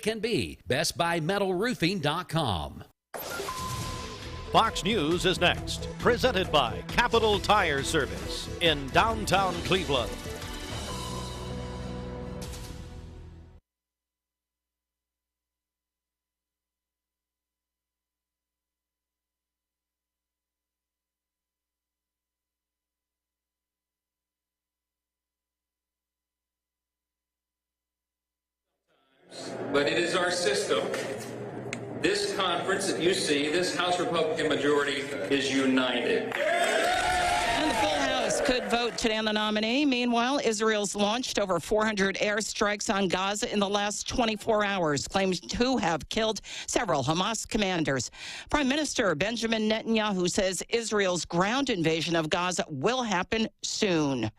can be. BestBuyMetalRoofing.com. Fox News is next, presented by Capital Tire Service in downtown Cleveland. But it is our system. This conference that you see, this House Republican majority is united. And the full House could vote today on the nominee. Meanwhile, Israel's launched over 400 airstrikes on Gaza in the last 24 hours, claims to have killed several Hamas commanders. Prime Minister Benjamin Netanyahu says Israel's ground invasion of Gaza will happen soon.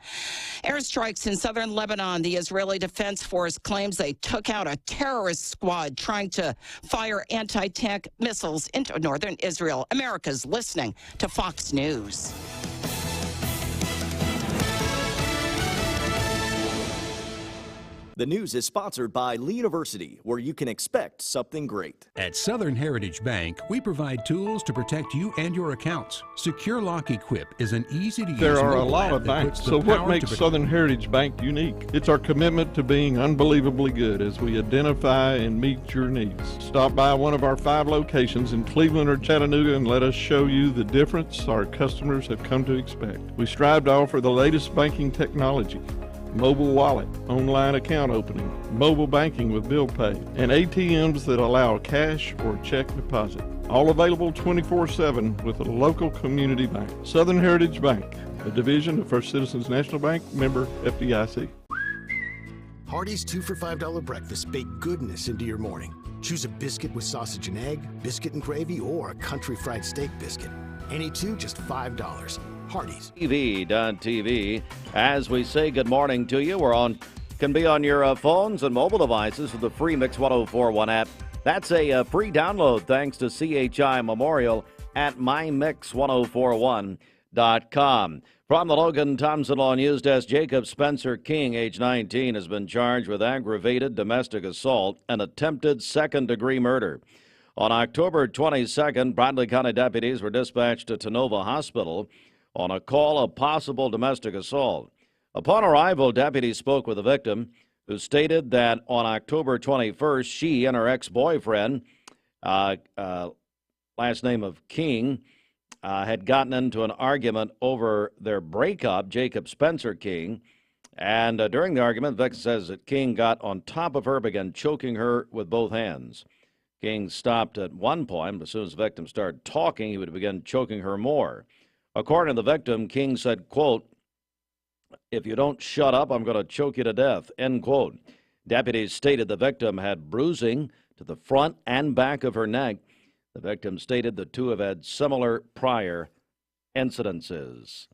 Airstrikes in southern Lebanon. The Israeli Defense Force claims they took out a terrorist squad trying to fire anti-tank missiles into northern Israel. America's listening to Fox News. The news is sponsored by Lee University, where you can expect something great. At Southern Heritage Bank, we provide tools to protect you and your accounts. Secure Lock Equip is an easy-to-use There are a mobile lot app of that banks, puts the so what power makes to Southern Heritage Bank unique? It's our commitment to being unbelievably good as we identify and meet your needs. Stop by one of our 5 locations in Cleveland or Chattanooga and let us show you the difference our customers have come to expect. We strive to offer the latest banking technology, mobile wallet, online account opening, mobile banking with bill pay, and ATMs that allow cash or check deposit. All available 24/7 with a local community bank. Southern Heritage Bank, a division of First Citizens National Bank, member FDIC. Hardee's 2 for $5 breakfast bake goodness into your morning. Choose a biscuit with sausage and egg, biscuit and gravy, or a country fried steak biscuit. Any 2 just $5. Hardee's. TV.TV. As we say good morning to you, can be on your phones and mobile devices with the free Mix 1041 app. That's a free download thanks to CHI Memorial at mymix1041.com. From the Logan Thompson Law News Desk, Jacob Spencer King, age 19, has been charged with aggravated domestic assault and attempted second-degree murder. On October 22nd, Bradley County deputies were dispatched to Tenova Hospital on a call of possible domestic assault. Upon arrival, deputies spoke with the victim, who stated that on October 21st, she and her ex-boyfriend, last name of King, had gotten into an argument over their breakup, Jacob Spencer King. And during the argument, the victim says that King got on top of her, began choking her with both hands. King stopped at one point, but as soon as the victim started talking, he would begin choking her more. According to the victim, King said, quote, "If you don't shut up, I'm going to choke you to death," end quote. Deputies stated the victim had bruising to the front and back of her neck. The victim stated the two have had similar prior incidences.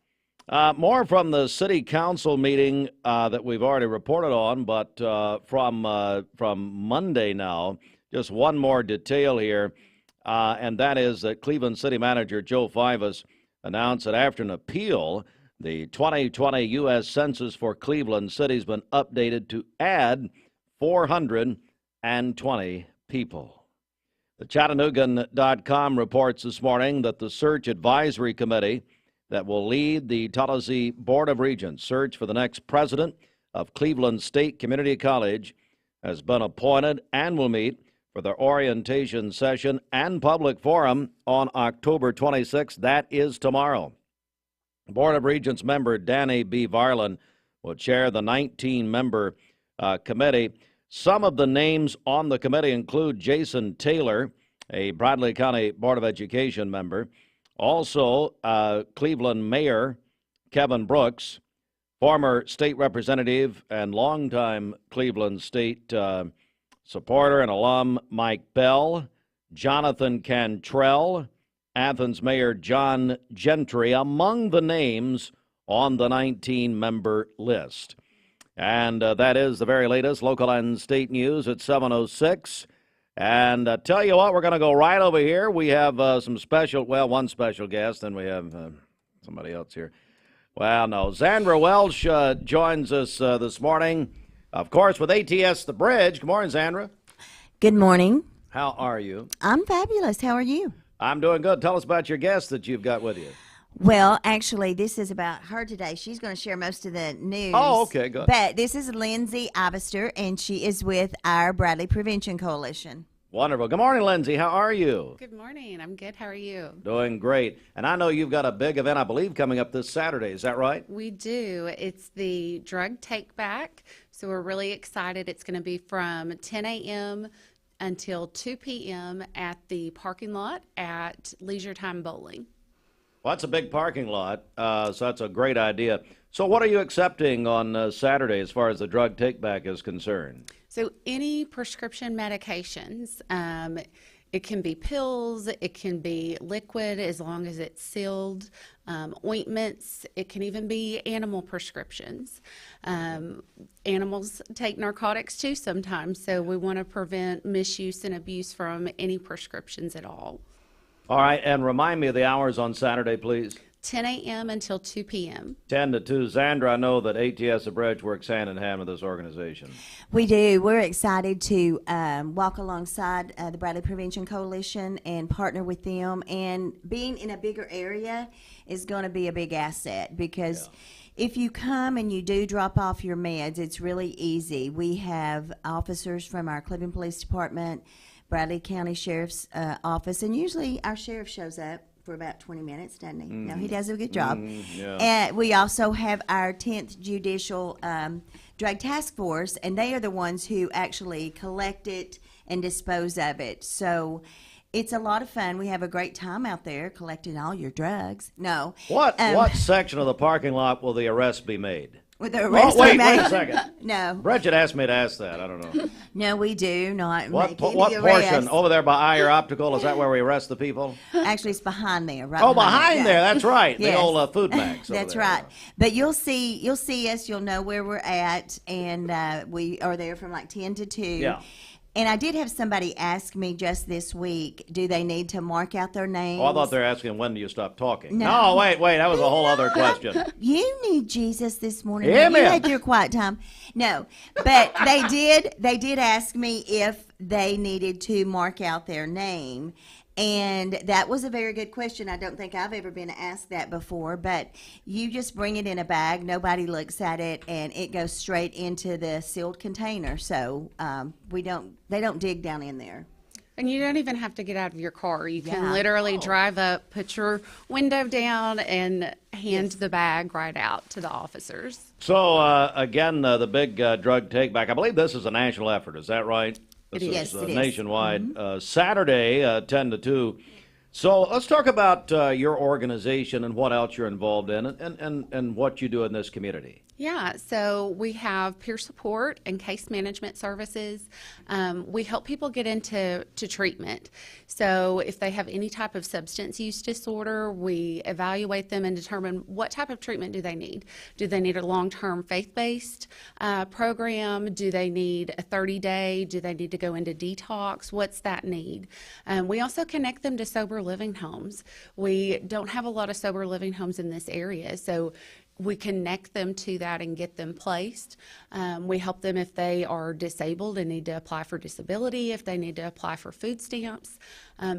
More from the city council meeting that we've already reported on, but from Monday now, just one more detail here, and that is that Cleveland City Manager Joe Fivas announced that after an appeal, the 2020 U.S. Census for Cleveland City has been updated to add 420 people. The Chattanoogan.com reports this morning that the search advisory committee that will lead the Tallahassee Board of Regents search for the next president of Cleveland State Community College has been appointed and will meet for their orientation session and public forum on October 26th. That is tomorrow. Board of Regents member Danny B. Varlin will chair the 19-member committee. Some of the names on the committee include Jason Taylor, a Bradley County Board of Education member, also Cleveland Mayor Kevin Brooks, former state representative and longtime Cleveland State supporter and alum Mike Bell, Jonathan Cantrell, Athens Mayor John Gentry, among the names on the 19-member list. And that is the very latest local and state news at 7:06. And tell you what, we're going to go right over here. We have one special guest, and we have somebody else here. Well, no, Zandra Welsh joins us this morning, of course, with ATS The Bridge. Good morning, Zandra. Good morning. How are you? I'm fabulous. How are you? I'm doing good. Tell us about your guest that you've got with you. Well, actually, this is about her today. She's going to share most of the news. Oh, okay, good. But this is Lindsay Ivester, and she is with our Bradley Prevention Coalition. Wonderful. Good morning, Lindsay. How are you? Good morning. I'm good. How are you? Doing great. And I know you've got a big event, I believe, coming up this Saturday. Is that right? We do. It's the Drug Take Back. So we're really excited. It's going to be from 10 a.m. until 2 p.m. at the parking lot at Leisure Time Bowling. Well, that's a big parking lot, so that's a great idea. So what are you accepting on Saturday as far as the drug take-back is concerned? So any prescription medications, it can be pills, it can be liquid as long as it's sealed, ointments, it can even be animal prescriptions. Animals take narcotics too sometimes, so we want to prevent misuse and abuse from any prescriptions at all. All right, and remind me of the hours on Saturday, please. 10 a.m. until 2 p.m. 10 to 2. Zandra, I know that ATS of Bridge works hand in hand with this organization. We do. We're excited to walk alongside the Bradley Prevention Coalition and partner with them. And being in a bigger area is going to be a big asset because if you come and you do drop off your meds, it's really easy. We have officers from our Cleveland Police Department, Bradley County Sheriff's Office, and usually our sheriff shows up for about 20 minutes, doesn't he? No, he does a good job. And we also have our 10th Judicial Drug Task Force, and they are the ones who actually collect it and dispose of it. So it's a lot of fun. We have a great time out there collecting all your drugs. No. What section of the parking lot will the arrest be made? With the arrest wait a second. No. Bridget asked me to ask that. I don't know. No, we do not What make any portion? arrests. Over there by Iyer Optical, is that where we arrest the people? Actually, it's behind there. Right Oh, behind there. That's right. Yes. The old food max. over That's there. right. But you'll see us. You'll know where we're at, and we are there from like 10 to 2. Yeah. And I did have somebody ask me just this week, do they need to mark out their names? Oh, I thought they were asking when do you stop talking. No. No, wait. That was a whole other question. You need Jesus this morning. Amen. You had your quiet time. No, but they did ask me if they needed to mark out their name. And that was a very good question. I don't think I've ever been asked that before, but you just bring it in a bag, nobody looks at it, and it goes straight into the sealed container. So they don't dig down in there. And you don't even have to get out of your car. You can Yeah. literally drive up, put your window down, and hand the bag right out to the officers. So, again, the big drug take-back, I believe this is a national effort. Is that right? This It is. Yes, it is. Nationwide. Saturday, 10 to 2. So let's talk about your organization and what else you're involved in and what you do in this community. Yeah, so we have peer support and case management services. We help people get into treatment. So if they have any type of substance use disorder, we evaluate them and determine what type of treatment do they need. Do they need a long-term faith-based program? Do they need a 30-day? Do they need to go into detox? What's that need? We also connect them to sober living homes. We don't have a lot of sober living homes in this area, so we connect them to that and get them placed. We help them if they are disabled and need to apply for disability, if they need to apply for food stamps.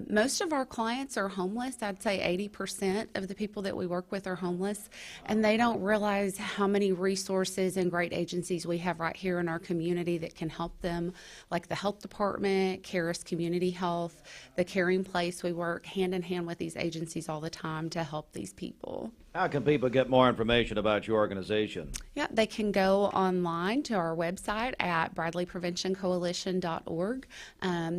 Most of our clients are homeless. I'd say 80% of the people that we work with are homeless, and they don't realize how many resources and great agencies we have right here in our community that can help them, like the health department, Caris Community Health, the Caring Place. We work hand in hand with these agencies all the time to help these people. How can people get more information about your organization? Yeah, they can go online to our website at bradleypreventioncoalition.org.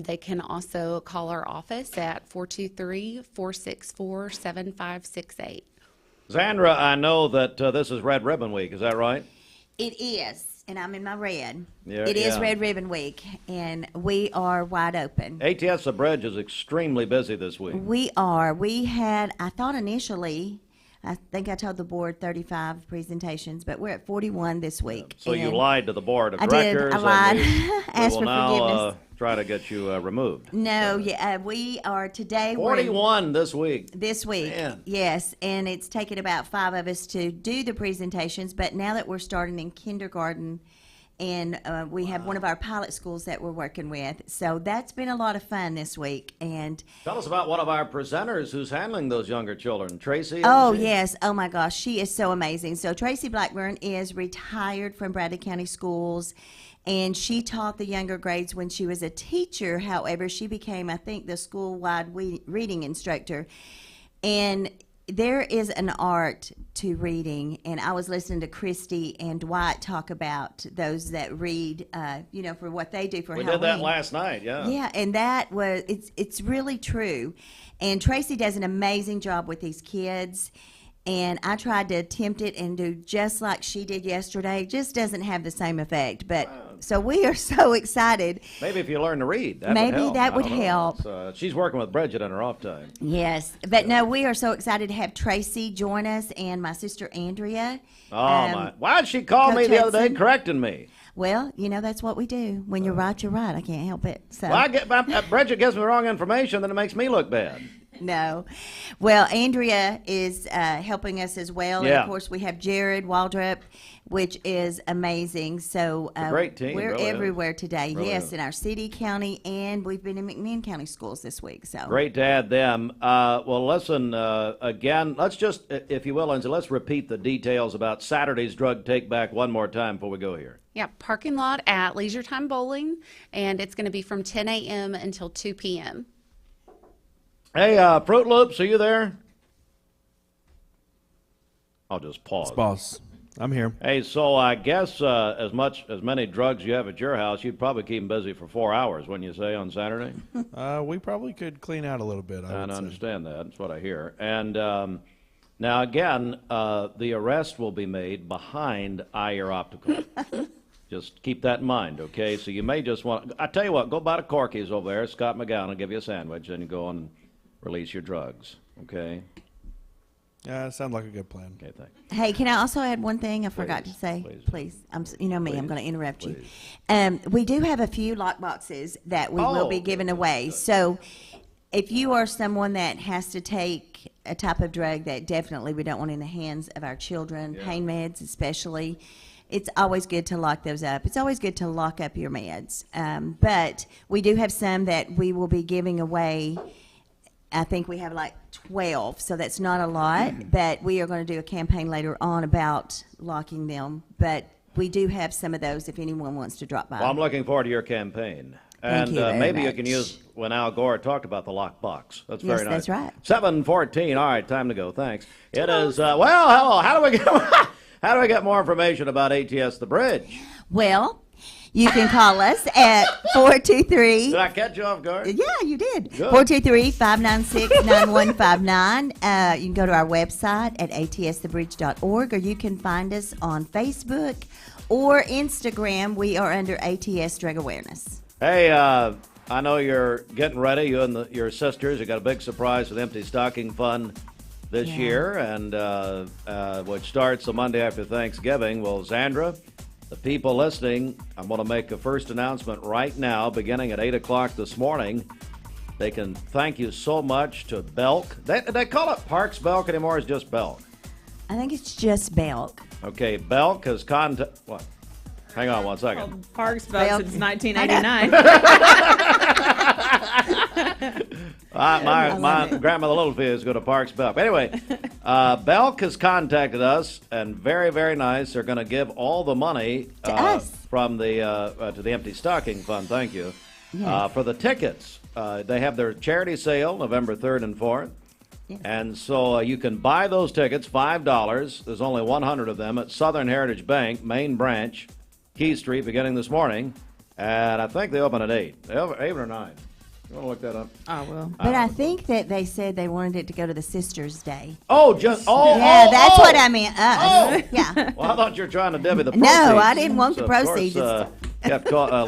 They can also call our office at 423-464-7568. Zandra, I know that this is Red Ribbon Week. Is that right? It is, and I'm in my red. Yeah, It is yeah. Red Ribbon Week, and we are wide open. ATS The Bridge is extremely busy this week. We are. We had, I thought initially, I think I told the board 35 presentations, but we're at 41 this week. So you And lied to the board of I did. directors. I lied. And we Asked will for now forgiveness. try to get you removed. No, yeah, we are today. we're in- 41 this week. This week, Man. yes, and it's taken about 5 of us to do the presentations, but now that we're starting in kindergarten and we have one of our pilot schools that we're working with. So that's been a lot of fun this week. And Tell us about one of our presenters who's handling those younger children, Tracy. oh, isn't she? yes. Oh, my gosh. She is so amazing. So Tracy Blackburn is retired from Bradley County Schools, and she taught the younger grades when she was a teacher. However, she became, I think, the school-wide reading instructor. And there is an art to reading, and I was listening to Christy and Dwight talk about those that read, for what they do for We Halloween. did that last night, yeah. Yeah, and that was it's really true. And Tracy does an amazing job with these kids. And I tried to attempt it and do just like she did yesterday. Just doesn't have the same effect. But so we are so excited. Maybe if you learn to read, that Maybe would help. that I would don't know. help. So, she's working with Bridget on her off time. Yes, but no, we are so excited to have Tracy join us and my sister Andrea. Oh, my. Why did she call me Coach the other day Hudson. correcting me? Well, that's what we do. When you're right, you're right. I can't help it. So. Well, Bridget gives me the wrong information, then it makes me look bad. No. Well, Andrea is helping us as well. And, Yeah. of course, we have Jared Waldrop, which is amazing. So great team, we're really is. everywhere today. Really yes, is. in our city, county, and we've been in McMinn County schools this week. So Great to have them. Well, listen, again, let's just, if you will, Lindsay, let's repeat the details about Saturday's drug take back one more time before we go here. Yeah, parking lot at Leisure Time Bowling, and it's going to be from 10 a.m. until 2 p.m. Hey, Fruit Loops, are you there? I'll just pause. Boss, I'm here. Hey, so I guess as many drugs you have at your house, you'd probably keep them busy for 4 hours, wouldn't you say, on Saturday? We probably could clean out a little bit. I understand that. That's what I hear. And now, again, the arrest will be made behind Ayer Optical. Just keep that in mind, okay? So you may just want – I tell you what, go by the Corky's over there. Scott McGowan will give you a sandwich, and you go on and release your drugs, okay? Yeah, sounds like a good plan. Okay, thanks. hey, can I also add one thing I forgot to say? Please. You know me, I'm going to interrupt you. We do have a few lock boxes that we will be giving away. So if you are someone that has to take a type of drug that definitely we don't want in the hands of our children, pain meds especially, it's always good to lock those up. It's always good to lock up your meds. But we do have some that we will be giving away. I think we have like 12, so that's not a lot. But we are going to do a campaign later on about locking them. But we do have some of those if anyone wants to drop by. Well, I'm looking forward to your campaign. Thank And you very maybe you much. can use when Al Gore talked about the lock box. That's very Yes, nice. that's right. 7:14. All right, time to go. Thanks. It is. Well, hello. How do we get? How do I get more information about ATS The Bridge? Well, you can call us at 423. Did I catch you off guard? Yeah, you did. Good. 423-596-9159. You can go to our website at atsthebridge.org, or you can find us on Facebook or Instagram. We are under ATS Drug Awareness. Hey, I know you're getting ready. You and your sisters. You got a big surprise with Empty Stocking Fun this year, and which starts the Monday after Thanksgiving. Well, Zandra, the people listening, I'm going to make a first announcement right now, beginning at 8 o'clock this morning. They can thank you so much to Belk. They call it Parks Belk anymore, or it's just Belk? I think it's just Belk. Okay, Belk has what? Hang on one second. Parks Belk since 1989. My grandmother Littlefee is going to Parks Belk. Anyway, Belk has contacted us, and very, very nice. They're going to give all the money to us from the to the Empty Stocking Fund. Thank you. Yes. For the tickets. They have their charity sale November 3rd and 4th. Yes. And so you can buy those tickets, $5. There's only 100 of them at Southern Heritage Bank, main branch, Key Street, beginning this morning. And I think they open at 8. 8 or 9. You want to look that up? I will. But I think that they said they wanted it to go to the Sisters' Day. Oh, that's what I meant. Yeah. Well, I thought you were trying to divvy the proceeds. No, I didn't want the of course, proceeds.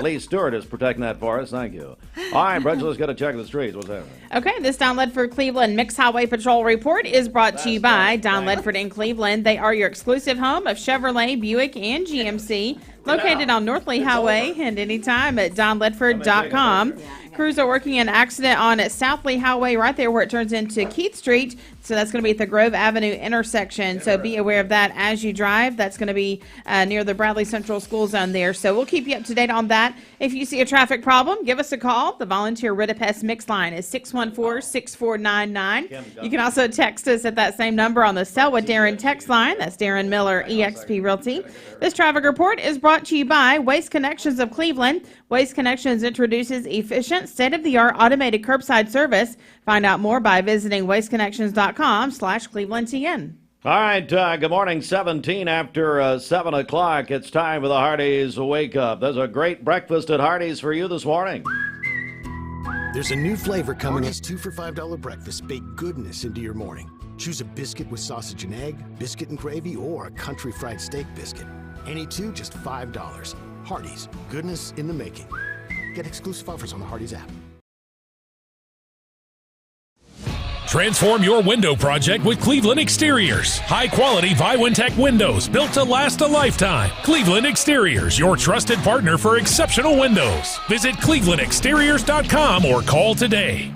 Lee Stewart is protecting that for us. Thank you. All right, Bridget, let's get a check of the streets. What's happening? Okay, this Don Ledford Cleveland Mixed Highway Patrol report is brought to you by Don Ledford in Cleveland. They are your exclusive home of Chevrolet, Buick, and GMC, located on North Lee Highway, and anytime at donledford.com. Crews are working an accident on South Lee Highway right there where it turns into Keith Street. So that's going to be at the Grove Avenue intersection. So be aware of that as you drive. That's going to be near the Bradley Central School Zone there. So we'll keep you up to date on that. If you see a traffic problem, give us a call. The volunteer Ritapest mix line is 614-6499. You can also text us at that same number on the Selwa Darren text line. That's Darren Miller, eXp Realty. This traffic report is brought to you by Waste Connections of Cleveland. Waste Connections introduces efficient, state-of-the-art automated curbside service. Find out more by visiting wasteconnections.com/ClevelandTN. All right, good morning. 17 after 7 o'clock. It's time for the Hardee's Wake Up. There's a great breakfast at Hardee's for you this morning. There's a new flavor coming as 2 for $5 breakfast. Bake goodness into your morning. Choose a biscuit with sausage and egg, biscuit and gravy, or a country fried steak biscuit. Any two, just $5. Hardee's, goodness in the making. Get exclusive offers on the Hardee's app. Transform your window project with Cleveland Exteriors. High-quality Viwintech windows built to last a lifetime. Cleveland Exteriors, your trusted partner for exceptional windows. Visit clevelandexteriors.com or call today.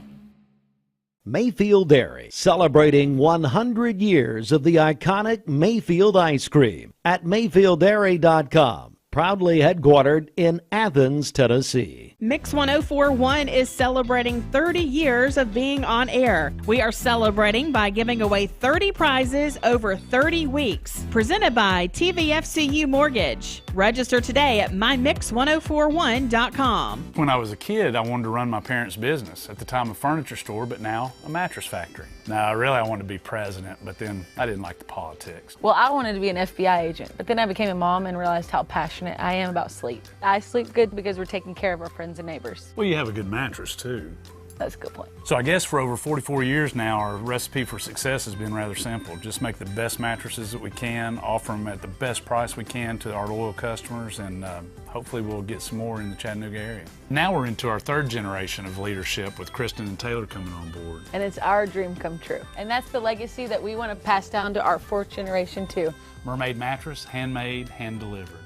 Mayfield Dairy, celebrating 100 years of the iconic Mayfield ice cream at mayfielddairy.com. Proudly headquartered in Athens, Tennessee. Mix 1041 is celebrating 30 years of being on air. We are celebrating by giving away 30 prizes over 30 weeks. Presented by TVFCU Mortgage. Register today at mymix1041.com. When I was a kid, I wanted to run my parents' business. At the time, a furniture store, but now a mattress factory. Now, really, I wanted to be president, but then I didn't like the politics. Well, I wanted to be an FBI agent, but then I became a mom and realized how passionate I am about sleep. I sleep good because we're taking care of our friends and neighbors. Well, you have a good mattress, too. That's a good point. So I guess for over 44 years now, our recipe for success has been rather simple. Just make the best mattresses that we can, offer them at the best price we can to our loyal customers, and hopefully we'll get some more in the Chattanooga area. Now we're into our third generation of leadership with Kristen and Taylor coming on board. And it's our dream come true. And that's the legacy that we want to pass down to our fourth generation too. Mermaid mattress, handmade, hand-delivered.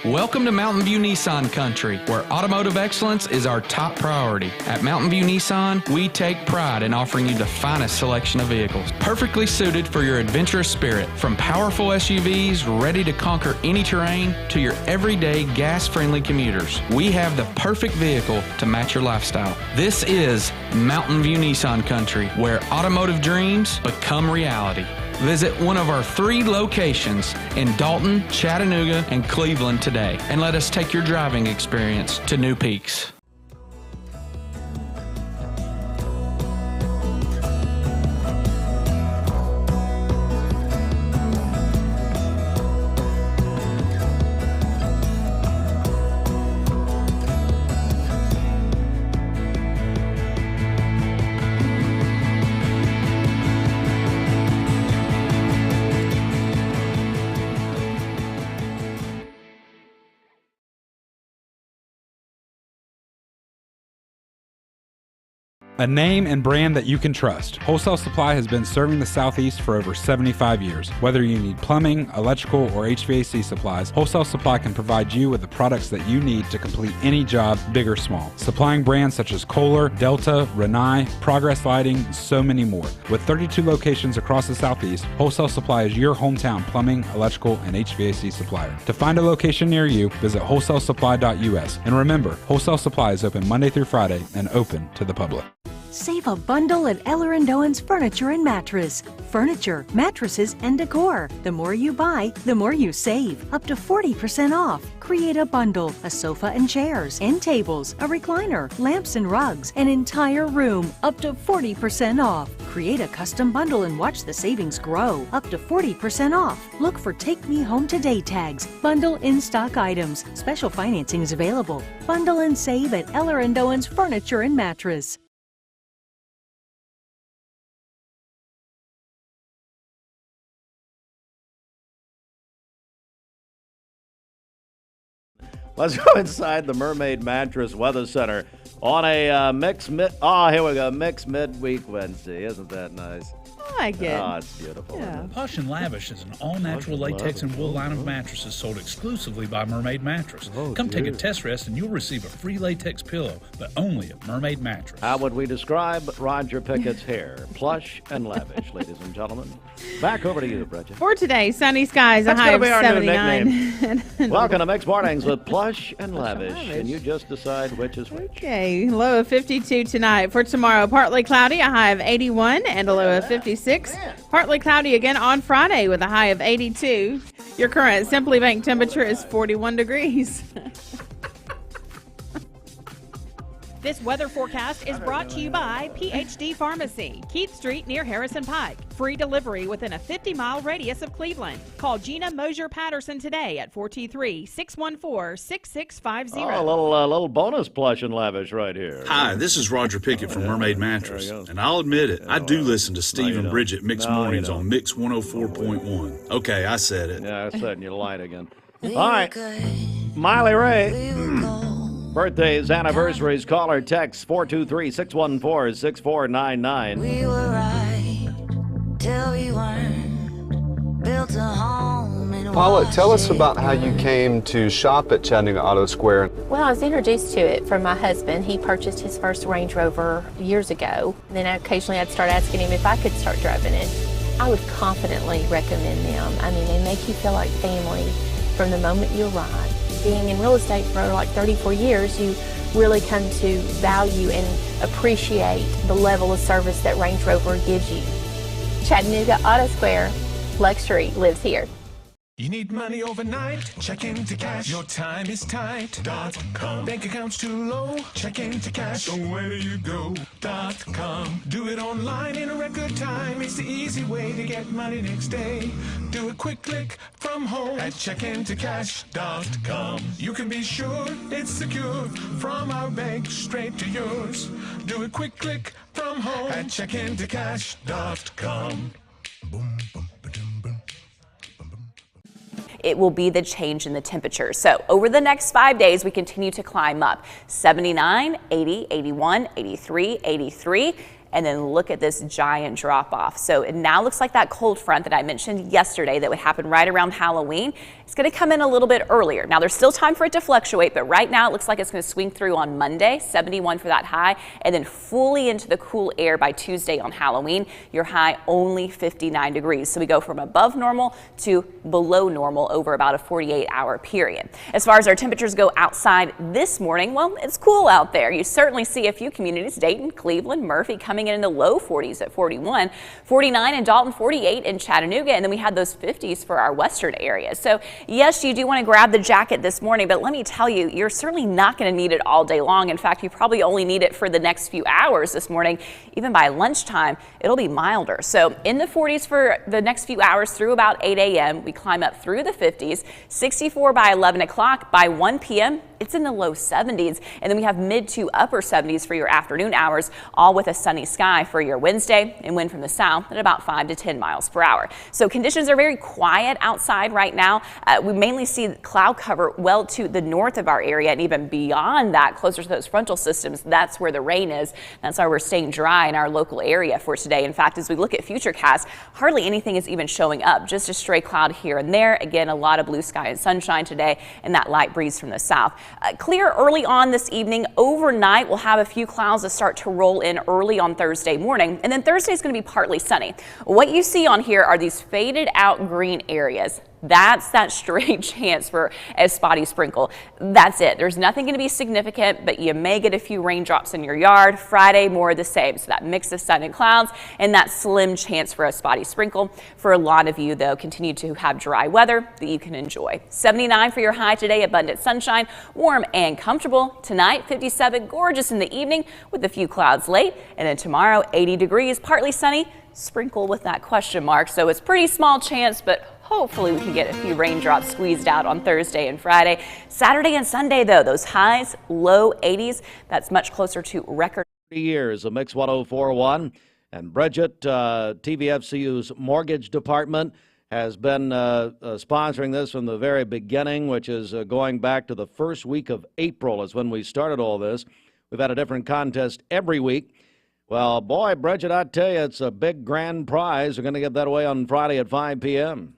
Welcome to Mountain View Nissan Country, where automotive excellence is our top priority. At Mountain View Nissan, we take pride in offering you the finest selection of vehicles, perfectly suited for your adventurous spirit. From powerful SUVs ready to conquer any terrain to your everyday gas-friendly commuters, we have the perfect vehicle to match your lifestyle. This is Mountain View Nissan Country, where automotive dreams become reality. Visit one of our 3 locations in Dalton, Chattanooga, and Cleveland today, and let us take your driving experience to new peaks. A name and brand that you can trust. Wholesale Supply has been serving the Southeast for over 75 years. Whether you need plumbing, electrical, or HVAC supplies, Wholesale Supply can provide you with the products that you need to complete any job, big or small. Supplying brands such as Kohler, Delta, Rinnai, Progress Lighting, and so many more. With 32 locations across the Southeast, Wholesale Supply is your hometown plumbing, electrical, and HVAC supplier. To find a location near you, visit wholesalesupply.us. And remember, Wholesale Supply is open Monday through Friday and open to the public. Save a bundle at Eller & Owen's Furniture and Mattress. Furniture, mattresses, and decor. The more you buy, the more you save. Up to 40% off. Create a bundle, a sofa and chairs, end tables, a recliner, lamps and rugs, an entire room. Up to 40% off. Create a custom bundle and watch the savings grow. Up to 40% off. Look for Take Me Home Today tags. Bundle in-stock items. Special financing is available. Bundle and save at Eller & Owen's Furniture and Mattress. Let's go inside the Mermaid Mattress Weather Center on a mixed midweek Wednesday. Isn't that nice? like it. Oh, it's beautiful. Yeah. Posh and Lavish is an all-natural latex and wool line of mattresses sold exclusively by Mermaid Mattress. Come take a test rest and you'll receive a free latex pillow, but only at Mermaid Mattress. How would we describe Roger Pickett's hair? Plush and lavish, ladies and gentlemen. Back over to you, Bridget. For today, sunny skies, a That's high gonna of be our new 79. Welcome to Mixed Mornings with Plush and Lavish. And you just decide which is which. Okay, low of 52 tonight. For tomorrow, partly cloudy, a high of 81 and a low of 56. Partly cloudy again on Friday with a high of 82. Your current Simply Bank temperature is 41 degrees. This weather forecast is brought to you by PhD Pharmacy, Keith Street near Harrison Pike. Free delivery within a 50-mile radius of Cleveland. Call Gina Mosier-Patterson today at 423-614-6650. Oh, a little bonus Plush and Lavish right here. Hi, this is Roger Pickett from Mermaid Mattress, and I'll admit it, I do listen to Steve and Bridget Mixed Mornings on Mix 104.1. Okay, I said it. Yeah, I said and you lied again. All right, Miley Ray. Birthdays, anniversaries, call or text 423-614-6499. We were right till we weren't. Built a home in Paula, tell us about how you came to shop at Chattanooga Auto Square. Well, I was introduced to it from my husband. He purchased his first Range Rover years ago. And then occasionally I'd start asking him if I could start driving it. I would confidently recommend them. I mean, they make you feel like family from the moment you arrive. Being in real estate for like 34 years, you really come to value and appreciate the level of service that Range Rover gives you. Chattanooga Auto Square, luxury lives here. You need money overnight? Check into cash. Your time is tight. .com. Bank accounts too low? Check into cash. So where do you go? .com. Do it online in a record time. It's the easy way to get money next day. Do a quick click from home at checkintocash.com. You can be sure it's secure from our bank straight to yours. Do a quick click from home at checkintocash.com. Boom, boom. It will be the change in the temperature. So over the next 5 days, we continue to climb up. 79, 80, 81, 83, 83. And then look at this giant drop off. So it now looks like that cold front that I mentioned yesterday that would happen right around Halloween. It's going to come in a little bit earlier. Now there's still time for it to fluctuate, but right now it looks like it's going to swing through on Monday, 71 for that high, and then fully into the cool air by Tuesday on Halloween. Your high only 59 degrees. So we go from above normal to below normal over about a 48-hour period. As far as our temperatures go outside this morning, well, it's cool out there. You certainly see a few communities, Dayton, Cleveland, Murphy, coming in the low 40s at 41, 49 in Dalton, 48 in Chattanooga, and then we had those 50s for our western areas. So yes, you do want to grab the jacket this morning, but let me tell you, you're certainly not going to need it all day long. In fact, you probably only need it for the next few hours this morning. Even by lunchtime, it'll be milder. So in the 40s for the next few hours through about 8 a.m., we climb up through the 50s, 64 by 11 o'clock. By 1 p.m., it's in the low 70s, and then we have mid to upper 70s for your afternoon hours, all with a sunny sky for your Wednesday, and wind from the south at about 5 to 10 miles per hour. So conditions are very quiet outside right now. We mainly see cloud cover well to the north of our area, and even beyond that, closer to those frontal systems, that's where the rain is. That's why we're staying dry in our local area for today. In fact, as we look at futurecast, hardly anything is even showing up, just a stray cloud here and there. Again, a lot of blue sky and sunshine today, and that light breeze from the south. Clear early on this evening. Overnight, we'll have a few clouds that start to roll in early on Thursday morning, and then Thursday is going to be partly sunny. What you see on here are these faded out green areas. That's that stray chance for a spotty sprinkle. That's it. There's nothing going to be significant, but you may get a few raindrops in your yard. Friday, more of the same. So that mix of sun and clouds and that slim chance for a spotty sprinkle. For a lot of you, though, continue to have dry weather that you can enjoy. 79 for your high today, abundant sunshine, warm and comfortable. Tonight, 57, gorgeous in the evening with a few clouds late. And then tomorrow, 80 degrees, partly sunny, sprinkle with that question mark. So it's pretty small chance, but hopefully we can get a few raindrops squeezed out on Thursday and Friday. Saturday and Sunday, though, those highs, low 80s, that's much closer to record. Years of Mix 104.1. And Bridget, TVFCU's mortgage department, has been sponsoring this from the very beginning, which is going back to the first week of April is when we started all this. We've had a different contest every week. Well, boy, Bridget, I tell you, it's a big grand prize. We're going to give that away on Friday at 5 p.m.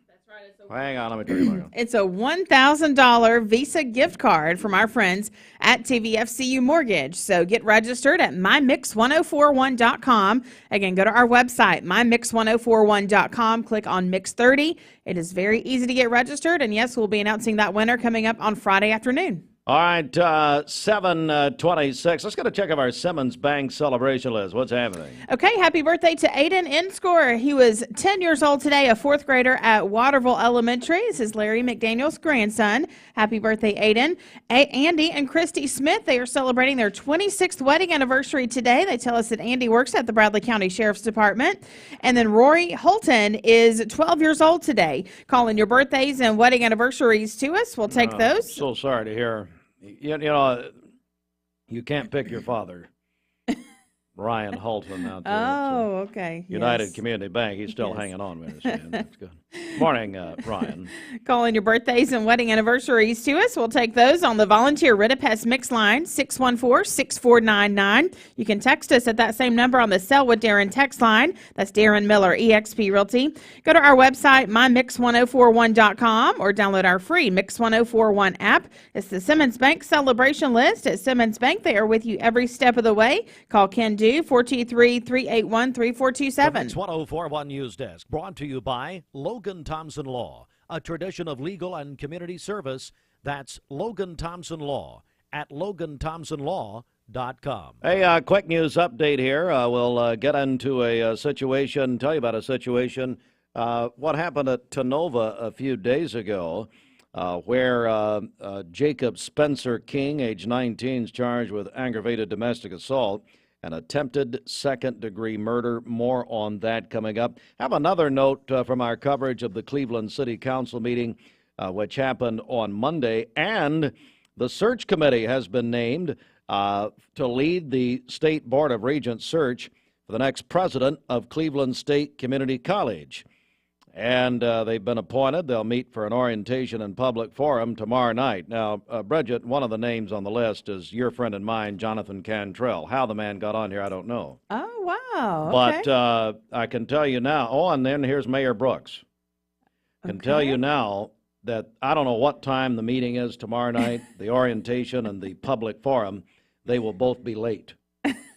Hang on, let me turn it on. It's a $1,000 Visa gift card from our friends at TVFCU Mortgage. So get registered at mymix1041.com. Again, go to our website, mymix1041.com. Click on Mix 30. It is very easy to get registered. And yes, we'll be announcing that winner coming up on Friday afternoon. All right, 7:26. Let's get a check of our Simmons Bank celebration list. What's happening? Okay, happy birthday to Aiden Inscore. He was 10 years old today, a fourth grader at Waterville Elementary. This is Larry McDaniel's grandson. Happy birthday, Aiden. Andy and Christy Smith, they are celebrating their 26th wedding anniversary today. They tell us that Andy works at the Bradley County Sheriff's Department. And then Rory Holton is 12 years old today. Calling your birthdays and wedding anniversaries to us. We'll take those. So sorry to hear. You know, you can't pick your father. Ryan Holton out there. Oh, okay. United Yes. Community Bank. He's still hanging on, we understand. That's good. Morning, Ryan. Calling your birthdays and wedding anniversaries to us. We'll take those on the volunteer Ritapest Mix line, 614-6499. You can text us at that same number on the Sell with Darren text line. That's Darren Miller, eXp Realty. Go to our website, mymix1041.com, or download our free Mix 1041 app. It's the Simmons Bank celebration list at Simmons Bank. They are with you every step of the way. Call Ken Do, 423-381-3427. Mix 1041 News Desk, brought to you by Logan Thompson Law, a tradition of legal and community service. That's Logan Thompson Law at loganthompsonlaw.com. Hey, quick news update here. We'll get into a situation, tell you about a situation, what happened at Tenova a few days ago, where Jacob Spencer King, age 19, is charged with aggravated domestic assault and attempted second-degree murder. More on that coming up. Have another note from our coverage of the Cleveland City Council meeting, which happened on Monday, and the search committee has been named to lead the State Board of Regents search for the next president of Cleveland State Community College. And they've been appointed. They'll meet for an orientation and public forum tomorrow night. Now, Bridget, one of the names on the list is your friend and mine, Jonathan Cantrell. How the man got on here, I don't know. Oh, wow. But I can tell you now. Oh, and then here's Mayor Brooks. I can tell you now that I don't know what time the meeting is tomorrow night, the orientation and the public forum. They will both be late.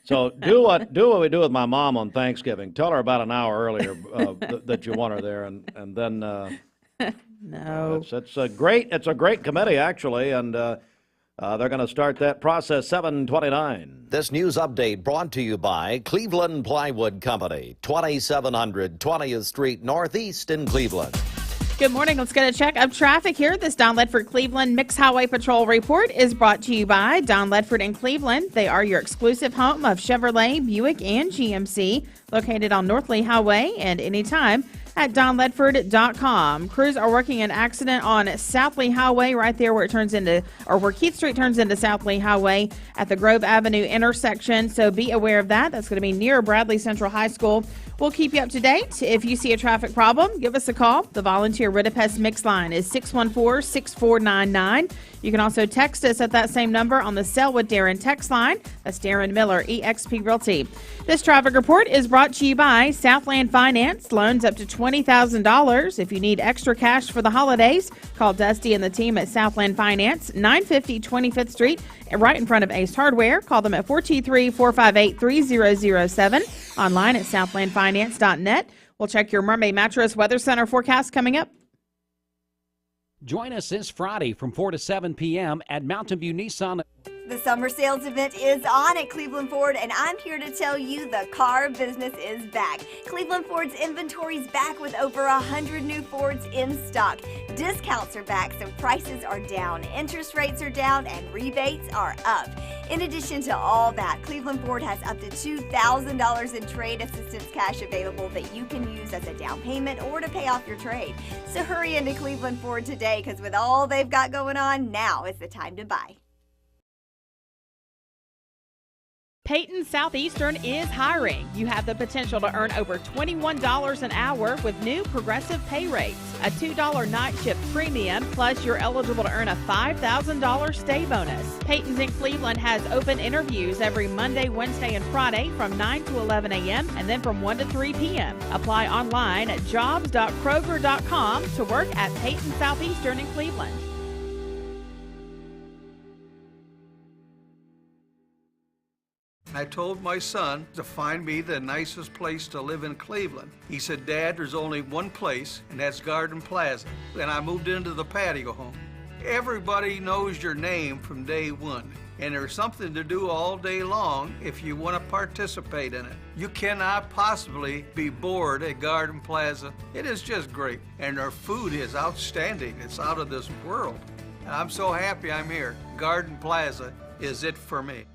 So do what we do with my mom on Thanksgiving. Tell her about an hour earlier that you want her there, and then no. It's a great committee actually, and they're going to start that process 7:29. This news update brought to you by Cleveland Plywood Company, 2700 20th Street Northeast in Cleveland. Good morning. Let's get a check of traffic here. This Don Ledford Cleveland Mixed Highway Patrol report is brought to you by Don Ledford in Cleveland. They are your exclusive home of Chevrolet, Buick, and GMC, located on North Lee Highway and anytime at donledford.com. Crews are working an accident on South Lee Highway right there where where Keith Street turns into South Lee Highway at the Grove Avenue intersection. So be aware of that. That's going to be near Bradley Central High School. We'll keep you up to date. If you see a traffic problem, give us a call. The volunteer Ritapest Mix line is 614-6499. You can also text us at that same number on the Sell with Darren text line. That's Darren Miller, eXp Realty. This traffic report is brought to you by Southland Finance. Loans up to $20,000. If you need extra cash for the holidays, call Dusty and the team at Southland Finance, 950 25th Street, right in front of Ace Hardware. Call them at 423-458-3007. Online at southlandfinance.net. We'll check your Mermaid Mattress Weather Center forecast coming up. Join us this Friday from 4 to 7 p.m. at Mountain View Nissan. The summer sales event is on at Cleveland Ford, and I'm here to tell you the car business is back. Cleveland Ford's inventory is back with over 100 new Fords in stock. Discounts are back, so prices are down, interest rates are down, and rebates are up. In addition to all that, Cleveland Ford has up to $2,000 in trade assistance cash available that you can use as a down payment or to pay off your trade. So hurry into Cleveland Ford today, because with all they've got going on, now is the time to buy. Peyton Southeastern is hiring. You have the potential to earn over $21 an hour with new progressive pay rates. A $2 night shift premium, plus you're eligible to earn a $5,000 stay bonus. Peyton's in Cleveland has open interviews every Monday, Wednesday, and Friday from 9 to 11 a.m. and then from 1 to 3 p.m. Apply online at jobs.kroger.com to work at Peyton Southeastern in Cleveland. I told my son to find me the nicest place to live in Cleveland. He said, Dad, there's only one place, and that's Garden Plaza. And I moved into the patio home. Everybody knows your name from day one, and there's something to do all day long if you want to participate in it. You cannot possibly be bored at Garden Plaza. It is just great, and their food is outstanding. It's out of this world. And I'm so happy I'm here. Garden Plaza is it for me.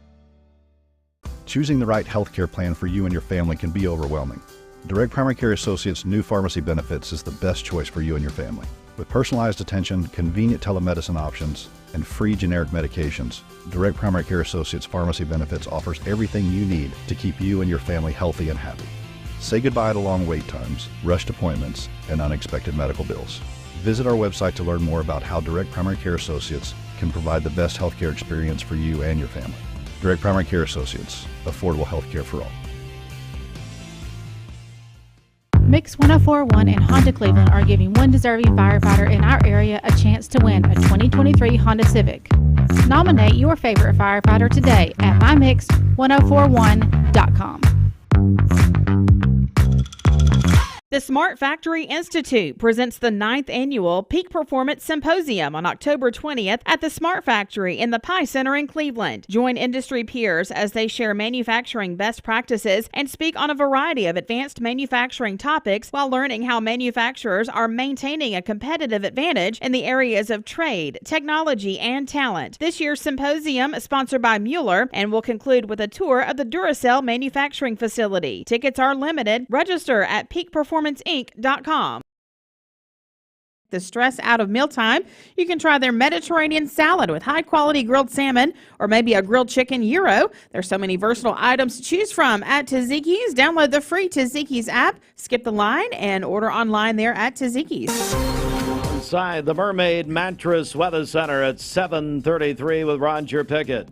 Choosing the right healthcare plan for you and your family can be overwhelming. Direct Primary Care Associates' new pharmacy benefits is the best choice for you and your family. With personalized attention, convenient telemedicine options, and free generic medications, Direct Primary Care Associates Pharmacy Benefits offers everything you need to keep you and your family healthy and happy. Say goodbye to long wait times, rushed appointments, and unexpected medical bills. Visit our website to learn more about how Direct Primary Care Associates can provide the best healthcare experience for you and your family. Direct Primary Care Associates, affordable health care for all. Mix 1041 and Honda Cleveland are giving one deserving firefighter in our area a chance to win a 2023 Honda Civic. Nominate your favorite firefighter today at mymix1041.com. The Smart Factory Institute presents the 9th annual Peak Performance Symposium on October 20th at the Smart Factory in the Pie Center in Cleveland. Join industry peers as they share manufacturing best practices and speak on a variety of advanced manufacturing topics while learning how manufacturers are maintaining a competitive advantage in the areas of trade, technology, and talent. This year's symposium is sponsored by Mueller and will conclude with a tour of the Duracell manufacturing facility. Tickets are limited. Register at peakperformanceinc.com. The stress out of mealtime, you can try their Mediterranean salad with high-quality grilled salmon or maybe a grilled chicken gyro. There's so many versatile items to choose from at Tzatziki's. Download the free Tzatziki's app, skip the line, and order online there at Tzatziki's. Inside the Mermaid Mattress Weather Center at 7:33 with Roger Pickett.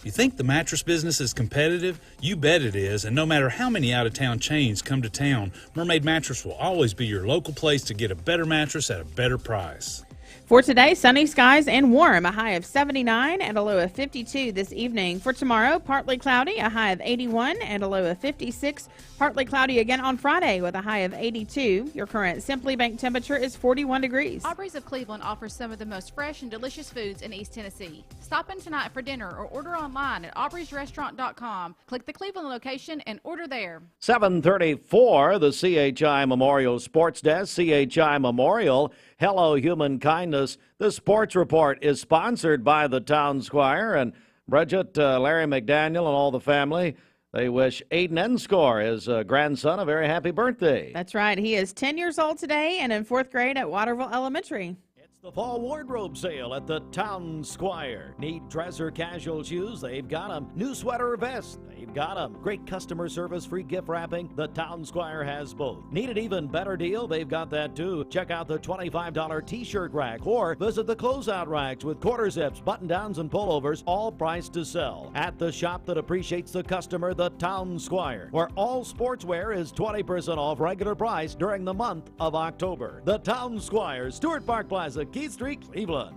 You think the mattress business is competitive? You bet it is, and no matter how many out-of-town chains come to town, Mermaid Mattress will always be your local place to get a better mattress at a better price. For today, sunny skies and warm, a high of 79 and a low of 52 this evening. For tomorrow, partly cloudy, a high of 81 and a low of 56. Partly cloudy again on Friday with a high of 82. Your current Simply Bank temperature is 41 degrees. Aubrey's of Cleveland offers some of the most fresh and delicious foods in East Tennessee. Stop in tonight for dinner or order online at aubreysrestaurant.com. Click the Cleveland location and order there. 7:34, the CHI Memorial Sports Desk. CHI Memorial, hello human kindness. The Sports Report is sponsored by the Town Squire, and Bridget, Larry McDaniel, and all the family. They wish Aiden Enscore, his grandson, a very happy birthday. That's right. He is 10 years old today and in 4th grade at Waterville Elementary. The fall wardrobe sale at the Town Squire. Need dress or casual shoes? They've got them. New sweater or vest? They've got them. Great customer service, free gift wrapping? The Town Squire has both. Need an even better deal? They've got that too. Check out the $25 t-shirt rack or visit the closeout racks with quarter zips, button downs, and pullovers, all priced to sell. At the shop that appreciates the customer, the Town Squire, where all sportswear is 20% off regular price during the month of October. The Town Squire, Stewart Park Plaza, Keith Street, Cleveland.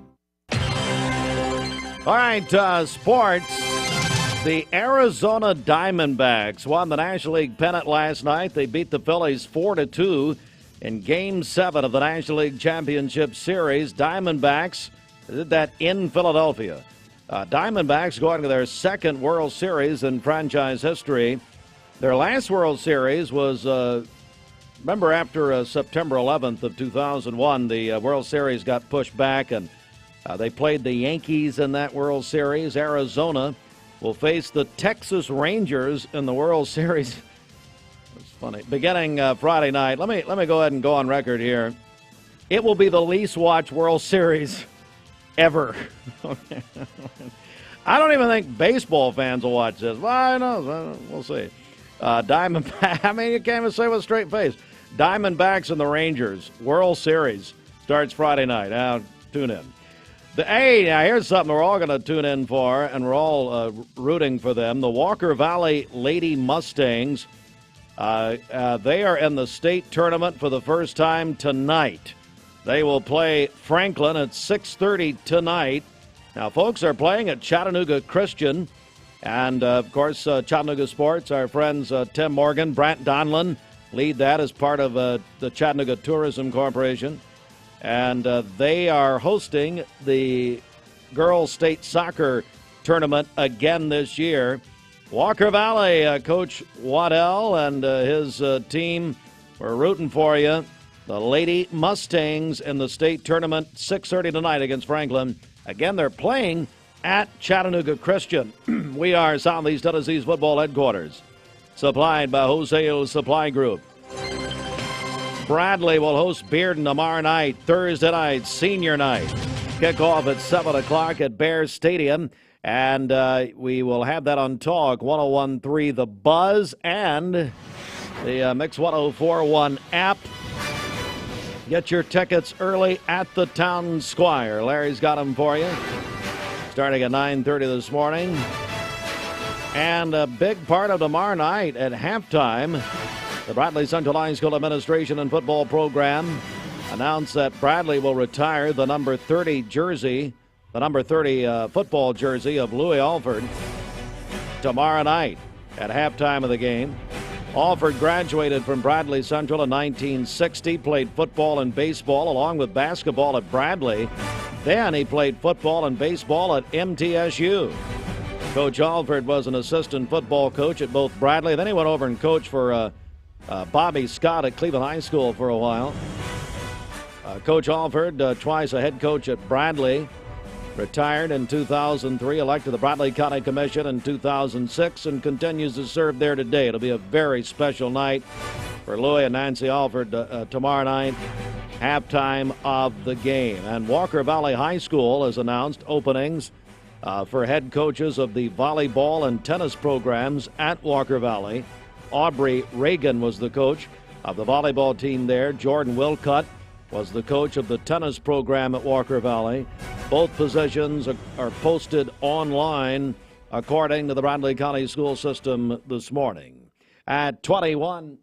All right, sports. The Arizona Diamondbacks won the National League pennant last night. They beat the Phillies 4-2 in Game 7 of the National League Championship Series. Diamondbacks did that in Philadelphia. Diamondbacks going to their second World Series in franchise history. Their last World Series was remember, after September 11th of 2001, the World Series got pushed back, and they played the Yankees in that World Series. Arizona will face the Texas Rangers in the World Series. It's funny. Beginning Friday night. Let me go ahead and go on record here. It will be the least watched World Series ever. I don't even think baseball fans will watch this. Well, I know. We'll see. Diamondback. I mean, you can't even say with a straight face. Diamondbacks and the Rangers. World Series starts Friday night. Now, tune in. Hey, now here's something we're all going to tune in for, and we're all rooting for them. The Walker Valley Lady Mustangs. They are in the state tournament for the first time tonight. They will play Franklin at 6:30 tonight. Now, folks are playing at Chattanooga Christian. And, of course, Chattanooga Sports, our friends Tim Morgan, Brant Donlin lead that as part of the Chattanooga Tourism Corporation. And they are hosting the girls' state soccer tournament again this year. Walker Valley, Coach Waddell and his team, we're rooting for you. The Lady Mustangs in the state tournament, 6:30 tonight against Franklin. Again, they're playing at Chattanooga Christian. We are Southeast Tennessee's football headquarters, supplied by Wholesale Supply Group. Bradley will host Bearden tomorrow night, Thursday night, senior night. Kickoff at 7 o'clock at Bear Stadium. And we will have that on Talk 101.3 The Buzz and the Mix 104.1 app. Get your tickets early at the Town Squire. Larry's got them for you. Starting at 9:30 this morning. And a big part of tomorrow night at halftime, the Bradley Central High School Administration and Football Program announced that Bradley will retire the number 30 jersey, the number 30 football jersey of Louis Alford tomorrow night at halftime of the game. Alford graduated from Bradley Central in 1960, played football and baseball along with basketball at Bradley. Then he played football and baseball at MTSU. Coach Alford was an assistant football coach at both Bradley. Then he went over and coached for Bobby Scott at Cleveland High School for a while. Coach Alford, twice a head coach at Bradley, retired in 2003, elected to the Bradley County Commission in 2006, and continues to serve there today. It'll be a very special night for Louis and Nancy Alford tomorrow night, halftime of the game. And Walker Valley High School has announced openings for head coaches of the volleyball and tennis programs at Walker Valley. Aubrey Reagan was the coach of the volleyball team there. Jordan Wilcutt was the coach of the tennis program at Walker Valley. Both positions are posted online according to the Bradley County School System this morning. At 21,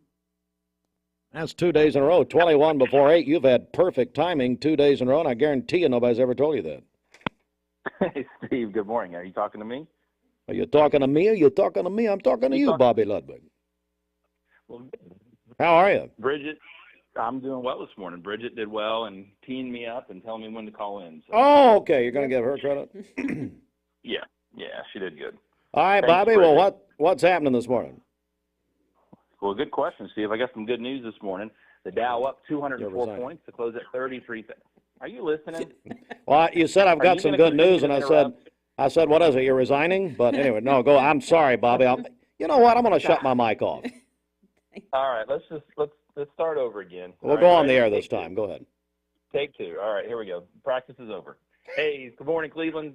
that's 2 days in a row, 21 before 8. You've had perfect timing 2 days in a row, and I guarantee you nobody's ever told you that. Hey, Steve, good morning. Are you talking to me? Are you talking to me? Are you talking to me? I'm talking to you, Bobby Ludwig. Well, how are you? Bridget, I'm doing well this morning. Bridget did well and teeing me up and telling me when to call in. So. Oh, okay. You're going to give her credit? Yeah, she did good. All right, Thanks, Bobby. Bridget. Well, what's happening this morning? Well, good question, Steve. I got some good news this morning. The Dow up 204 points to close at 33. Are you listening? Well, you said I've got some good news, and I said, what is it? You're resigning? But anyway, no, go. I'm sorry, Bobby. You know what? I'm going to shut my mic off. All right, let's start over again. We'll go on the air this time. Go ahead. Take two. All right, here we go. Practice is over. Hey, good morning, Cleveland.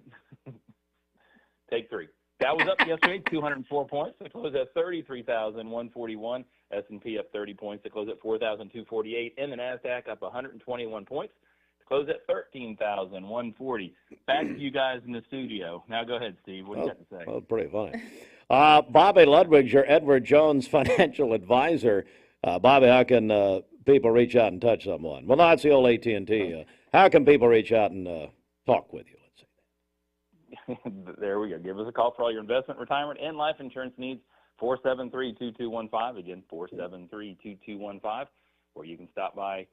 Take three. That was up yesterday, 204 points. It closed at 33,141. S&P up 30 points. It closed at 4,248. And the NASDAQ up 121 points. It closed at 13,140. Back to you guys in the studio. Now go ahead, Steve. What do you got to say? Well, pretty funny. Bobby Ludwig's your Edward Jones financial advisor. Bobby, how can people reach out and touch someone? Well, that's the old AT&T. How can people reach out and talk with you? Let's say. There we go. Give us a call for all your investment, retirement, and life insurance needs. 473-2215. Again, 473-2215. Or you can stop by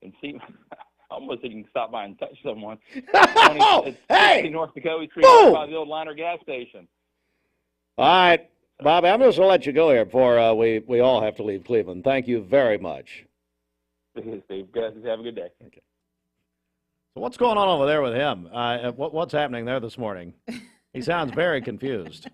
and see. Almost you can stop by and touch someone. Hey! North Ocoee Street, by the old Liner gas station. All right, Bobby, I'm just going to let you go here before we all have to leave Cleveland. Thank you very much. Steve, guys, have a good day. Okay. So what's going on over there with him? What's happening there this morning? He sounds very confused.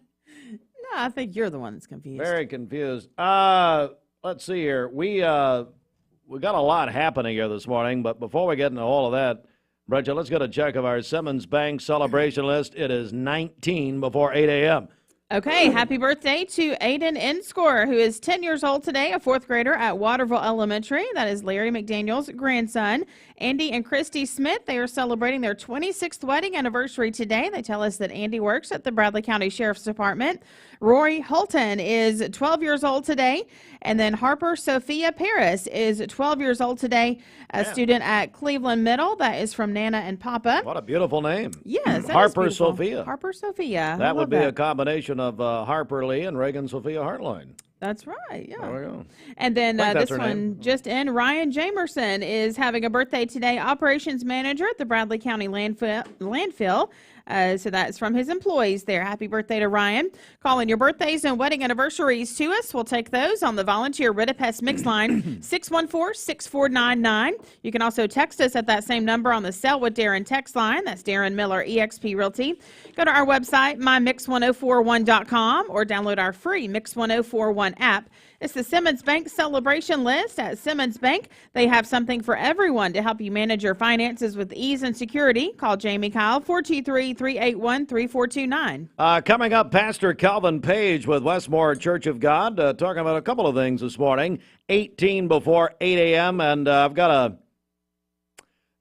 No, I think you're the one that's confused. Very confused. Let's see here. We got a lot happening here this morning, but before we get into all of that, Bridget, let's get a check of our Simmons Bank celebration list. It is 19 before 8 a.m. Okay, happy birthday to Aiden Inscore, who is 10 years old today, a fourth grader at Waterville Elementary. That is Larry McDaniel's grandson. Andy and Christy Smith, they are celebrating their 26th wedding anniversary today. They tell us that Andy works at the Bradley County Sheriff's Department. Rory Holton is 12 years old today. And then Harper Sophia Paris is 12 years old today, a student at Cleveland Middle. That is from Nana and Papa. What a beautiful name. Yes, that Harper is beautiful. Sophia. Harper Sophia. That would be a combination of Harper Lee and Reagan Sophia Hartline. That's right, yeah. There we go. And then That's this her one name. just in, Ryan Jamerson is having a birthday today, operations manager at the Bradley County landfill. So that's from his employees there. Happy birthday to Ryan. Calling your birthdays and wedding anniversaries to us. We'll take those on the volunteer Ridipest mix line, 614-6499. You can also text us at that same number on the Sell with Darren text line. That's Darren Miller, eXp Realty. Go to our website, mymix1041.com, or download our free Mix 1041 app. It's the Simmons Bank celebration list. At Simmons Bank, they have something for everyone to help you manage your finances with ease and security. Call Jamie Kyle, 423-381-3429. Coming up, Pastor Kelvin Page with Westmore Church of God, talking about a couple of things this morning, 18 before 8 a.m., and I've got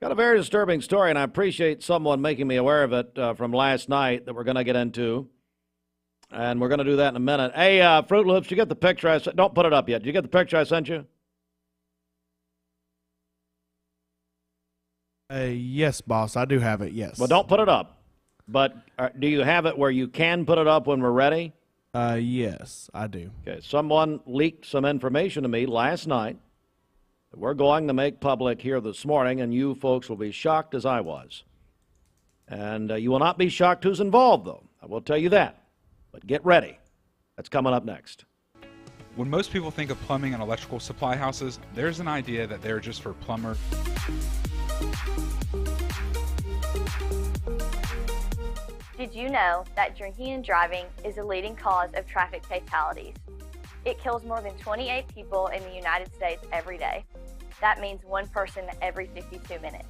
a very disturbing story, and I appreciate someone making me aware of it from last night that we're going to get into. And we're going to do that in a minute. Hey, Fruit Loops, you get the picture I sent? Don't put it up yet. Did you get the picture I sent you? Yes, boss. I do have it, yes. Well, don't put it up. But do you have it where you can put it up when we're ready? Yes, I do. Okay, someone leaked some information to me last night that we're going to make public here this morning, and you folks will be shocked as I was. And you will not be shocked who's involved, though. I will tell you that. But get ready. That's coming up next. When most people think of plumbing and electrical supply houses, there's an idea that they're just for plumbers. Did you know that drinking and driving is a leading cause of traffic fatalities? It kills more than 28 people in the United States every day. That means one person every 52 minutes.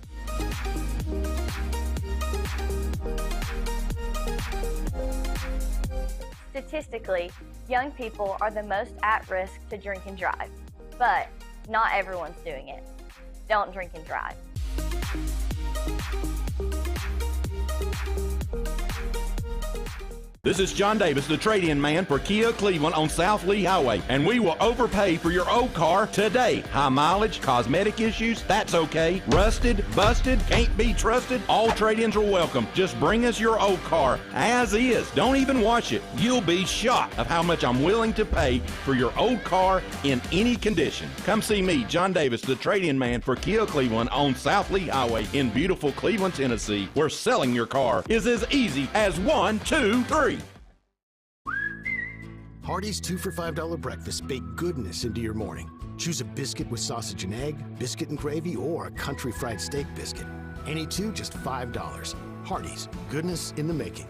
Statistically, young people are the most at risk to drink and drive, but not everyone's doing it. Don't drink and drive. This is John Davis, the trade-in man for Kia Cleveland on South Lee Highway, and we will overpay for your old car today. High mileage, cosmetic issues, that's okay. Rusted, busted, can't be trusted, all trade-ins are welcome. Just bring us your old car as is. Don't even wash it. You'll be shocked of how much I'm willing to pay for your old car in any condition. Come see me, John Davis, the trade-in man for Kia Cleveland on South Lee Highway in beautiful Cleveland, Tennessee, where selling your car is as easy as 1, 2, 3. Hardee's 2 for $5 breakfast bake goodness into your morning. Choose a biscuit with sausage and egg, biscuit and gravy, or a country fried steak biscuit. Any two, just $5. Hardee's, goodness in the making.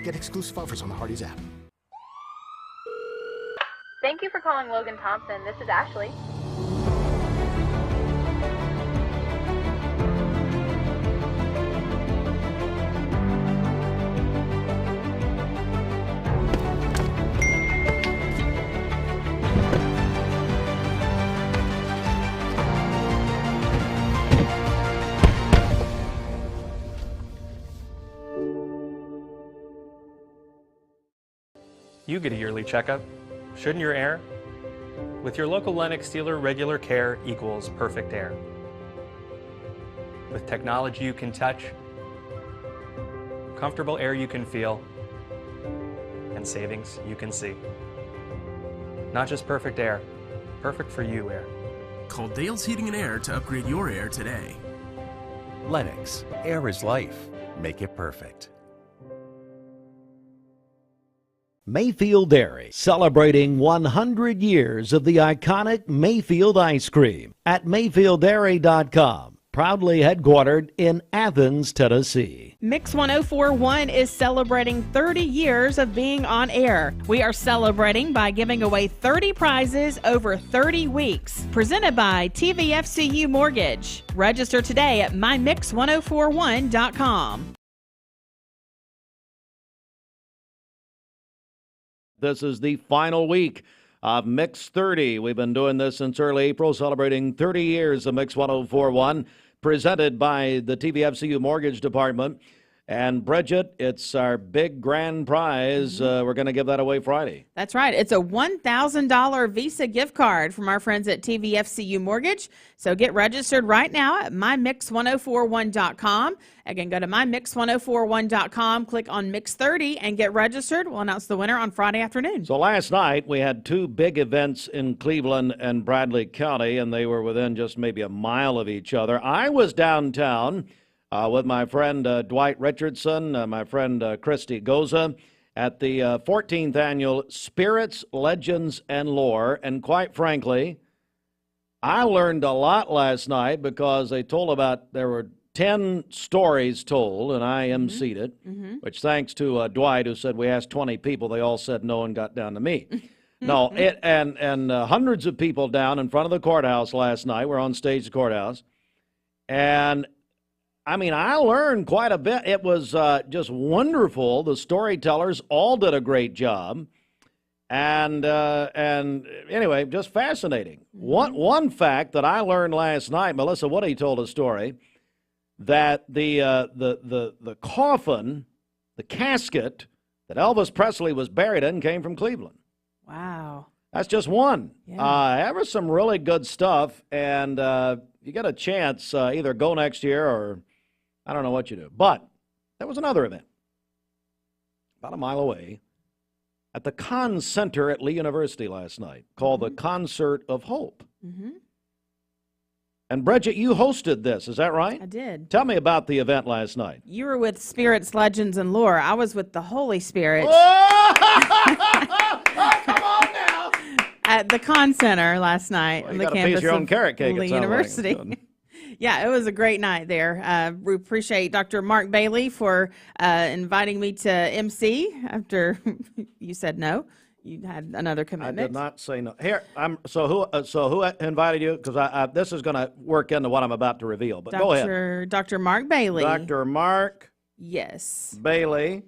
Get exclusive offers on the Hardee's app. Thank you for calling Logan Thompson. This is Ashley. You get a yearly checkup. Shouldn't your air? With your local Lennox dealer, regular care equals perfect air. With technology you can touch, comfortable air you can feel, and savings you can see. Not just perfect air, perfect for you air. Call Dale's Heating and Air to upgrade your air today. Lennox, air is life. Make it perfect. Mayfield Dairy, celebrating 100 years of the iconic Mayfield ice cream at MayfieldDairy.com. proudly headquartered in Athens, Tennessee. Mix 1041 is celebrating 30 years of being on air. We are celebrating by giving away 30 prizes over 30 weeks. Presented by TVFCU Mortgage. Register today at mymix1041.com. This is the final week of Mix 30. We've been doing this since early April, celebrating 30 years of Mix 1041, presented by the TVFCU Mortgage Department. And Bridget, it's our big grand prize. We're going to give that away Friday. That's right. It's a $1,000 Visa gift card from our friends at TVFCU Mortgage. So get registered right now at mymix1041.com. Again, go to mymix1041.com, click on Mix 30, and get registered. We'll announce the winner on Friday afternoon. So last night, we had two big events in Cleveland and Bradley County, and they were within just maybe a mile of each other. I was downtown with my friend Dwight Richardson, my friend Christy Goza, at the 14th Annual Spirits, Legends, and Lore. And quite frankly, I learned a lot last night because they told there were 10 stories told, and I emceed it, which thanks to Dwight, who said we asked 20 people. They all said no and got down to me. No, and hundreds of people down in front of the courthouse last night. We're on stage at the courthouse. And I mean, I learned quite a bit. It was just wonderful. The storytellers all did a great job. And anyway, just fascinating. One fact that I learned last night, Melissa Woody told a story, that the coffin, the casket that Elvis Presley was buried in came from Cleveland. Wow. That's just one. Yeah. There was some really good stuff, and you get a chance, either go next year or I don't know what you do. But there was another event about a mile away at the Conn Center at Lee University last night called the Concert of Hope. And Bridget, you hosted this, is that right? I did. Tell me about the event last night. You were with Spirits, Legends, and Lore. I was with the Holy Spirit. Come on now! At the Conn Center last night on the campus your own of carrot cake, Lee University. Yeah, it was a great night there. We appreciate Dr. Mark Bailey for inviting me to MC after you said no. You had another commitment. I did not say no. Here, so who invited you? Because this is going to work into what I'm about to reveal. But go ahead. Dr. Mark Bailey. Dr. Mark. Yes. Bailey. Of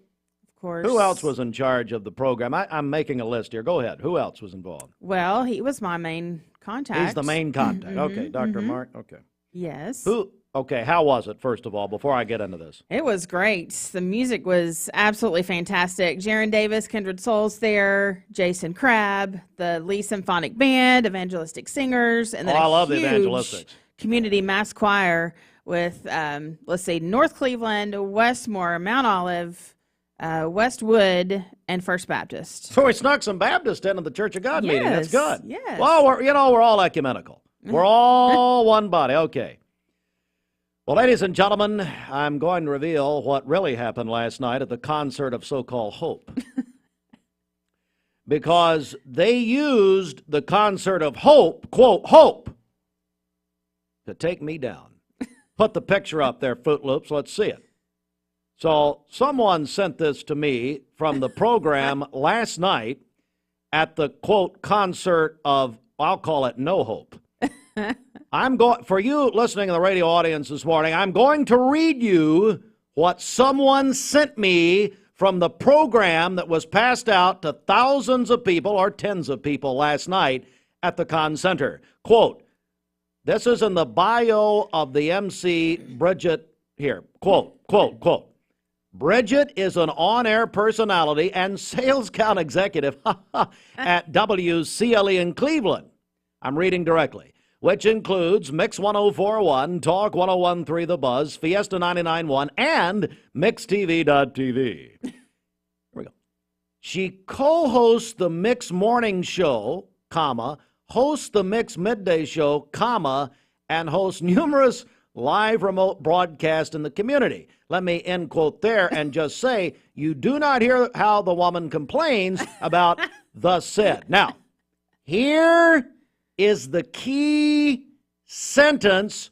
course. Who else was in charge of the program? I'm making a list here. Go ahead. Who else was involved? Well, he was my main contact. He's the main contact. Okay, Dr. Mark. Okay. Yes. Okay, how was it, first of all, before I get into this? It was great. The music was absolutely fantastic. Jaron Davis, Kindred Souls there, Jason Crabb, the Lee Symphonic Band, Evangelistic Singers, and then I love the huge Evangelistics. Community mass choir with, let's see, North Cleveland, Westmore, Mount Olive, Westwood, and First Baptist. So we snuck some Baptist into the Church of God meeting. That's good. Yes. Well, we're all ecumenical. We're all one body. Okay. Well, ladies and gentlemen, I'm going to reveal what really happened last night at the Concert of So-Called Hope. Because they used the Concert of Hope, quote, hope, to take me down. Put the picture up there, Fruit Loops. Let's see it. So someone sent this to me from the program last night at the, quote, concert of, I'll call it No Hope. For you listening in the radio audience this morning, I'm going to read you what someone sent me from the program that was passed out to thousands of people or tens of people last night at the Conn Center. Quote, this is in the bio of the MC, Bridget, here. Quote, quote, quote. Bridget is an on-air personality and sales account executive at WCLE in Cleveland. I'm reading directly. Which includes Mix 1041, Talk 1013 The Buzz, Fiesta 99.1, and MixTV.tv. Here we go. She co-hosts the Mix Morning Show, comma, hosts the Mix Midday Show, comma, and hosts numerous live remote broadcasts in the community. Let me end quote there and just say, you do not hear how the woman complains about the said. Now, here is the key sentence,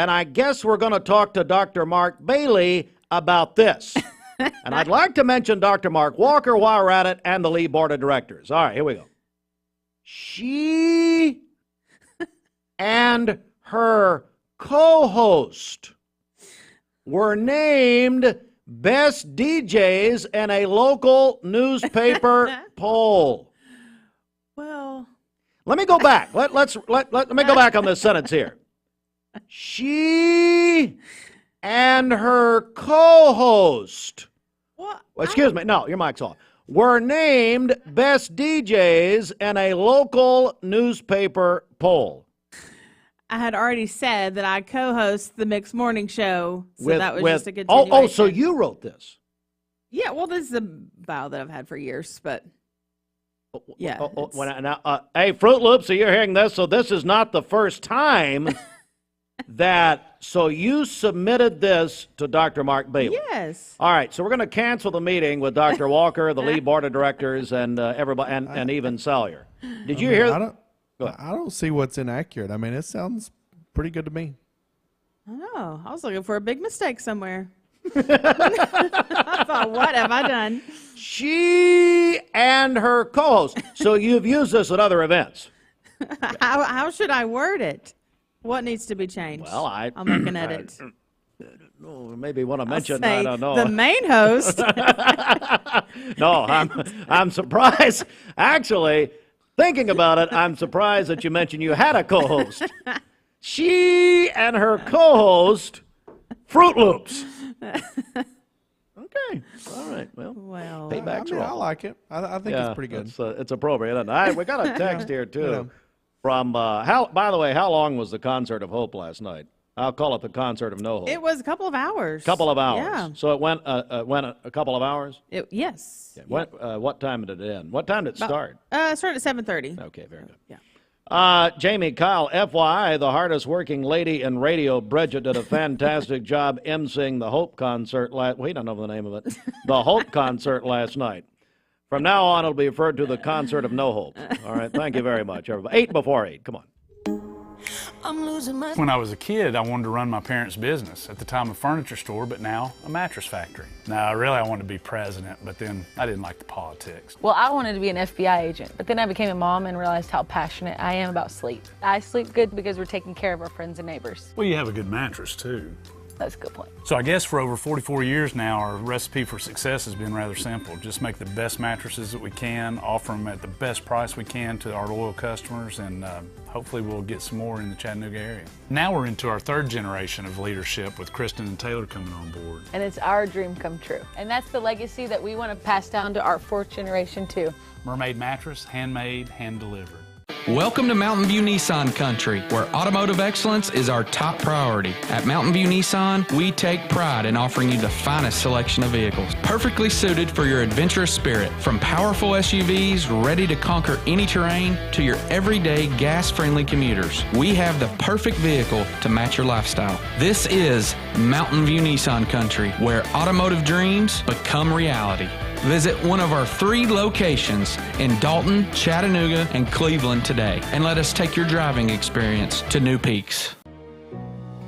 and I guess we're going to talk to Dr. Mark Bailey about this. And I'd like to mention Dr. Mark Walker while we're at it and the Lee Board of Directors. All right, here we go. She and her co-host were named best DJs in a local newspaper poll. Well, let me go back. Let me go back on this sentence here. She and her co-host. What? Excuse me. No, your mic's off. Were named best DJs in a local newspaper poll. I had already said that I co-host the Mixed Morning Show, so that was just a continuation. Oh, so you wrote this? Yeah, well, this is a vow that I've had for years, but yeah. Hey, Fruit Loops, so you're hearing this, so this is not the first time so you submitted this to Dr. Mark Bailey. Yes. All right, so we're going to cancel the meeting with Dr. Walker, the Lee Board of Directors, and everybody, and even Salyer. Did you hear? I don't see what's inaccurate. I mean, it sounds pretty good to me. I know. I was looking for a big mistake somewhere. I thought, what have I done? She and her co-host. So you've used this at other events. How should I word it? What needs to be changed? Well, I'll make an edit. Maybe want to mention, say I don't know. The main host. No, I'm surprised. Actually, thinking about it, I'm surprised that you mentioned you had a co-host. She and her co-host, Fruit Loops. Okay. All right. Well, paybacks are I like it. I think it's pretty good. It's appropriate. All right, we got a text here too from by the way, how long was the Concert of Hope last night? I'll call it the Concert of No Hope. It was a couple of hours. Couple of hours. Yeah. So it went a couple of hours. Yes. Yeah. What time did it end? What time did it start? It started at 7:30. Okay, very good. Yeah. Jamie Kyle, FYI, the hardest working lady in radio, Bridget, did a fantastic job emceeing the Hope concert we don't know the name of it. The Hope concert last night. From now on, it'll be referred to the Concert of No Hope. All right, thank you very much, everybody. 8 before 8, come on. When I was a kid, I wanted to run my parents' business. At the time, a furniture store, but now a mattress factory. Now, really, I wanted to be president, but then I didn't like the politics. Well, I wanted to be an FBI agent, but then I became a mom and realized how passionate I am about sleep. I sleep good because we're taking care of our friends and neighbors. Well, you have a good mattress, too. That's a good point. So I guess for over 44 years now, our recipe for success has been rather simple. Just make the best mattresses that we can, offer them at the best price we can to our loyal customers, and hopefully we'll get some more in the Chattanooga area. Now we're into our third generation of leadership with Kristen and Taylor coming on board. And it's our dream come true. And that's the legacy that we want to pass down to our fourth generation too. Mermaid mattress, handmade, hand-delivered. Welcome to Mountain View Nissan Country, where automotive excellence is our top priority. At Mountain View Nissan, we take pride in offering you the finest selection of vehicles, perfectly suited for your adventurous spirit. From powerful SUVs ready to conquer any terrain to your everyday gas-friendly commuters, we have the perfect vehicle to match your lifestyle. This is Mountain View Nissan Country, where automotive dreams become reality. Visit one of our 3 locations in Dalton, Chattanooga, and Cleveland today, and let us take your driving experience to new peaks.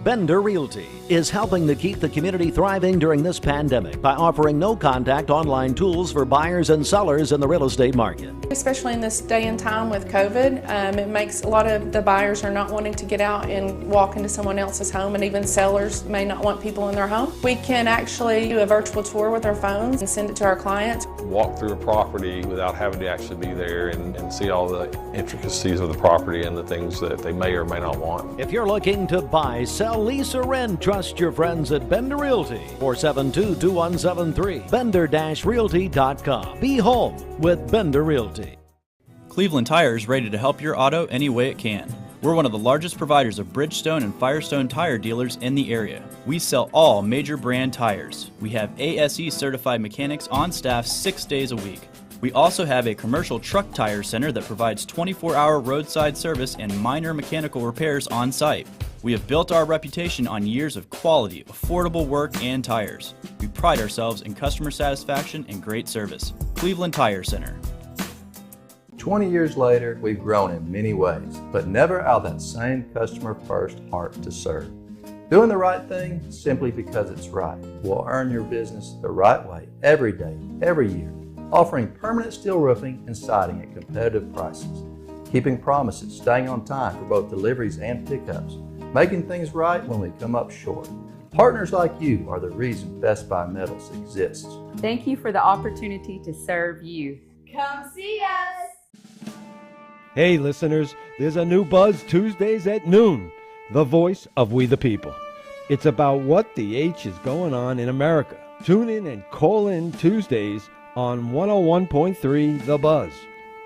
Bender Realty is helping to keep the community thriving during this pandemic by offering no-contact online tools for buyers and sellers in the real estate market. Especially in this day and time with COVID, it makes a lot of the buyers are not wanting to get out and walk into someone else's home, and even sellers may not want people in their home. We can actually do a virtual tour with our phones and send it to our clients. Walk through a property without having to actually be there and see all the intricacies of the property and the things that they may or may not want. If you're looking to buy, sell, lease, or rent, trust your friends at Bender Realty. 472-2173. Bender-Realty.com. Be home with Bender Realty. Cleveland Tire is ready to help your auto any way it can. We're one of the largest providers of Bridgestone and Firestone tire dealers in the area. We sell all major brand tires. We have ASE certified mechanics on staff 6 days a week. We also have a commercial truck tire center that provides 24-hour roadside service and minor mechanical repairs on site. We have built our reputation on years of quality, affordable work and tires. We pride ourselves in customer satisfaction and great service. Cleveland Tire Center. 20 years later, we've grown in many ways, but never out of that same customer-first heart to serve. Doing the right thing simply because it's right will earn your business the right way every day, every year, offering permanent steel roofing and siding at competitive prices, keeping promises, staying on time for both deliveries and pickups, making things right when we come up short. Partners like you are the reason Best Buy Metals exists. Thank you for the opportunity to serve you. Come see us. Hey listeners, there's a new buzz Tuesdays at noon, the voice of We the People. It's about what the H is going on in America. Tune in and call in Tuesdays on 101.3 The Buzz.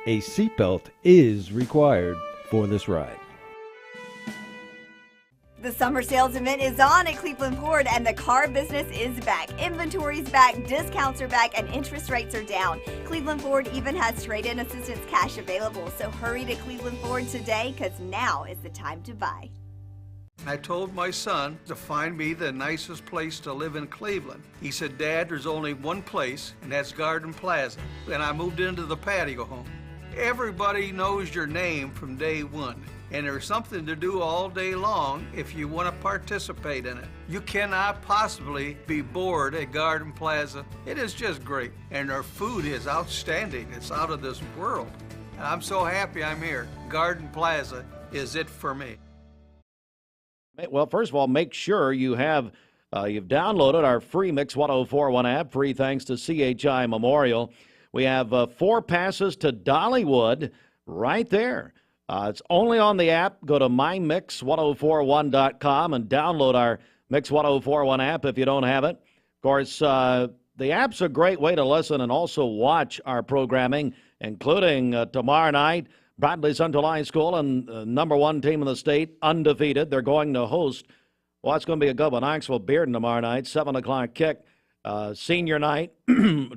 A seatbelt is required for this ride. The summer sales event is on at Cleveland Ford, and the car business is back. Inventory's back, discounts are back, and interest rates are down. Cleveland Ford even has trade-in assistance cash available, so hurry to Cleveland Ford today, because now is the time to buy. I told my son to find me the nicest place to live in Cleveland. He said, Dad, there's only one place, and that's Garden Plaza. And I moved into the patio home. Everybody knows your name from day one. And there's something to do all day long if you want to participate in it. You cannot possibly be bored at Garden Plaza. It is just great. And their food is outstanding. It's out of this world. I'm so happy I'm here. Garden Plaza is it for me. Well, first of all, make sure you've downloaded our free Mix 1041 app, free thanks to CHI Memorial. We have 4 passes to Dollywood right there. It's only on the app. Go to mymix1041.com and download our Mix 1041 app if you don't have it. Of course, the app's a great way to listen and also watch our programming, including tomorrow night, Bradley Central High School and the number 1 team in the state, undefeated. They're going to host, well, it's going to be a good one, Knoxville Bearden tomorrow night, 7 o'clock kick. Senior night,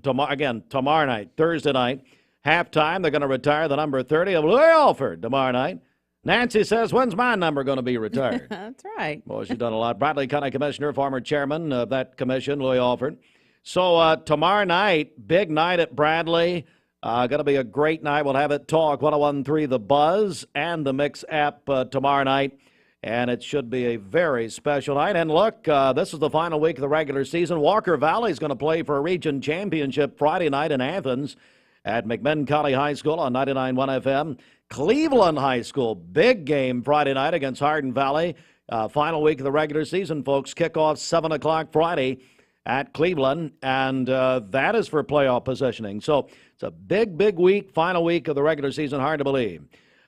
tomorrow night, Thursday night. Halftime, they're going to retire the number 30 of Louis Alford tomorrow night. Nancy says, when's my number going to be retired? That's right. Well, she's done a lot. Bradley County Commissioner, former chairman of that commission, Louis Alford. So tomorrow night, big night at Bradley. Going to be a great night. We'll have it Talk 101.3 The Buzz and the Mix app tomorrow night. And it should be a very special night. And look, this is the final week of the regular season. Walker Valley is going to play for a region championship Friday night in Athens at McMinn County High School on 99.1 FM. Cleveland High School, big game Friday night against Hardin Valley. Final week of the regular season, folks. Kickoff 7 o'clock Friday at Cleveland, and that is for playoff positioning. So it's a big, big week, final week of the regular season, hard to believe.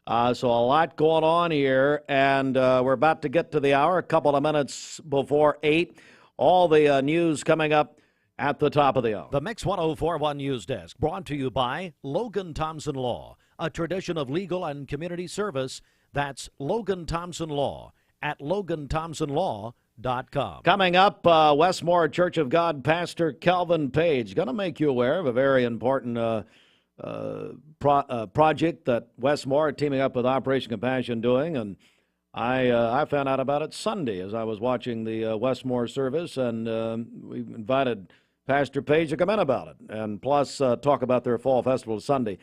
So a lot going on here, and we're about to get to the hour, a couple of minutes before 8. All the news coming up at the top of the hour. The Mix 1041 News Desk, brought to you by Logan Thompson Law, a tradition of legal and community service. That's Logan Thompson Law at LoganThompsonLaw.com. Coming up, Westmore Church of God Pastor Kelvin Page. Going to make you aware of a very important project that Westmore, teaming up with Operation Compassion, doing, and I found out about it Sunday as I was watching the Westmore service, and we invited Pastor Page to come in about it, and plus talk about their fall festival Sunday.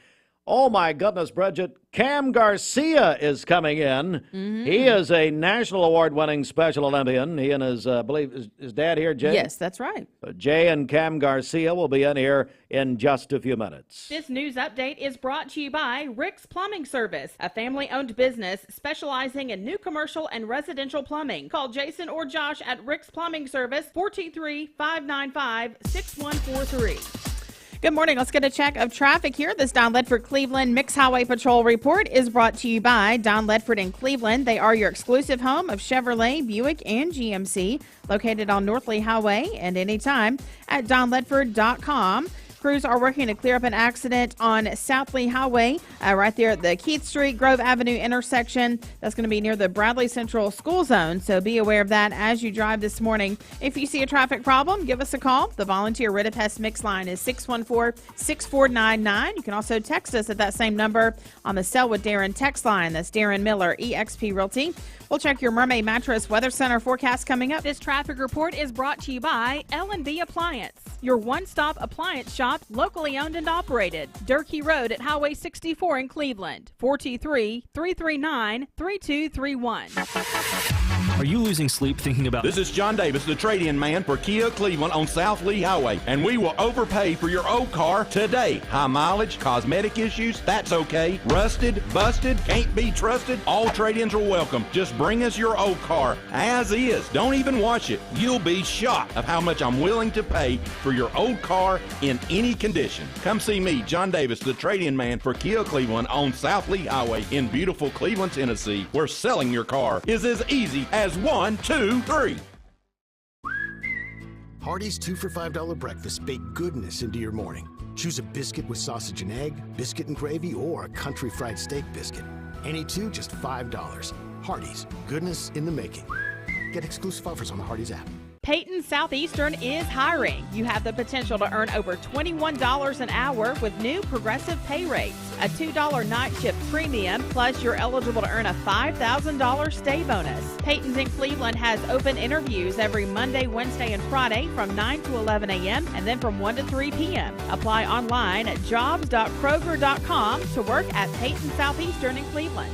Oh, my goodness, Bridget, Cam Garcia is coming in. Mm-hmm. He is a national award-winning Special Olympian. He and his, I believe, his dad here, Jay? Yes, that's right. Jay and Cam Garcia will be in here in just a few minutes. This news update is brought to you by Rick's Plumbing Service, a family-owned business specializing in new commercial and residential plumbing. Call Jason or Josh at Rick's Plumbing Service, 423-595-6143. Good morning. Let's get a check of traffic here. This Don Ledford Cleveland Mix Highway Patrol report is brought to you by Don Ledford in Cleveland. They are your exclusive home of Chevrolet, Buick, and GMC, located on North Lee Highway and anytime at donledford.com. Crews are working to clear up an accident on South Lee Highway, right there at the Keith Street, Grove Avenue intersection. That's going to be near the Bradley Central School Zone, so be aware of that as you drive this morning. If you see a traffic problem, give us a call. The volunteer Rid of Pest Mix line is 614-6499. You can also text us at that same number on the Sell with Darren text line. That's Darren Miller, eXp Realty. We'll check your Mermaid Mattress Weather Center forecast coming up. This traffic report is brought to you by L&B Appliance, your one-stop appliance shop stock, locally owned and operated. Durkee Road at Highway 64 in Cleveland. 423-339-3231. Are you losing sleep thinking about... This is John Davis, the trade-in man for Kia Cleveland on South Lee Highway, and we will overpay for your old car today. High mileage, cosmetic issues, that's okay. Rusted, busted, can't be trusted, all trade-ins are welcome. Just bring us your old car as is. Don't even wash it. You'll be shocked of how much I'm willing to pay for your old car in any condition. Come see me, John Davis, the trade-in man for Kia Cleveland on South Lee Highway in beautiful Cleveland, Tennessee, where selling your car is as easy as 1, 2, 3. Hardee's 2 for $5 breakfast bake goodness into your morning. Choose a biscuit with sausage and egg, biscuit and gravy, or a country fried steak biscuit. Any two, just $5. Hardee's, goodness in the making. Get exclusive offers on the Hardee's app. Peyton Southeastern is hiring. You have the potential to earn over $21 an hour with new progressive pay rates. A $2 night shift premium, plus you're eligible to earn a $5,000 stay bonus. Peyton's in Cleveland has open interviews every Monday, Wednesday, and Friday from 9 to 11 a.m. and then from 1 to 3 p.m. Apply online at jobs.kroger.com to work at Peyton Southeastern in Cleveland.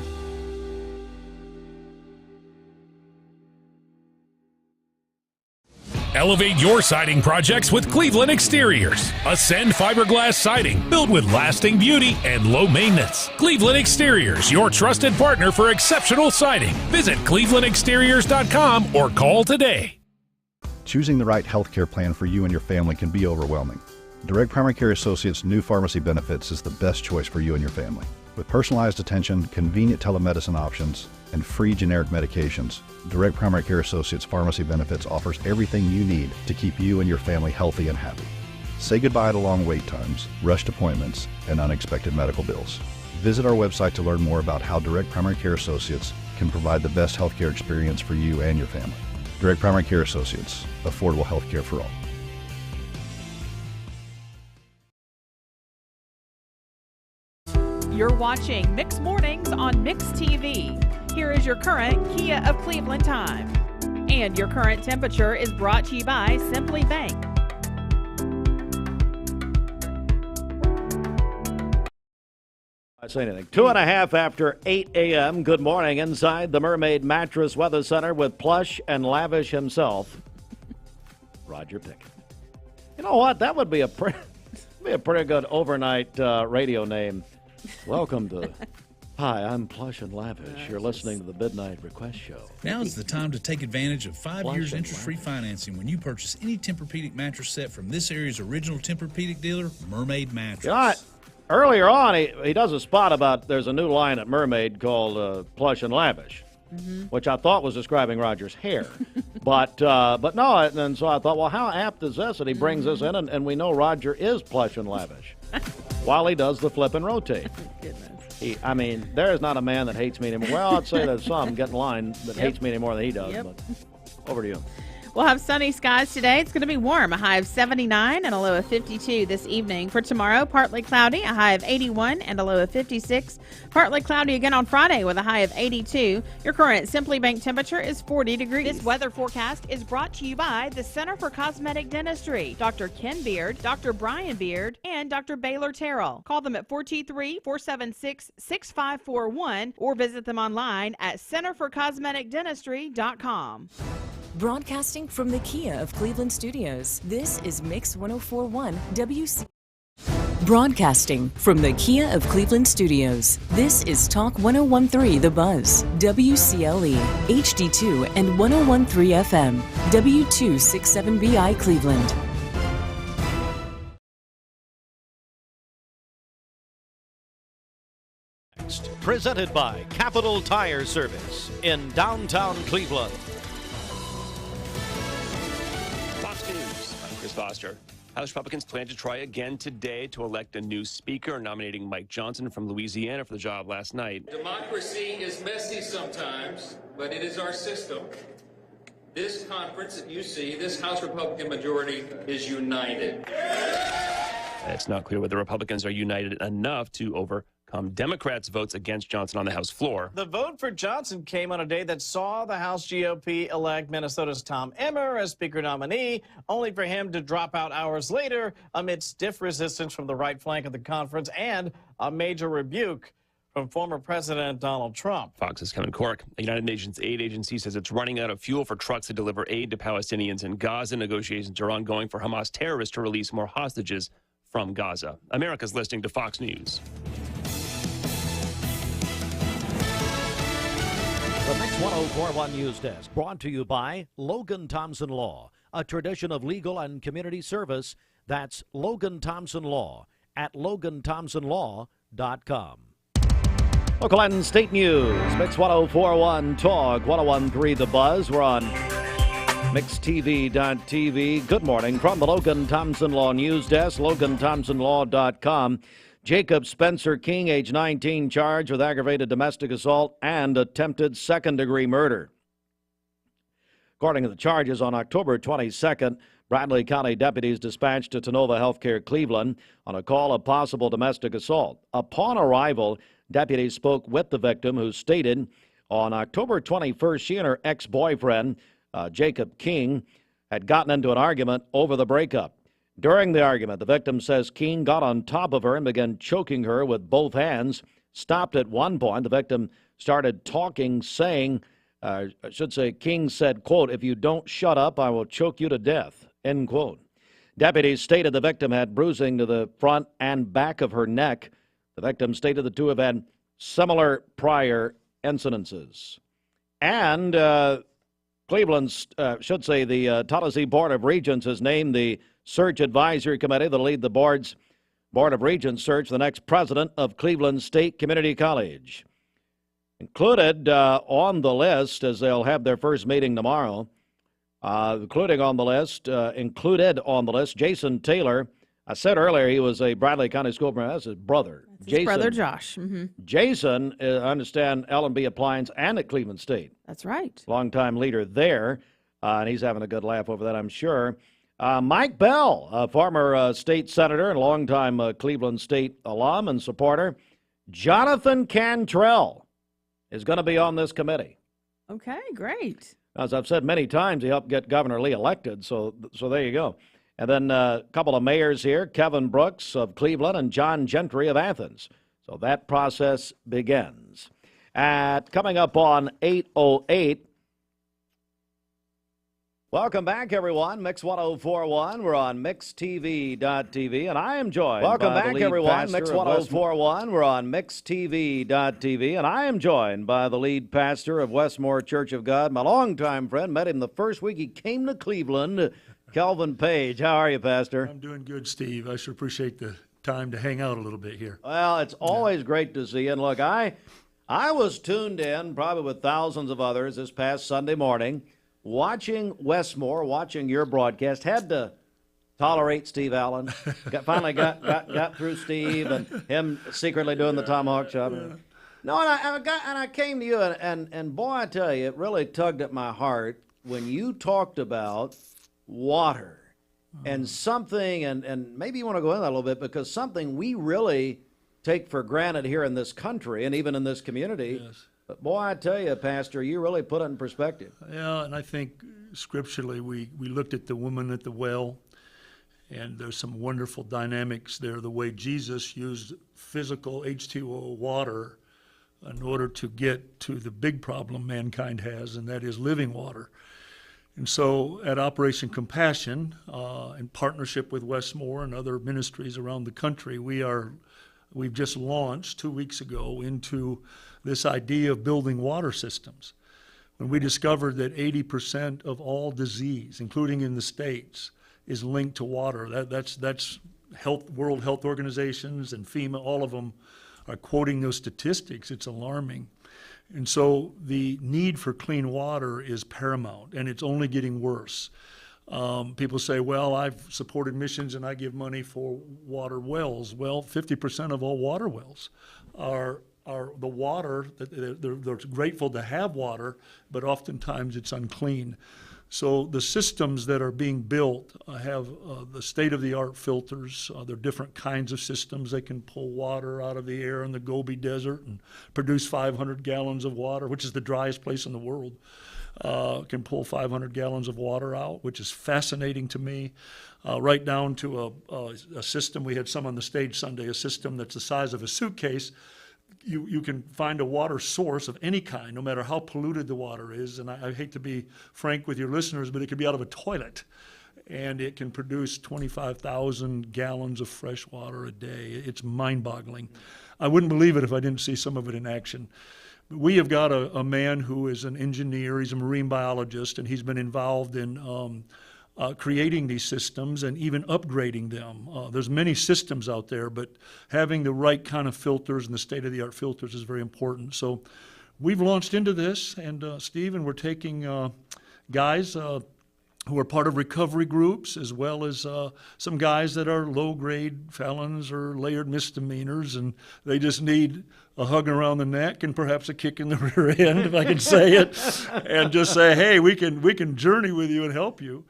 Elevate your siding projects with Cleveland Exteriors. Ascend fiberglass siding built with lasting beauty and low maintenance. Cleveland Exteriors, your trusted partner for exceptional siding. Visit clevelandexteriors.com or call today. Choosing the right healthcare plan for you and your family can be overwhelming. Direct Primary Care Associates' new pharmacy benefits is the best choice for you and your family. With personalized attention, convenient telemedicine options, and free generic medications, Direct Primary Care Associates Pharmacy Benefits offers everything you need to keep you and your family healthy and happy. Say goodbye to long wait times, rushed appointments, and unexpected medical bills. Visit our website to learn more about how Direct Primary Care Associates can provide the best healthcare experience for you and your family. Direct Primary Care Associates, affordable healthcare for all. You're watching Mix Mornings on Mix TV. Here is your current Kia of Cleveland time. And your current temperature is brought to you by Simply Bank. I say anything. 2.5 after 8 a.m. Good morning inside the Mermaid Mattress Weather Center with plush and lavish himself, Roger Pickett. You know what? That would be a pretty good overnight radio name. Welcome to Hi, I'm Plush and Lavish. You're listening to the Midnight Request Show. Now is the time to take advantage of 5 years interest-free financing when you purchase any Tempur-Pedic mattress set from this area's original Tempur-Pedic dealer, Mermaid Mattress. You know what? Earlier on, he does a spot about there's a new line at Mermaid called Plush and Lavish, which I thought was describing Roger's hair. but no, and so I thought, well, how apt is this that he brings this in, and we know Roger is plush and lavish while he does the flip and rotate. Goodness. There is not a man that hates me anymore. Well, I'd say there's some get in line that hates me any more than he does. Yep. But over to you. We'll have sunny skies today. It's going to be warm, a high of 79 and a low of 52 this evening. For tomorrow, partly cloudy, a high of 81 and a low of 56. Partly cloudy again on Friday with a high of 82. Your current Simply Bank temperature is 40 degrees. This weather forecast is brought to you by the Center for Cosmetic Dentistry, Dr. Ken Beard, Dr. Brian Beard, and Dr. Baylor Terrell. Call them at 423-476-6541 or visit them online at centerforcosmeticdentistry.com. Broadcasting from the Kia of Cleveland Studios, this is Mix 104.1 WC. Broadcasting from the Kia of Cleveland Studios, this is Talk 101.3 The Buzz, WCLE, HD2 and 101.3 FM, W267BI Cleveland. Presented by Capital Tire Service in downtown Cleveland. Fox News, I'm Chris Foster. House Republicans plan to try again today to elect a new speaker, nominating Mike Johnson from Louisiana for the job last night. Democracy is messy sometimes, but it is our system. This conference that you see, this House Republican majority is united. It's not clear whether Republicans are united enough to overcome Democrats' votes against Johnson on the House floor. The vote for Johnson came on a day that saw the House GOP elect Minnesota's Tom Emmer as Speaker nominee, only for him to drop out hours later amid stiff resistance from the right flank of the conference and a major rebuke from former President Donald Trump. Fox's Kevin Cork. The United Nations aid agency says it's running out of fuel for trucks to deliver aid to Palestinians in Gaza. Negotiations are ongoing for Hamas terrorists to release more hostages from Gaza. America's listening to Fox News. The Mix 1041 News Desk, brought to you by Logan Thompson Law, a tradition of legal and community service. That's Logan Thompson Law at loganthompsonlaw.com. Local and state news, Mix 1041 Talk, 1013 The Buzz. We're on MixTV.tv. Good morning from the Logan Thompson Law News Desk, loganthompsonlaw.com. Jacob Spencer King, age 19, charged with aggravated domestic assault and attempted second-degree murder. According to the charges, on October 22nd, Bradley County deputies dispatched to Tennova Healthcare Cleveland on a call of possible domestic assault. Upon arrival, deputies spoke with the victim, who stated on October 21st she and her ex-boyfriend, Jacob King, had gotten into an argument over the breakup. During the argument, the victim says King got on top of her and began choking her with both hands. Stopped at one point. The victim started talking, saying, King said, quote, "If you don't shut up, I will choke you to death," end quote. Deputies stated the victim had bruising to the front and back of her neck. The victim stated the two have had similar prior incidences. And Cleveland's, the Tennessee Board of Regents has named the Search Advisory Committee that'll lead the Board of Regents search for the next president of Cleveland State Community College. Included on the list, as they'll have their first meeting tomorrow, included on the list, Jason Taylor. I said earlier he was a Bradley County school principal. That's his brother. His brother Josh. Mm-hmm. Jason, I understand, L&B Appliance and at Cleveland State. That's right. Longtime leader there, and he's having a good laugh over that, I'm sure. Mike Bell, a former state senator and longtime Cleveland State alum and supporter. Jonathan Cantrell is going to be on this committee. Okay, great. As I've said many times, he helped get Governor Lee elected, so there you go. And then a couple of mayors here, Kevin Brooks of Cleveland and John Gentry of Athens. So that process begins. Coming up on 8:08. Welcome back, everyone. Mix 1041. We're on MixTV.tv, and I am joined by the lead pastor Mix 1041. We're on MixTV.tv, and I am joined by the lead pastor of Westmore Church of God, my longtime friend. Met him the first week he came to Cleveland, Kelvin Page. How are you, Pastor? I'm doing good, Steve. I sure appreciate the time to hang out a little bit here. Well, it's always great to see you. And look, I was tuned in, probably with thousands of others, this past Sunday morning, watching Westmore, watching your broadcast. Had to tolerate Steve Allen. Finally got through Steve and him secretly doing the tomahawk chop. Yeah. No, and I came to you, and boy, I tell you, it really tugged at my heart when you talked about water and something, and maybe you want to go into that a little bit, because something we really take for granted here in this country and even in this community. Yes. But boy, I tell you, Pastor, you really put it in perspective. Yeah, and I think scripturally we looked at the woman at the well, and there's some wonderful dynamics there, the way Jesus used physical H2O water in order to get to the big problem mankind has, and that is living water. And so at Operation Compassion, in partnership with Westmore and other ministries around the country, we've just launched 2 weeks ago into this idea of building water systems. When we discovered that 80% of all disease, including in the States, is linked to water. That's World Health Organizations and FEMA, all of them are quoting those statistics. It's alarming. And so the need for clean water is paramount, and it's only getting worse. People say, well, I've supported missions and I give money for water wells. Well, 50% of all water wells are the water, they're grateful to have water, but oftentimes it's unclean. So the systems that are being built have the state-of-the-art filters. They're different kinds of systems. They can pull water out of the air in the Gobi Desert and produce 500 gallons of water, which is the driest place in the world. Can pull 500 gallons of water out, which is fascinating to me. Right down to a system, we had some on the stage Sunday, a system that's the size of a suitcase. You can find a water source of any kind, no matter how polluted the water is. And I hate to be frank with your listeners, but it could be out of a toilet. And it can produce 25,000 gallons of fresh water a day. It's mind-boggling. I wouldn't believe it if I didn't see some of it in action. We have got a man who is an engineer. He's a marine biologist, and he's been involved in creating these systems and even upgrading them. There's many systems out there, but having the right kind of filters and the state-of-the-art filters is very important. So we've launched into this, and Steve, and we're taking guys who are part of recovery groups, as well as some guys that are low-grade felons or layered misdemeanors, and they just need a hug around the neck and perhaps a kick in the rear end, if I can say it, and just say, hey, we can journey with you and help you.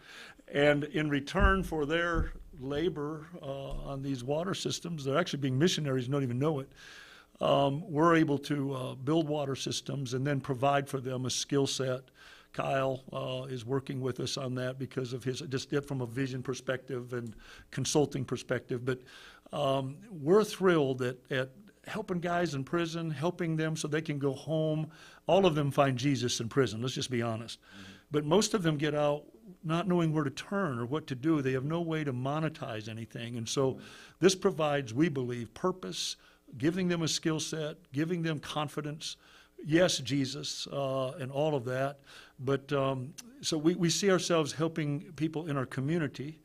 And in return for their labor on these water systems, they're actually being missionaries and don't even know it. We're able to build water systems and then provide for them a skill set. Kyle is working with us on that because of his, just from a vision perspective and consulting perspective. But we're thrilled at helping guys in prison, helping them so they can go home. All of them find Jesus in prison, let's just be honest. But most of them get out not knowing where to turn or what to do. They have no way to monetize anything. And so this provides, we believe, purpose, giving them a skill set, giving them confidence. Yes, Jesus, and all of that. But so we see ourselves helping people in our community,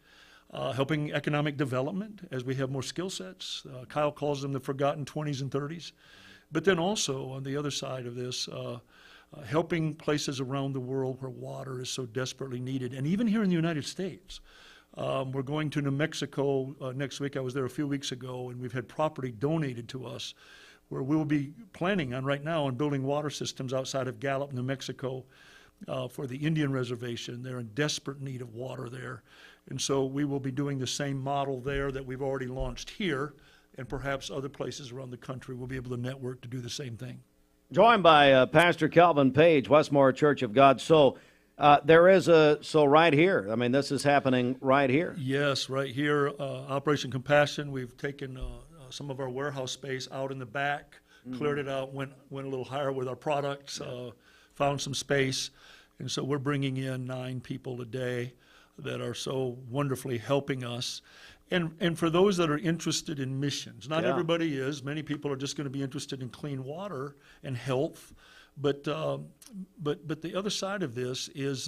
helping economic development as we have more skill sets. Kyle calls them the forgotten 20s and 30s. But then also on the other side of this, helping places around the world where water is so desperately needed. And even here in the United States, we're going to New Mexico next week. I was there a few weeks ago, and we've had property donated to us where we will be planning on right now on building water systems outside of Gallup, New Mexico, for the Indian reservation. They're in desperate need of water there. And so we will be doing the same model there that we've already launched here, and perhaps other places around the country will be able to network to do the same thing. Joined by Pastor Kelvin Page, Westmore Church of God. So there is right here, I mean, this is happening right here. Yes, right here. Operation Compassion, we've taken some of our warehouse space out in the back, cleared it out, went a little higher with our products, found some space. And so we're bringing in 9 people a day that are so wonderfully helping us. And for those that are interested in missions, not everybody is. Many people are just going to be interested in clean water and health. But the other side of this is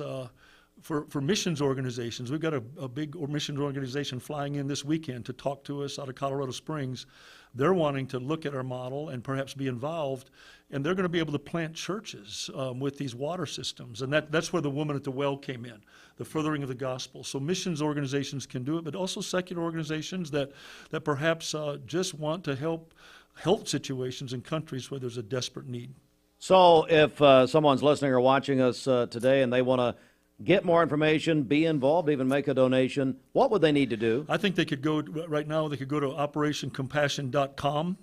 for missions organizations. We've got a big missions organization flying in this weekend to talk to us out of Colorado Springs. They're wanting to look at our model and perhaps be involved, and they're going to be able to plant churches with these water systems. And that's where the woman at the well came in, the furthering of the gospel. So missions organizations can do it, but also secular organizations that perhaps just want to help health situations in countries where there's a desperate need. So if someone's listening or watching us today and they want to get more information, be involved, even make a donation, what would they need to do? I think they could go, right now, they could go to operationcompassion.com.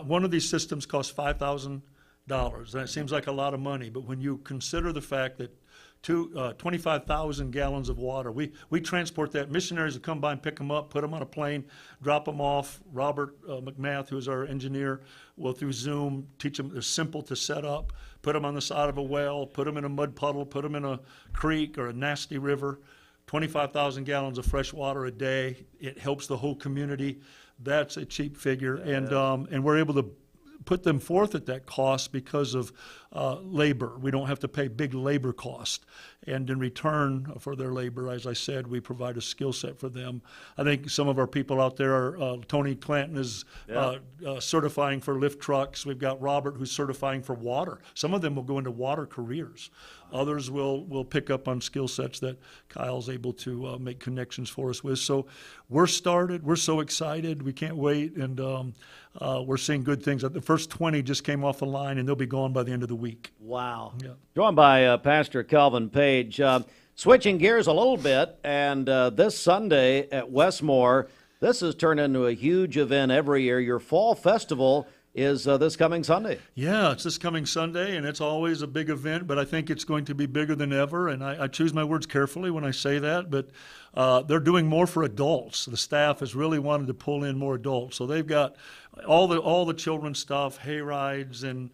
One of these systems costs $5,000, and it seems like a lot of money, but when you consider the fact that 25,000 gallons of water. We transport that. Missionaries will come by and pick them up, put them on a plane, drop them off. Robert McMath, who's our engineer, will through Zoom teach them. They're simple to set up. Put them on the side of a well, put them in a mud puddle, put them in a creek or a nasty river. 25,000 gallons of fresh water a day. It helps the whole community. That's a cheap figure, and we're able to put them forth at that cost because of labor. We don't have to pay big labor cost. And in return for their labor, as I said, we provide a skill set for them. I think some of our people out there are, Tony Clanton is certifying for lift trucks. We've got Robert who's certifying for water. Some of them will go into water careers. Others will pick up on skill sets that Kyle's able to make connections for us with. So we're started. We're so excited. We can't wait. And we're seeing good things. The first first 20 just came off the line, and they'll be gone by the end of the week. Wow. Yeah. Joined by Pastor Kelvin Page. Switching gears a little bit, and this Sunday at Westmore, this has turned into a huge event every year. Your fall festival is this coming Sunday. Yeah, it's this coming Sunday, and it's always a big event, but I think it's going to be bigger than ever, and I choose my words carefully when I say that, but they're doing more for adults. The staff has really wanted to pull in more adults, so they've got all the children's stuff, hay rides and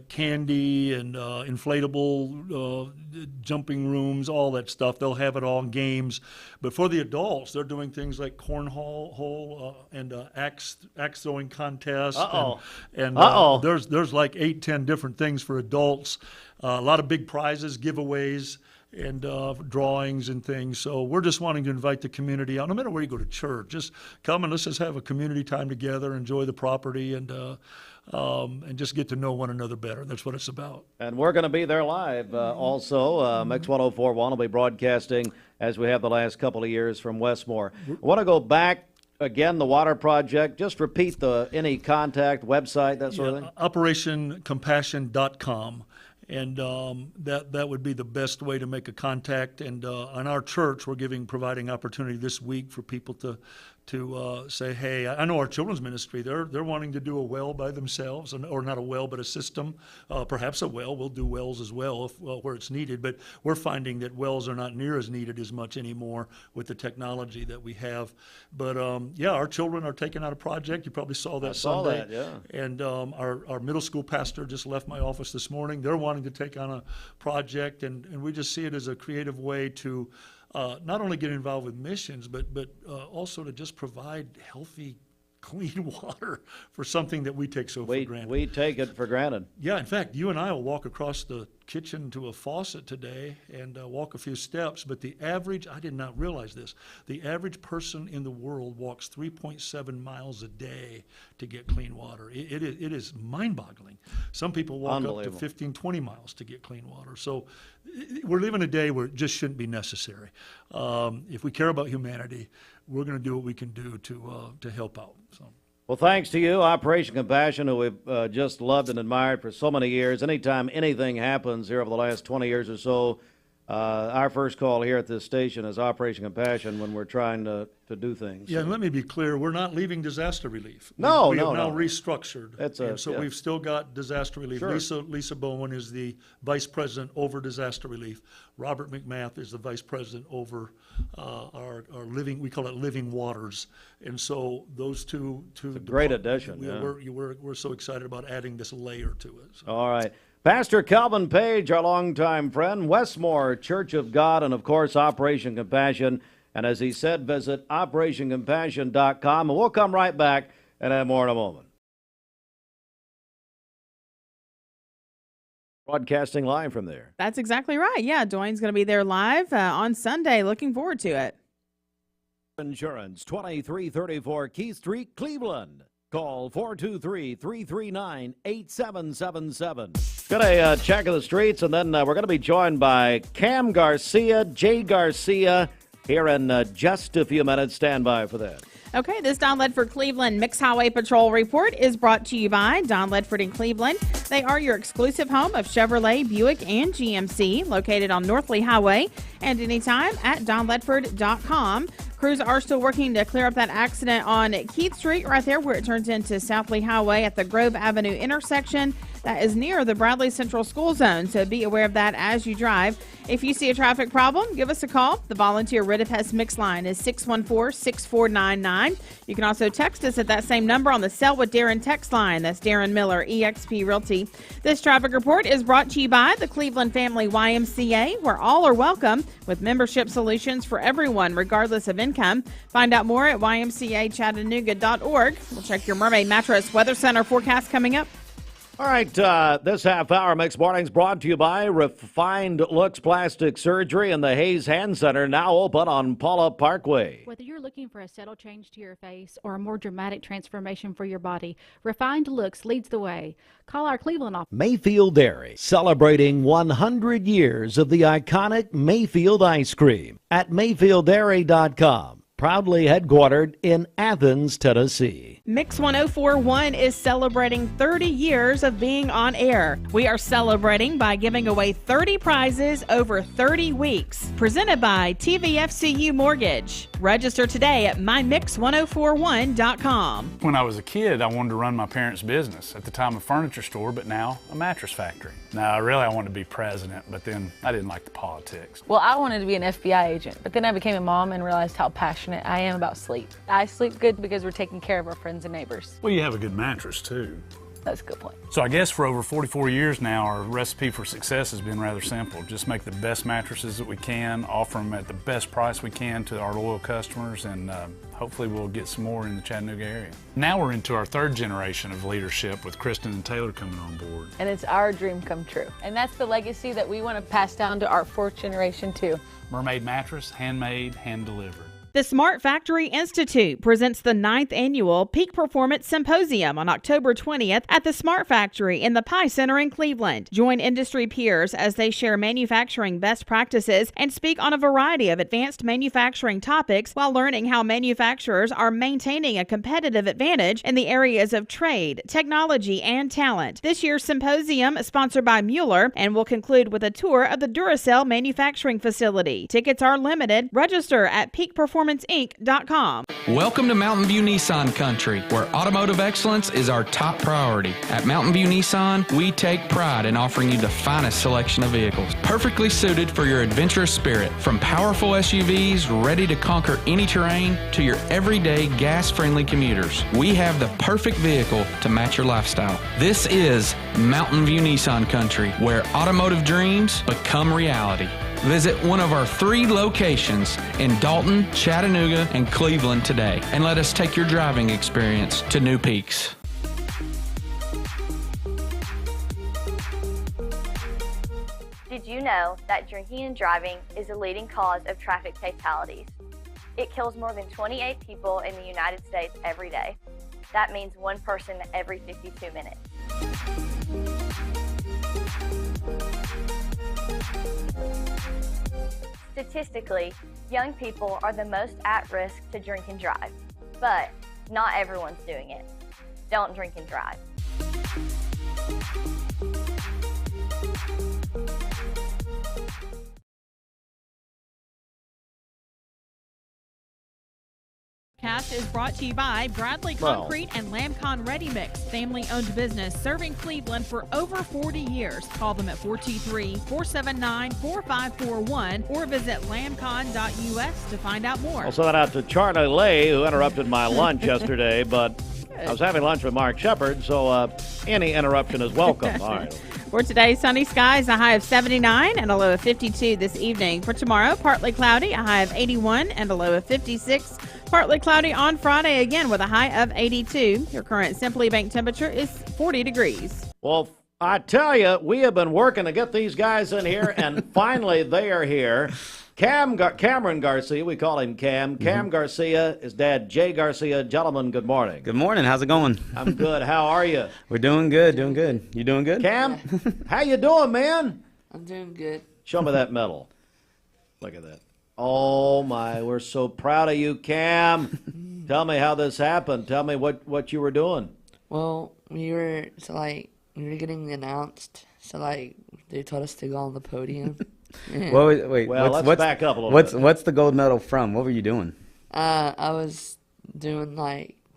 candy and inflatable jumping rooms, all that stuff. They'll have it all, games. But for the adults, they're doing things like cornhole and axe throwing contest. And there's like 8-10 different things for adults. A lot of big prizes, giveaways, and drawings and things. So we're just wanting to invite the community out. No matter where you go to church, just come and let's just have a community time together, enjoy the property, and just get to know one another better. That's what it's about. And we're going to be there live also. Mix 104.1 will be broadcasting, as we have the last couple of years, from Westmore. I want to go back again, the water project. Just repeat any contact, website, that sort of thing. OperationCompassion.com. And that would be the best way to make a contact. And on our church, we're providing opportunity this week for people to say, hey, I know our children's ministry, they're wanting to do a well by themselves, or not a well, but a system, perhaps a well. We'll do wells as well where it's needed, but we're finding that wells are not near as needed as much anymore with the technology that we have. But yeah, our children are taking out a project. You probably saw that Sunday. That, yeah. And our middle school pastor just left my office this morning. They're wanting to take on a project, and we just see it as a creative way to not only get involved with missions, but also to just provide healthy, clean water for something that we take for granted. We take it for granted. Yeah, in fact, you and I will walk across the kitchen to a faucet today and walk a few steps, but the average, I did not realize this, the average person in the world walks 3.7 miles a day to get clean water. It is mind-boggling. Some people walk up to 15, 20 miles to get clean water. So we're living a day where it just shouldn't be necessary. If we care about humanity, we're going to do what we can do to help out. So. Well, thanks to you, Operation Compassion, who we've just loved and admired for so many years. Anytime anything happens here over the last 20 years or so, our first call here at this station is Operation Compassion when we're trying to do things. Yeah, and let me be clear, we're not leaving disaster relief. We No. have now restructured. So yeah. we've still got disaster relief. Sure. Lisa Bowen is the vice president over disaster relief. Robert McMath is the vice president over our living, we call it living waters. And so those two. It's a great addition. We're so excited about adding this layer to it. So. All right. Pastor Kelvin Page, our longtime friend, Westmore Church of God, and of course Operation Compassion. And as he said, visit OperationCompassion.com, and we'll come right back and have more in a moment. Broadcasting live from there. That's exactly right. Yeah, Dwayne's going to be there live on Sunday. Looking forward to it. Insurance, 2334 Keith Street, Cleveland. Call 423-339-8777. Got a check of the streets, and then we're going to be joined by Cam Garcia, Jay Garcia, here in just a few minutes. Stand by for that. Okay, this Don Ledford Cleveland Mixed Highway Patrol report is brought to you by Don Ledford in Cleveland. They are your exclusive home of Chevrolet, Buick, and GMC, located on North Lee Highway, and anytime at donledford.com. Crews are still working to clear up that accident on Keith Street, right there where it turns into South Lee Highway at the Grove Avenue intersection. That is near the Bradley Central School Zone, so be aware of that as you drive. If you see a traffic problem, give us a call. The volunteer Ridipest Mix line is 614-6499. You can also text us at that same number on the Sell with Darren text line. That's Darren Miller, eXp Realty. This traffic report is brought to you by the Cleveland Family YMCA, where all are welcome, with membership solutions for everyone, regardless of income. Find out more at ymcachattanooga.org. We'll check your Mermaid Mattress Weather Center forecast coming up. All right, this half hour, Mixed Mornings, brought to you by Refined Looks Plastic Surgery and the Hayes Hand Center, now open on Paula Parkway. Whether you're looking for a subtle change to your face or a more dramatic transformation for your body, Refined Looks leads the way. Call our Cleveland office. Mayfield Dairy, celebrating 100 years of the iconic Mayfield ice cream at mayfielddairy.com. proudly headquartered in Athens, Tennessee. Mix 1041 is celebrating 30 years of being on air. We are celebrating by giving away 30 prizes over 30 weeks. Presented by TVFCU Mortgage. Register today at mymix1041.com. When I was a kid, I wanted to run my parents' business. At the time, a furniture store, but now a mattress factory. Now, really, I wanted to be president, but then I didn't like the politics. Well, I wanted to be an FBI agent, but then I became a mom and realized how passionate I am about sleep. I sleep good because we're taking care of our friends and neighbors. Well, you have a good mattress, too. That's a good point. So I guess for over 44 years now, our recipe for success has been rather simple. Just make the best mattresses that we can, offer them at the best price we can to our loyal customers, and hopefully we'll get some more in the Chattanooga area. Now we're into our third generation of leadership with Kristen and Taylor coming on board. And it's our dream come true. And that's the legacy that we want to pass down to our fourth generation too. Mermaid mattress, handmade, hand-delivered. The Smart Factory Institute presents the 9th annual Peak Performance Symposium on October 20th at the Smart Factory in the Pie Center in Cleveland. Join industry peers as they share manufacturing best practices and speak on a variety of advanced manufacturing topics while learning how manufacturers are maintaining a competitive advantage in the areas of trade, technology, and talent. This year's symposium is sponsored by Mueller and will conclude with a tour of the Duracell manufacturing facility. Tickets are limited. Register at peakperformanceinc.com. Welcome to Mountain View Nissan Country, where automotive excellence is our top priority. At Mountain View Nissan, we take pride in offering you the finest selection of vehicles, perfectly suited for your adventurous spirit. From powerful SUVs ready to conquer any terrain to your everyday gas-friendly commuters, we have the perfect vehicle to match your lifestyle. This is Mountain View Nissan Country, where automotive dreams become reality. Visit one of our 3 locations in Dalton, Chattanooga, and Cleveland today, and let us take your driving experience to new peaks. Did you know that drinking and driving is a leading cause of traffic fatalities? It kills more than 28 people in the United States every day. That means one person every 52 minutes. Statistically, young people are the most at risk to drink and drive, but not everyone's doing it. Don't drink and drive. Cast is brought to you by Bradley Concrete and Lamcon Ready Mix, family-owned business serving Cleveland for over 40 years. Call them at 423-479-4541 or visit lamcon.us to find out more. I'll send that out to Charlie Lay, who interrupted my lunch yesterday, but I was having lunch with Mark Shepard, so any interruption is welcome. All right. For today, sunny skies, a high of 79 and a low of 52 this evening. For tomorrow, partly cloudy, a high of 81 and a low of 56. Partly cloudy on Friday again with a high of 82. Your current Simply Bank temperature is 40 degrees. Well, I tell you, we have been working to get these guys in here, and finally they are here. Cameron Garcia, we call him Cam. Cam Garcia, his dad, Jay Garcia. Gentlemen, good morning. Good morning. How's it going? I'm good. How are you? We're doing good, doing good. You doing good? Cam, how you doing, man? I'm doing good. Show me that medal. Look at that. Oh, my, we're so proud of you, Cam. Tell me how this happened. Tell me what you were doing. Well, we were getting announced, so, they told us to go on the podium. Yeah. Well, wait. Well, let's back up a little bit. What's the gold medal from? What were you doing? I was doing,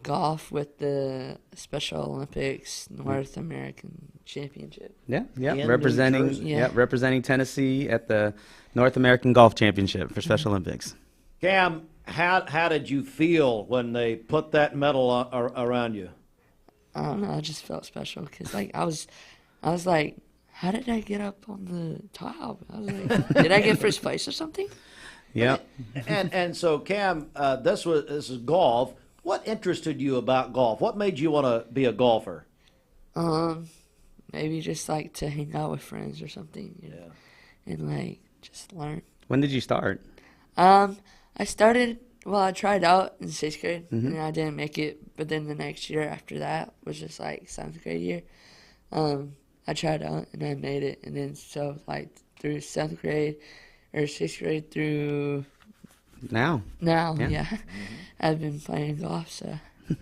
golf with the Special Olympics North American Championship. Yeah, In representing New Jersey. representing Tennessee at the North American Golf Championship for Special Olympics. Cam, how did you feel when they put that medal around you? I don't know. I just felt special because, I was like, how did I get up on the top? I was like, did I get first place or something? Yeah. And so, Cam, this is golf. What interested you about golf? What made you want to be a golfer? Maybe just to hang out with friends or something. And just learn. When did you start? I tried out in 6th grade and I didn't make it. But then the next year after that was just 7th grade year. I tried out and I made it. And then through 7th grade or 6th grade through Now. Now, Yeah. yeah. I've been playing golf, so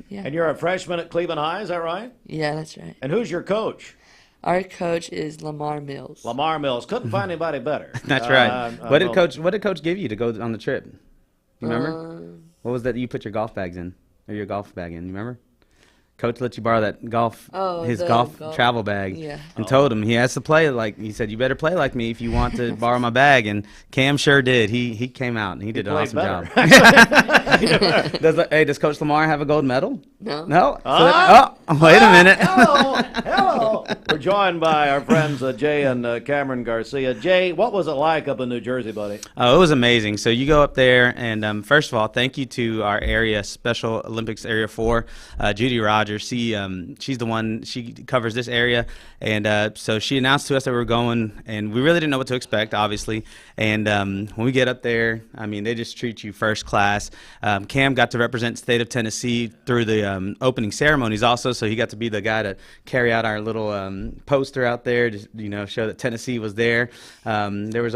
yeah. And you're a freshman at Cleveland High, is that right? Yeah, that's right. And who's your coach? Our coach is Lamar Mills. Lamar Mills. Couldn't find anybody better. That's right. What did Coach give you to go on the trip? You remember? What was that you put your golf bags in? Or your golf bag in, you remember? Coach let you borrow that his golf travel bag, and told him he has to play like, he said, you better play like me if you want to borrow my bag, and Cam sure did. He came out and he did an awesome job. Does Coach Lamar have a gold medal? No. No? Wait a minute. Hello. We're joined by our friends Jay and Cameron Garcia. Jay, what was it like up in New Jersey, buddy? Oh, it was amazing. So you go up there, and first of all, thank you to our area, Special Olympics Area 4, Judy Rogers. She's the one, she covers this area, and so she announced to us that we were going, and we really didn't know what to expect, obviously. And when we get up there, I mean, they just treat you first class. Cam got to represent the state of Tennessee through the opening ceremonies also, so he got to be the guy to carry out our little poster out there to show that Tennessee was there. There was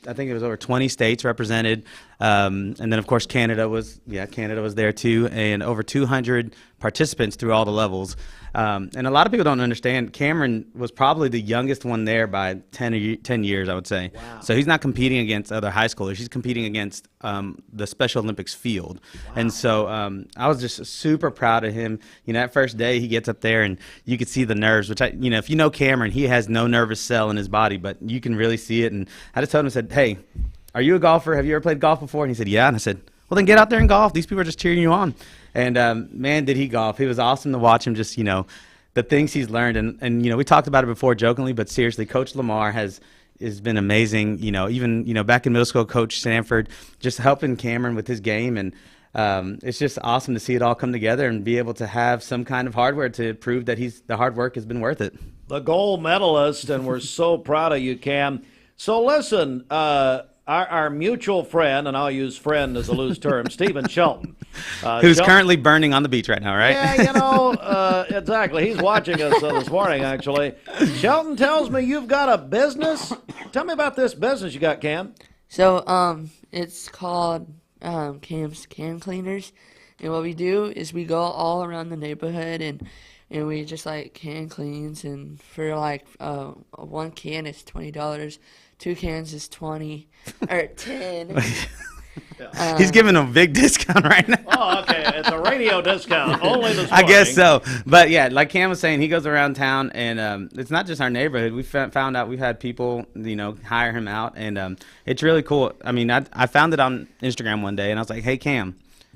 I think it was over 20 states represented, and then of course Canada was there too, and over 200 participants through all the levels. And a lot of people don't understand, Cameron was probably the youngest one there by 10 years, I would say. Wow. So he's not competing against other high schoolers. He's competing against the Special Olympics field. Wow. And so I was just super proud of him. That first day he gets up there and you could see the nerves, which if you know Cameron, he has no nervous cell in his body, but you can really see it. And I just told him, I said, hey, are you a golfer? Have you ever played golf before? And he said, yeah. And I said, well, then get out there and golf. These people are just cheering you on. And man, did he golf. It was awesome to watch him just, the things he's learned. And we talked about it before jokingly, but seriously, Coach Lamar has been amazing. Even, back in middle school, Coach Sanford, just helping Cameron with his game. And it's just awesome to see it all come together and be able to have some kind of hardware to prove that the hard work has been worth it. The gold medalist, and we're so proud of you, Cam. So listen, our mutual friend, and I'll use friend as a loose term, Stephen Shelton. Who's currently burning on the beach right now, right? Yeah, exactly. He's watching us this morning, actually. Shelton tells me you've got a business. Tell me about this business you got, Cam. So, it's called Cam's Can Cleaners. And what we do is we go all around the neighborhood and we just can cleans, and for one can is $20, 2 cans is 20 or 10. He's giving a big discount right now. Oh, okay. It's a radio discount. Only this morning. I guess so. But yeah, like Cam was saying, he goes around town, and it's not just our neighborhood. We found out we've had people, hire him out, and it's really cool. I mean, I found it on Instagram one day, and I was like, hey, Cam,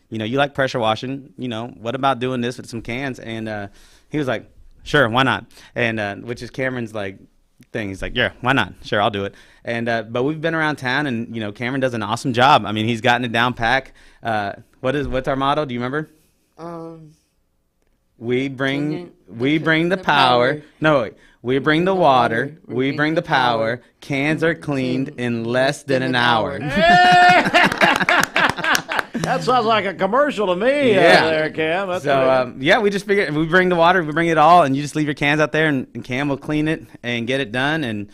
you like pressure washing. What about doing this with some cans? And he was like, sure, why not? And which is Cameron's thing. He's like, yeah, why not? Sure, I'll do it. And but we've been around town, and Cameron does an awesome job. I mean, he's gotten it down pack. What's our motto? Do you remember? We bring the power. No, wait. We bring the water. We bring the power. Cans are cleaned in less than an hour. That sounds like a commercial to me there, Cam. That's we just figured we bring the water, we bring it all, and you just leave your cans out there, and Cam will clean it and get it done, and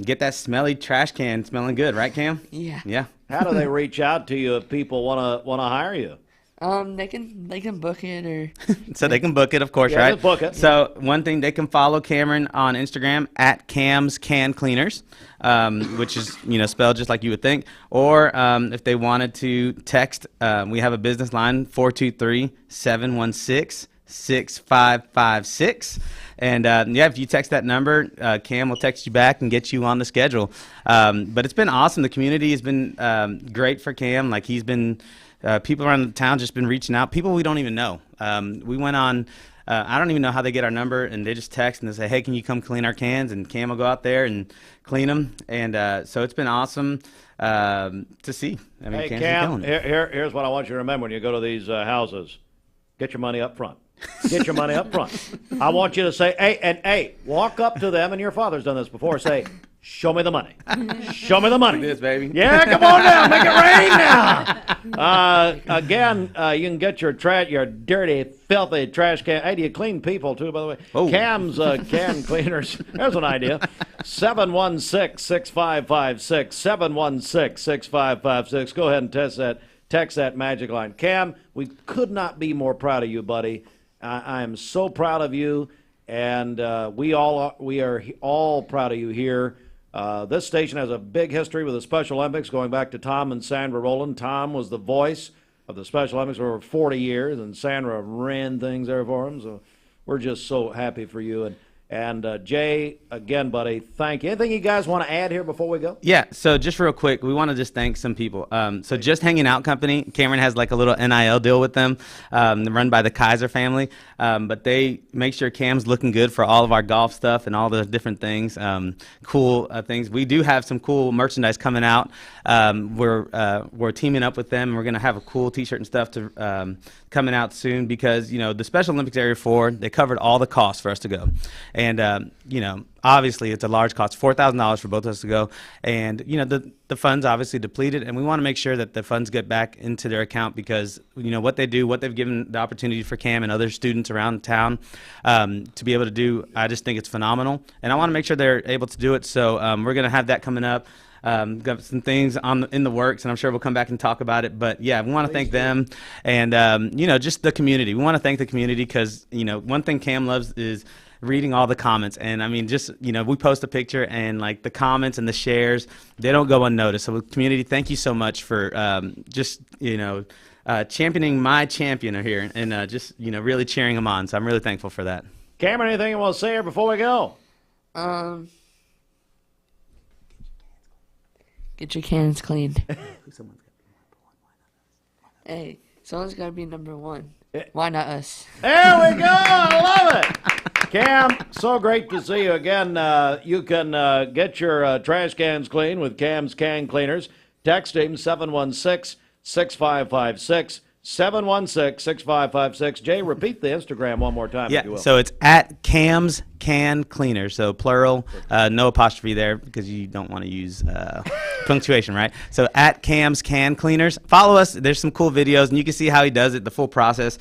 get that smelly trash can smelling good, right, Cam? Yeah. Yeah. How do they reach out to you if people want to hire you? They can book it or. So they can book it, of course, right? They book it. So one thing, they can follow Cameron on Instagram at Cam's Can Cleaners, which is spelled just like you would think. Or if they wanted to text, we have a business line 423-716-6556. And if you text that number, Cam will text you back and get you on the schedule. But it's been awesome. The community has been great for Cam. He's been. People around the town just been reaching out. People we don't even know. We went on, I don't even know how they get our number, and they just text and they say, hey, can you come clean our cans? And Cam will go out there and clean them. And so it's been awesome to see. I mean, hey, Cam's Cam, been killing it. here's what I want you to remember when you go to these houses. Get your money up front. Get your money up front. I want you to say, hey, walk up to them, and your father's done this before, say, Show me the money. Show me the money. This, baby. Yeah, come on down. Make it rain now. Again, you can get your dirty, filthy trash can. Hey, do you clean people, too, by the way? Oh. Cam's can cleaners. There's an idea. 716-6556. 716-6556. Go ahead and text that magic line. Cam, we could not be more proud of you, buddy. I am so proud of you, and we are all proud of you here. This station has a big history with the Special Olympics, going back to Tom and Sandra Rowland. Tom was the voice of the Special Olympics for over 40 years, and Sandra ran things there for him. So we're just so happy for you. And Jay, again, buddy, thank you. Anything you guys want to add here before we go? Yeah, so just real quick, we want to just thank some people. So Just Hanging Out Company, Cameron has like a little NIL deal with them, run by the Kaiser family. But they make sure Cam's looking good for all of our golf stuff and all the different things, cool things. We do have some cool merchandise coming out. We're teaming up with them. We're going to have a cool T-shirt and stuff coming out soon because, the Special Olympics Area 4, they covered all the costs for us to go. And, obviously it's a large cost, $4,000 for both of us to go. And, the funds obviously depleted, and we want to make sure that the funds get back into their account because, what they do, what they've given the opportunity for Cam and other students around town to be able to do, I just think it's phenomenal. And I want to make sure they're able to do it. So we're going to have that coming up. Got some things in the works, and I'm sure we'll come back and talk about it. But, yeah, we want to thank them and, just the community. We want to thank the community because, one thing Cam loves is reading all the comments. And, we post a picture, and, the comments and the shares, they don't go unnoticed. So, community, thank you so much for championing my champion here and really cheering him on. So I'm really thankful for that. Cameron, anything you want to say here before we go? Get your cans cleaned. Hey, someone's got to be number one. Why not us? There we go. I love it. Cam, so great to see you again. You can get your trash cans clean with Cam's Can Cleaners. Text him 716-6556. 716-6556. Jay, repeat the Instagram one more time, if you will. So it's at Cam's Can Cleaners, so plural, no apostrophe there because you don't want to use punctuation, right? So at Cam's Can Cleaners. Follow us. There's some cool videos, and you can see how he does it, the full process.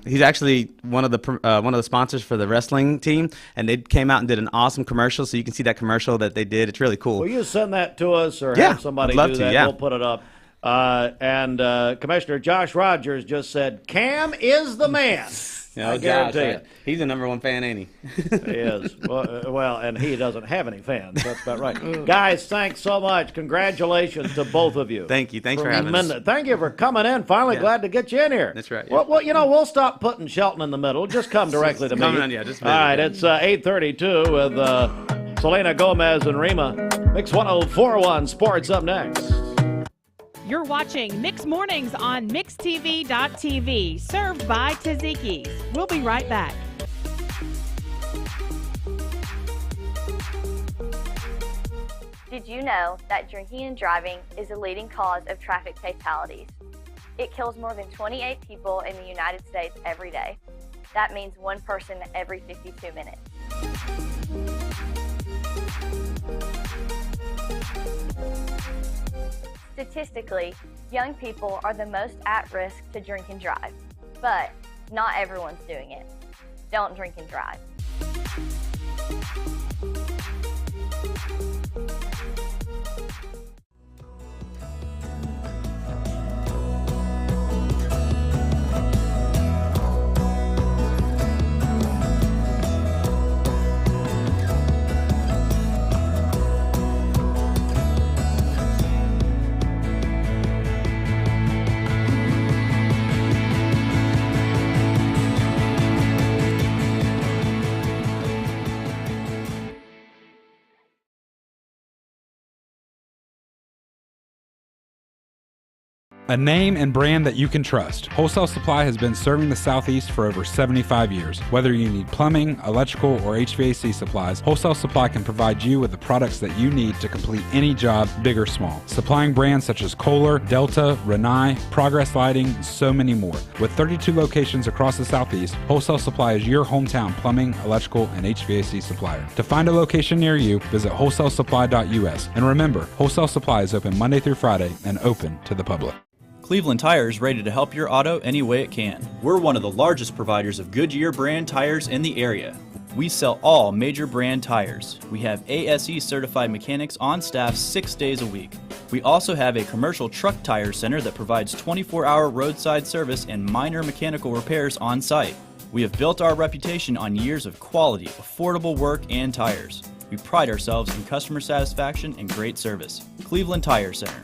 He's actually one of the sponsors for the wrestling team, and they came out and did an awesome commercial, so you can see that commercial that they did. It's really cool. Will you send that to us or have somebody do that? We'll put it up. And Commissioner Josh Rogers just said, Cam is the man. I guarantee it. He's the number one fan, ain't he? He is. Well, and he doesn't have any fans. That's about right. Guys, thanks so much. Congratulations to both of you. Thank you. Thanks for having us. Thank you for coming in. Finally, glad to get you in here. That's right. Well, we'll stop putting Shelton in the middle. Just come directly to me. All right, it's 8:32 with Selena Gomez and Rima. Mix 104.1 Sports up next. You're watching Mix Mornings on MixTV.tv, served by Taziki's. We'll be right back. Did you know that drinking and driving is a leading cause of traffic fatalities? It kills more than 28 people in the United States every day. That means one person every 52 minutes. Statistically, young people are the most at risk to drink and drive, but not everyone's doing it. Don't drink and drive. A name and brand that you can trust. Wholesale Supply has been serving the Southeast for over 75 years. Whether you need plumbing, electrical, or HVAC supplies, Wholesale Supply can provide you with the products that you need to complete any job, big or small. Supplying brands such as Kohler, Delta, Rinnai, Progress Lighting, and so many more. With 32 locations across the Southeast, Wholesale Supply is your hometown plumbing, electrical, and HVAC supplier. To find a location near you, visit wholesalesupply.us. And remember, Wholesale Supply is open Monday through Friday and open to the public. Cleveland Tire is ready to help your auto any way it can. We're one of the largest providers of Goodyear brand tires in the area. We sell all major brand tires. We have ASE certified mechanics on staff 6 days a week. We also have a commercial truck tire center that provides 24-hour roadside service and minor mechanical repairs on site. We have built our reputation on years of quality, affordable work and tires. We pride ourselves in customer satisfaction and great service. Cleveland Tire Center.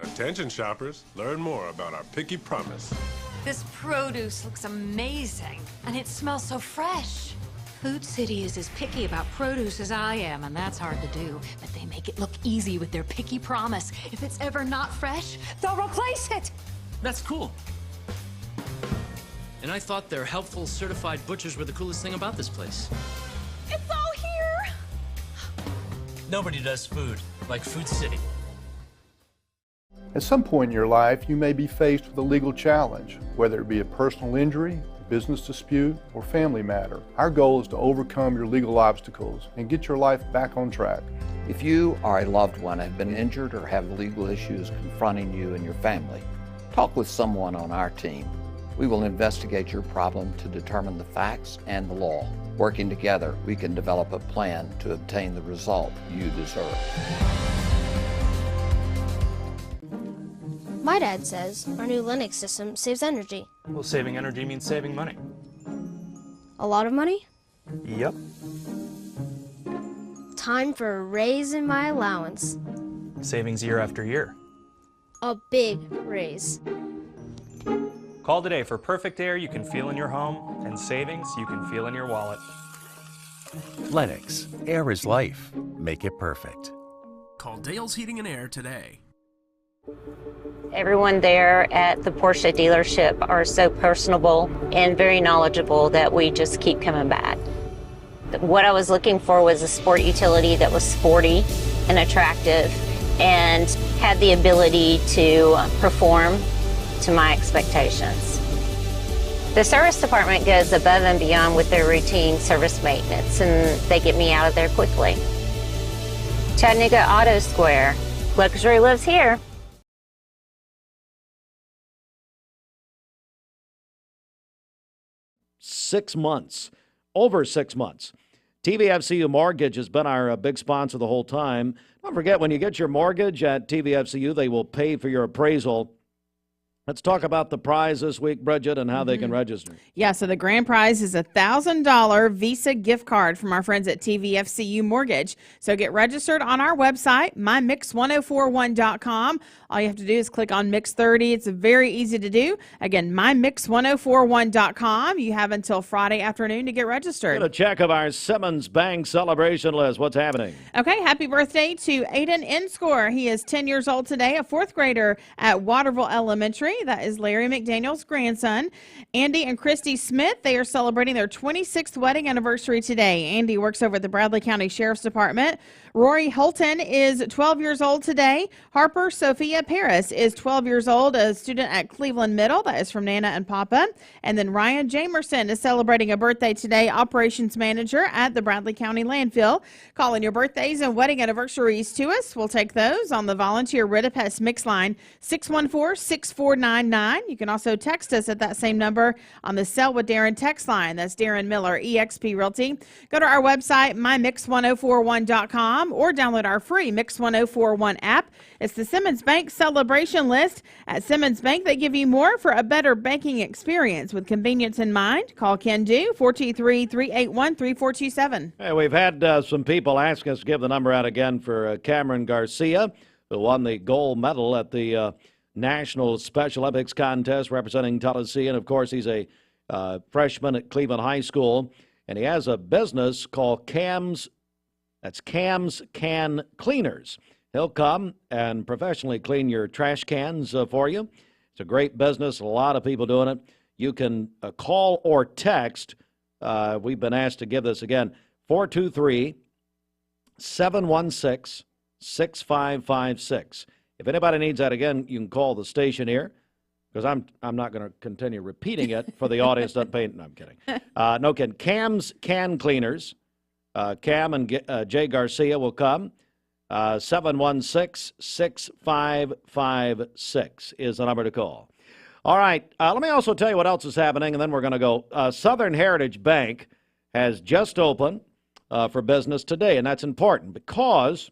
Attention shoppers, learn more about our Picky Promise. This produce looks amazing, and it smells so fresh. Food City is as picky about produce as I am, and that's hard to do. But they make it look easy with their Picky Promise. If it's ever not fresh, they'll replace it. That's cool. And I thought their helpful certified butchers were the coolest thing about this place. It's all here. Nobody does food like Food City. At some point in your life, you may be faced with a legal challenge, whether it be a personal injury, business dispute, or family matter. Our goal is to overcome your legal obstacles and get your life back on track. If you or a loved one have been injured or have legal issues confronting you and your family, talk with someone on our team. We will investigate your problem to determine the facts and the law. Working together, we can develop a plan to obtain the result you deserve. My dad says our new Linux system saves energy. Well, saving energy means saving money. A lot of money? Yep. Time for a raise in my allowance. Savings year after year. A big raise. Call today for perfect air you can feel in your home and savings you can feel in your wallet. Lennox, air is life. Make it perfect. Call Dale's Heating and Air today. Everyone there at the Porsche dealership are so personable and very knowledgeable that we just keep coming back. What I was looking for was a sport utility that was sporty and attractive and had the ability to perform to my expectations. The service department goes above and beyond with their routine service maintenance, and they get me out of there quickly. Chattanooga Auto Square. Luxury lives here. Over 6 months. TVFCU Mortgage has been our big sponsor the whole time. Don't forget, when you get your mortgage at TVFCU, they will pay for your appraisal. Let's talk about the prize this week, Bridget, and how they can register. Yeah, so the grand prize is a $1,000 Visa gift card from our friends at TVFCU Mortgage. So get registered on our website, mymix1041.com. All you have to do is click on Mix 30. It's very easy to do. Again, mymix1041.com. You have until Friday afternoon to get registered. Get a check of our Simmons Bank celebration list. What's happening? Okay, happy birthday to Aiden Inscore. He is 10 years old today, a fourth grader at Waterville Elementary. That is Larry McDaniel's grandson. Andy and Christy Smith, they are celebrating their 26th wedding anniversary today. Andy works over at the Bradley County Sheriff's Department. Rory Holton is 12 years old today. Harper Sophia Paris is 12 years old, a student at Cleveland Middle. That is from Nana and Papa. And then Ryan Jamerson is celebrating a birthday today, operations manager at the Bradley County Landfill. Calling your birthdays and wedding anniversaries to us. We'll take those on the volunteer Ridipest mix line, 614-6499. You can also text us at that same number on the Sell with Darren text line. That's Darren Miller, eXp Realty. Go to our website, mymix1041.com, or download our free Mix 1041 app. It's the Simmons Bank celebration list. At Simmons Bank, they give you more for a better banking experience. With convenience in mind, call Ken Do, 423-381-3427. Hey, we've had some people ask us to give the number out again for Cameron Garcia, who won the gold medal at the National Special Olympics contest representing Tennessee. And, of course, he's a freshman at Cleveland High School. And he has a business called Cam's Can Cleaners. He'll come and professionally clean your trash cans for you. It's a great business, a lot of people doing it. You can call or text. We've been asked to give this again, 423-716-6556. If anybody needs that again, you can call the station here, because I'm not going to continue repeating it for the audience doesn't pay. No, I'm kidding. No kidding. Cam's Can Cleaners. Cam and Jay Garcia will come. 716-6556 is the number to call. All right, let me also tell you what else is happening, and then we're going to go. Southern Heritage Bank has just opened for business today, and that's important because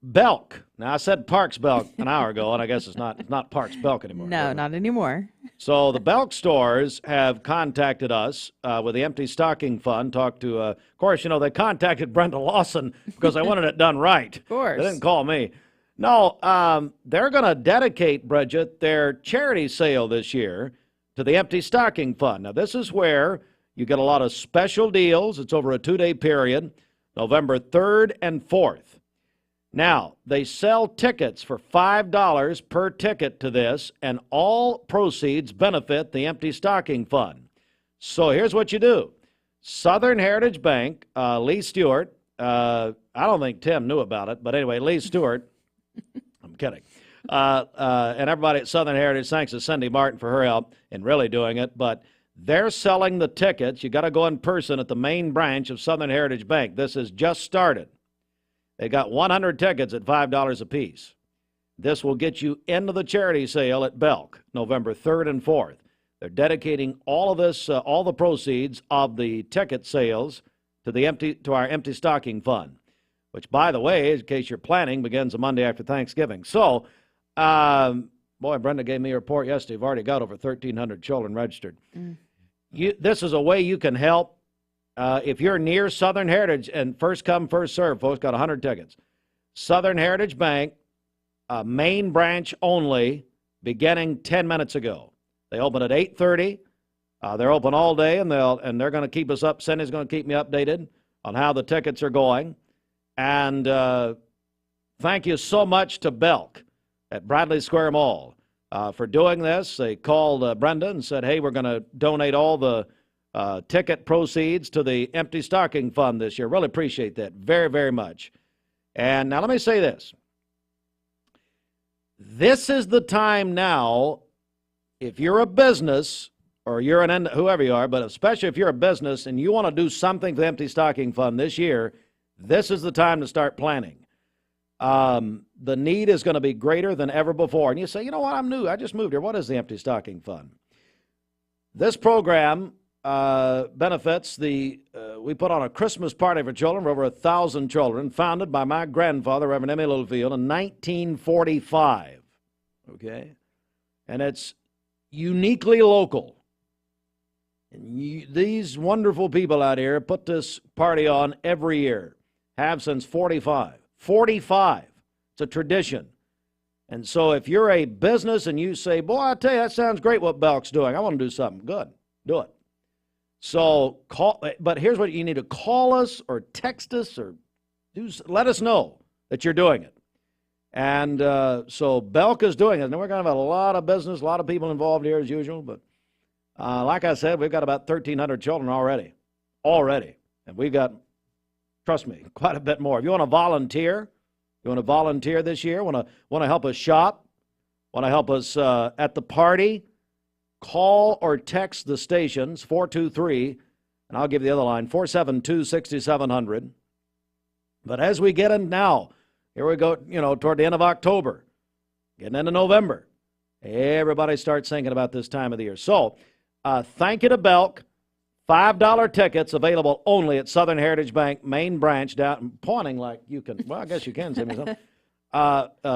Belk. Now, I said Parks Belk an hour ago, and I guess it's not Parks Belk anymore. No, not anymore. So the Belk stores have contacted us with the Empty Stocking Fund. Talked to, of course, they contacted Brenda Lawson because they wanted it done right. Of course. They didn't call me. No, they're going to dedicate, Bridget, their charity sale this year to the Empty Stocking Fund. Now, this is where you get a lot of special deals. It's over a 2-day period, November 3rd and 4th. Now, they sell tickets for $5 per ticket to this, and all proceeds benefit the Empty Stocking Fund. So here's what you do. Southern Heritage Bank, Lee Stewart, I don't think Tim knew about it, but anyway, Lee Stewart, I'm kidding, and everybody at Southern Heritage, thanks to Cindy Martin for her help in really doing it, but they're selling the tickets. You got to go in person at the main branch of Southern Heritage Bank. This has just started. They got 100 tickets at $5 apiece. This will get you into the charity sale at Belk, November 3rd and 4th. They're dedicating all of this, all the proceeds of the ticket sales to our Empty Stocking Fund, which, by the way, in case you're planning, begins the Monday after Thanksgiving. So, boy, Brenda gave me a report yesterday. We've already got over 1,300 children registered. This is a way you can help. If you're near Southern Heritage, and first come, first serve, folks, got 100 tickets. Southern Heritage Bank, main branch only, beginning 10 minutes ago. They open at 8:30. They're open all day, and they're going to keep us up. Cindy's going to keep me updated on how the tickets are going. And thank you so much to Belk at Bradley Square Mall for doing this. They called Brenda and said, hey, we're going to donate all the ticket proceeds to the Empty Stocking Fund this year. Really appreciate that very, very much. And now let me say this. This is the time now, if you're a business, or you're whoever you are, but especially if you're a business and you want to do something for the Empty Stocking Fund this year, this is the time to start planning. The need is going to be greater than ever before. And you say, you know what, I'm new. I just moved here. What is the Empty Stocking Fund? This program benefits we put on a Christmas party for children for over 1,000 children, founded by my grandfather, Reverend Emmy Littlefield, in 1945. Okay? And it's uniquely local. And these wonderful people out here put this party on every year, have since 45. 45. It's a tradition. And so if you're a business and you say, boy, I tell you, that sounds great what Belk's doing. I want to do something. Good. Do it. So but here's what you need to call us or text us or let us know that you're doing it. And so Belk is doing it. And we're going to have a lot of business, a lot of people involved here as usual. But like I said, we've got about 1,300 children already. And we've got, trust me, quite a bit more. If you want to volunteer this year, want to help us shop, want to help us at the party, call or text the stations, 423, and I'll give you the other line, 472-6700. But as we get in now, here we go, toward the end of October, getting into November, everybody starts thinking about this time of the year. So, thank you to Belk. $5 tickets available only at Southern Heritage Bank main branch down, pointing like you can, well, I guess you can say me something.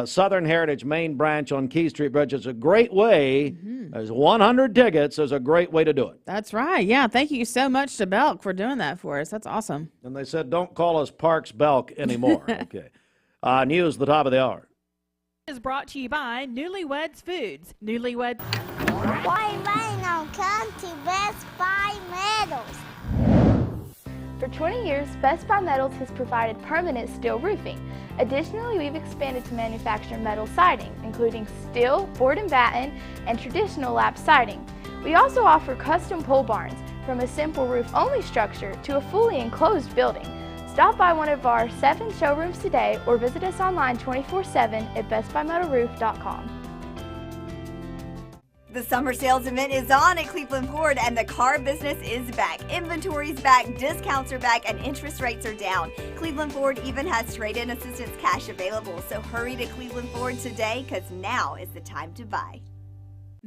Southern Heritage main branch on Key Street Bridge. It's a great way. There's 100 tickets. There's a great way to do it. That's right. Yeah. Thank you so much to Belk for doing that for us. That's awesome. And they said, don't call us Parks Belk anymore. Okay. News, the top of the hour. Is brought to you by Newlyweds Foods. Newlyweds. Why rain on come to Best Buy Metals? For 20 years, Best Buy Metals has provided permanent steel roofing. Additionally, we've expanded to manufacture metal siding, including steel, board and batten, and traditional lap siding. We also offer custom pole barns, from a simple roof-only structure to a fully enclosed building. Stop by one of our 7 showrooms today or visit us online 24/7 at bestbuymetalroof.com. The summer sales event is on at Cleveland Ford, and the car business is back. Inventory's back, discounts are back, and interest rates are down. Cleveland Ford even has trade-in assistance cash available, so hurry to Cleveland Ford today, because now is the time to buy.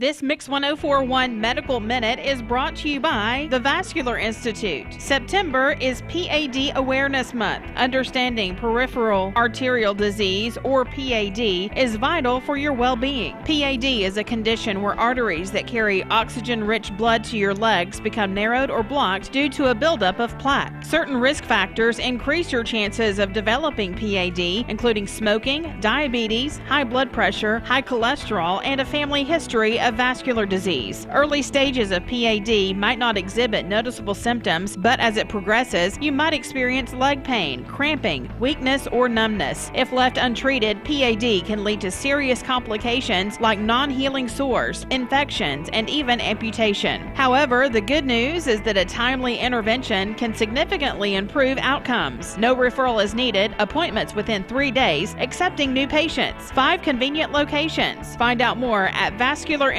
This Mix 1041 Medical Minute is brought to you by the Vascular Institute. September is PAD Awareness Month. Understanding peripheral arterial disease, or PAD, is vital for your well-being. PAD is a condition where arteries that carry oxygen-rich blood to your legs become narrowed or blocked due to a buildup of plaque. Certain risk factors increase your chances of developing PAD, including smoking, diabetes, high blood pressure, high cholesterol, and a family history of vascular disease. Early stages of PAD might not exhibit noticeable symptoms, but as it progresses, you might experience leg pain, cramping, weakness, or numbness. If left untreated, PAD can lead to serious complications like non-healing sores, infections, and even amputation. However, the good news is that a timely intervention can significantly improve outcomes. No referral is needed, appointments within 3 days, accepting new patients. 5 convenient locations. Find out more at vascularinstituteofchattanooga.com.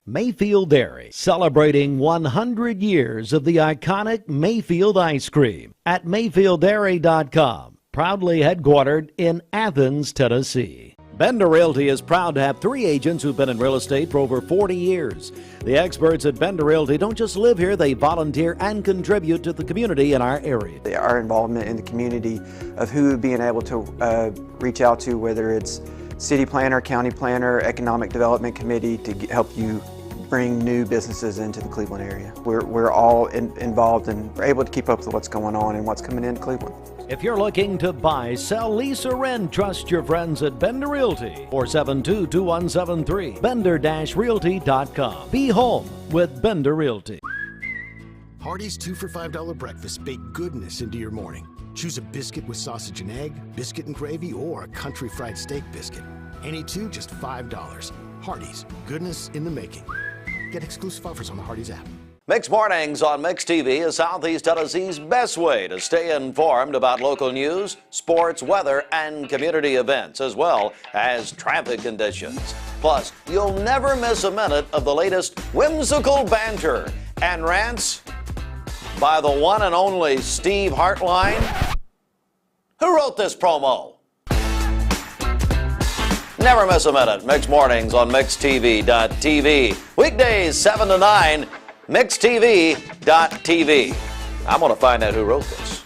Mayfield Dairy, celebrating 100 years of the iconic Mayfield ice cream at mayfielddairy.com. Proudly headquartered in Athens, Tennessee. Bender Realty is proud to have 3 agents who've been in real estate for over 40 years. The experts at Bender Realty don't just live here, they volunteer and contribute to the community in our area. Our involvement in the community of who being able to reach out to, whether it's city planner, county planner, economic development committee, to help you bring new businesses into the Cleveland area. We're all involved and we're able to keep up with what's going on and what's coming into Cleveland. If you're looking to buy, sell, lease, or rent, trust your friends at Bender Realty. 472-2173. Bender-Realty.com. Be home with Bender Realty. Hardee's 2 for $5 breakfast bake goodness into your morning. Choose a biscuit with sausage and egg, biscuit and gravy, or a country fried steak biscuit. Any 2, just $5. Hardee's, goodness in the making. Get exclusive offers on the Hardee's app. Mixed Mornings on Mixed TV is Southeast Tennessee's best way to stay informed about local news, sports, weather, and community events, as well as traffic conditions. Plus, you'll never miss a minute of the latest whimsical banter and rants by the one and only Steve Hartline. Who wrote this promo? Never miss a minute. Mixed Mornings on MixedTV.tv. Weekdays 7 to 9. MixedTV.tv. I'm going to find out who wrote this.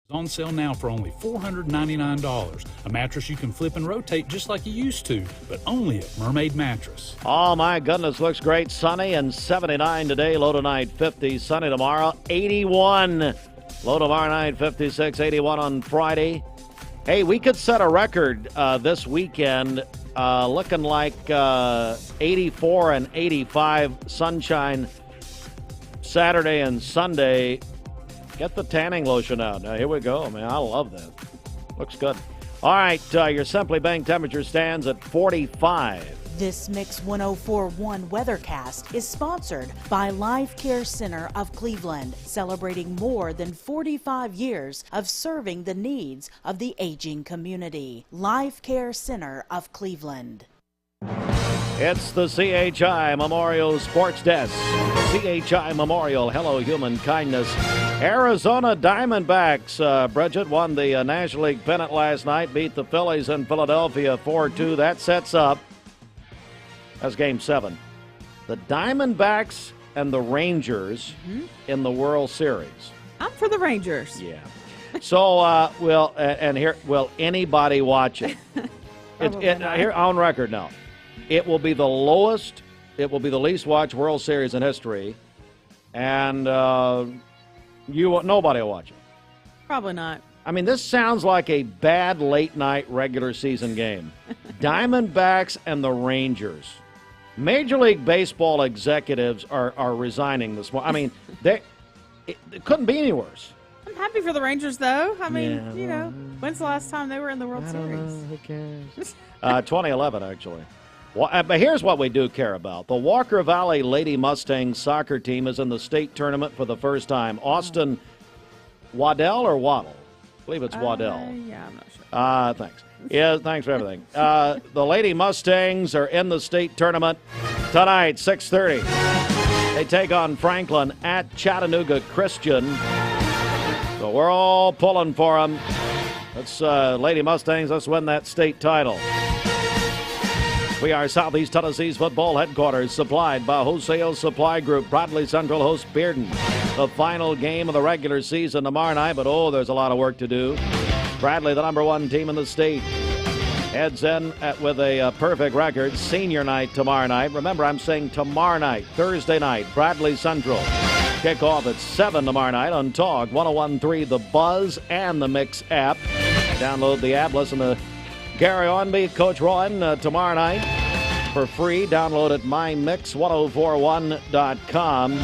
On sale now for only $499. A mattress you can flip and rotate just like you used to, but only at Mermaid Mattress. Oh my goodness, looks great. Sunny and 79 today. Low tonight 50. Sunny tomorrow 81. Low tomorrow night 56. 81 on Friday. Hey, we could set a record this weekend. Looking like 84 and 85 sunshine Saturday and Sunday. Get the tanning lotion out. Now, here we go, man. I love that. Looks good. All right, your Simply Bank temperature stands at 45. This Mix 1041 Weathercast is sponsored by Life Care Center of Cleveland, celebrating more than 45 years of serving the needs of the aging community. Life Care Center of Cleveland. It's the CHI Memorial Sports Desk. CHI Memorial, hello human kindness. Arizona Diamondbacks, Bridget, won the National League pennant last night, beat the Phillies in Philadelphia 4-2. That sets up, that's Game 7, the Diamondbacks and the Rangers in the World Series. I'm for the Rangers. Yeah. So, will anybody watch it? Here on record now. It will be the lowest, it will be the least watched World Series in history, and nobody will watch it. Probably not. I mean, this sounds like a bad late-night regular season game. Diamondbacks and the Rangers. Major League Baseball executives are resigning this morning. I mean, it couldn't be any worse. I'm happy for the Rangers, though. I mean, Yeah, you know, when's the last time they were in the World Series? Who cares? 2011, actually. Well, but here's what we do care about. The Walker Valley Lady Mustangs soccer team is in the state tournament for the first time. Austin Waddell or Waddle? I believe it's Waddell. Yeah, I'm not sure. Thanks. Yeah, thanks for everything. The Lady Mustangs are in the state tournament tonight, 6:30. They take on Franklin at Chattanooga Christian. So we're all pulling for them. Let's, Lady Mustangs, let's win that state title. We are Southeast Tennessee's football headquarters, supplied by Wholesale Supply Group. Bradley Central hosts Bearden. The final game of the regular season tomorrow night, but there's a lot of work to do. Bradley, the #1 team in the state, heads in with a perfect record. Senior night tomorrow night. Remember, I'm saying tomorrow night, Thursday night, Bradley Central. Kickoff at 7 tomorrow night on Talk 101.3, The Buzz and the Mix app. Download the app, listen to Gary Ornby, Coach Rowan tomorrow night for free. Download at mymix1041.com.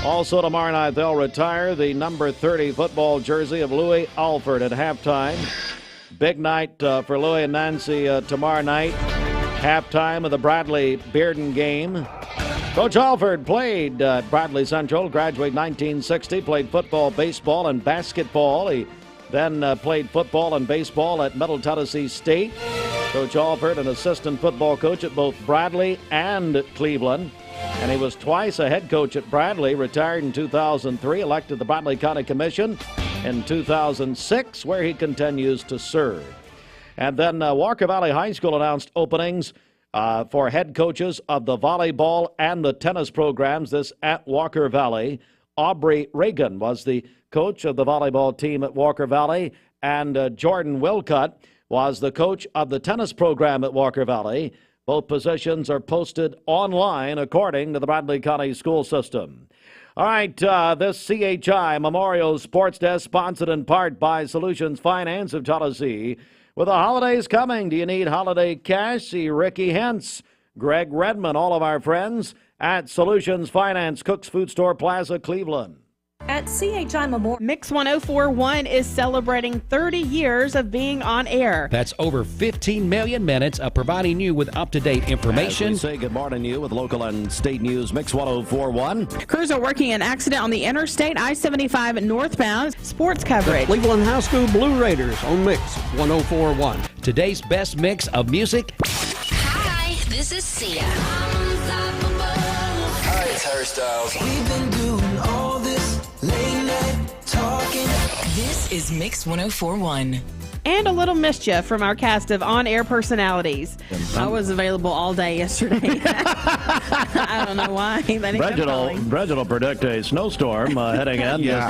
Also tomorrow night, they'll retire the number 30 football jersey of Louis Alford at halftime. Big night for Louis and Nancy tomorrow night. Halftime of the Bradley Bearden game. Coach Alford played at Bradley Central, graduated 1960, played football, baseball, and basketball. He then played football and baseball at Middle Tennessee State. Coach Alford, an assistant football coach at both Bradley and Cleveland. And he was twice a head coach at Bradley, retired in 2003, elected to the Bradley County Commission in 2006, where he continues to serve. And then Walker Valley High School announced openings for head coaches of the volleyball and the tennis programs this at Walker Valley. Aubrey Reagan was the coach of the volleyball team at Walker Valley, and Jordan Wilcott was the coach of the tennis program at Walker Valley. Both positions are posted online according to the Bradley County School System. All right, this CHI Memorial Sports Desk sponsored in part by Solutions Finance of Tennessee. With the holidays coming, do you need holiday cash? See Ricky Hentz, Greg Redmond, all of our friends at Solutions Finance, Cook's Food Store Plaza, Cleveland. At CHI Memorial, Mix 1041 is celebrating 30 years of being on air. That's over 15 million minutes of providing you with up-to-date information. As we say good morning to you with local and state news, Mix 1041. Crews are working an accident on the interstate, I-75 northbound. Sports coverage. Cleveland High School Blue Raiders on Mix 1041. Today's best mix of music. Hi, this is Sia. Hi, it's Harry Styles. We've been doing all this late night talking. This is Mix 1041. And a little mischief from our cast of on-air personalities. I was available all day yesterday. I don't know why. Reginald predict a snowstorm heading in. Yeah.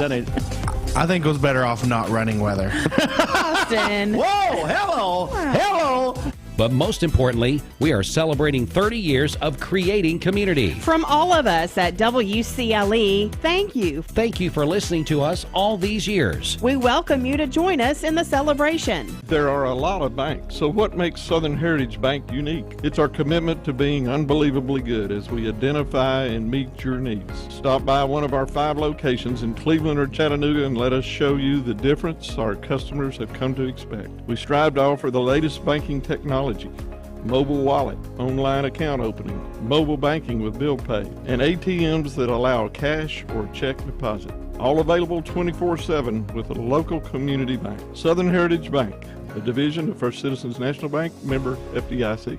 I think it was better off not running weather. Austin. Whoa, hello. But most importantly, we are celebrating 30 years of creating community. From all of us at WCLE, thank you. Thank you for listening to us all these years. We welcome you to join us in the celebration. There are a lot of banks, so what makes Southern Heritage Bank unique? It's our commitment to being unbelievably good as we identify and meet your needs. Stop by one of our 5 locations in Cleveland or Chattanooga and let us show you the difference our customers have come to expect. We strive to offer the latest banking technology, mobile wallet, online account opening, mobile banking with bill pay, and ATMs that allow cash or check deposit. All available 24/7 with a local community bank. Southern Heritage Bank, a division of First Citizens National Bank, member FDIC.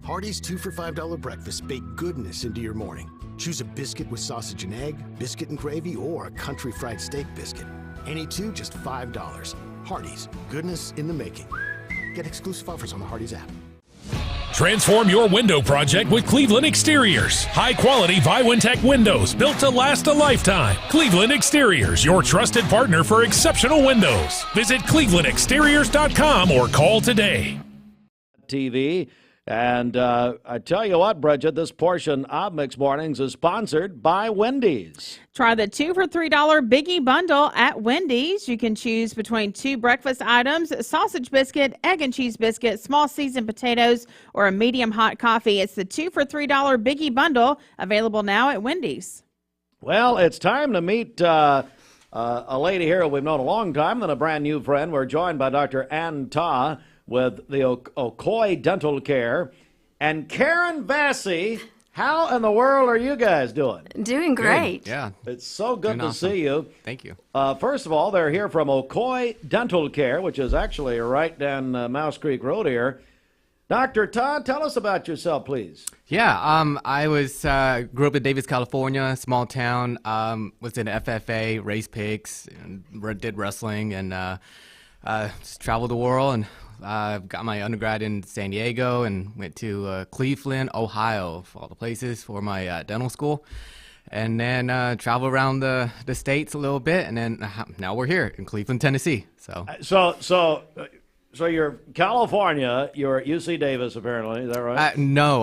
Hardee's 2 for $5 breakfast bake goodness into your morning. Choose a biscuit with sausage and egg, biscuit and gravy, or a country fried steak biscuit. Any two, just $5. Hardee's, goodness in the making. Get exclusive offers on the Hardee's app. Transform your window project with Cleveland Exteriors. High-quality Viwintech windows built to last a lifetime. Cleveland Exteriors, your trusted partner for exceptional windows. Visit clevelandexteriors.com or call today. TV. And I tell you what, Bridget, this portion of Mix Mornings is sponsored by Wendy's. Try the 2 for $3 Biggie Bundle at Wendy's. You can choose between 2 breakfast items, sausage biscuit, egg and cheese biscuit, small seasoned potatoes, or a medium hot coffee. It's the 2 for $3 Biggie Bundle, available now at Wendy's. Well, it's time to meet a lady here we've known a long time and a brand new friend. We're joined by Dr. Ann Ta with the Ocoee Dental Care. And Karen Vassy, how in the world are you guys doing? Doing great. Good. Yeah. It's so good Doing to awesome. see you. Thank you. First of all, they're here from Ocoee Dental Care, which is actually right down Mouse Creek Road here. Dr. Todd, tell us about yourself, please. Yeah, I grew up in Davis, California, small town. Was in FFA, raised pigs, and did wrestling, and just traveled the world. And got my undergrad in San Diego, and went to Cleveland, Ohio, for all the places for my dental school. And then traveled around the states a little bit, and then now we're here in Cleveland, Tennessee. So you're California. You're at UC Davis, apparently. Is that right? No.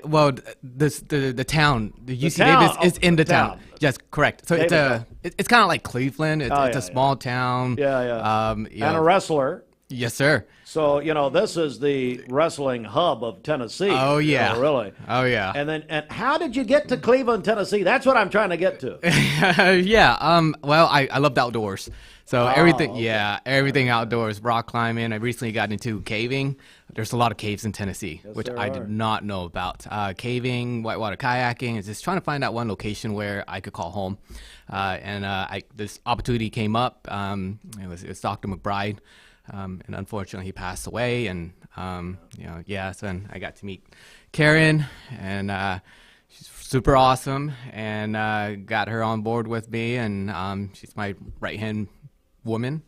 Well, the town, the UC town, Davis is in the town. Yes, correct. So Davis. it's kind of like Cleveland. It's a small town. Yeah. And a wrestler. Yes, sir. So this is the wrestling hub of Tennessee. Oh yeah. Really? Oh yeah. And how did you get to Cleveland, Tennessee? That's what I'm trying to get to. Yeah. Well, I loved outdoors. So everything, okay. everything outdoors, rock climbing. I recently got into caving. There's a lot of caves in Tennessee, which I did not know about. Caving, whitewater kayaking, is just trying to find out one location where I could call home. This opportunity came up. It was Dr. McBride, and unfortunately he passed away. And so then I got to meet Karen, and she's super awesome, and got her on board with me, and she's my right-hand woman.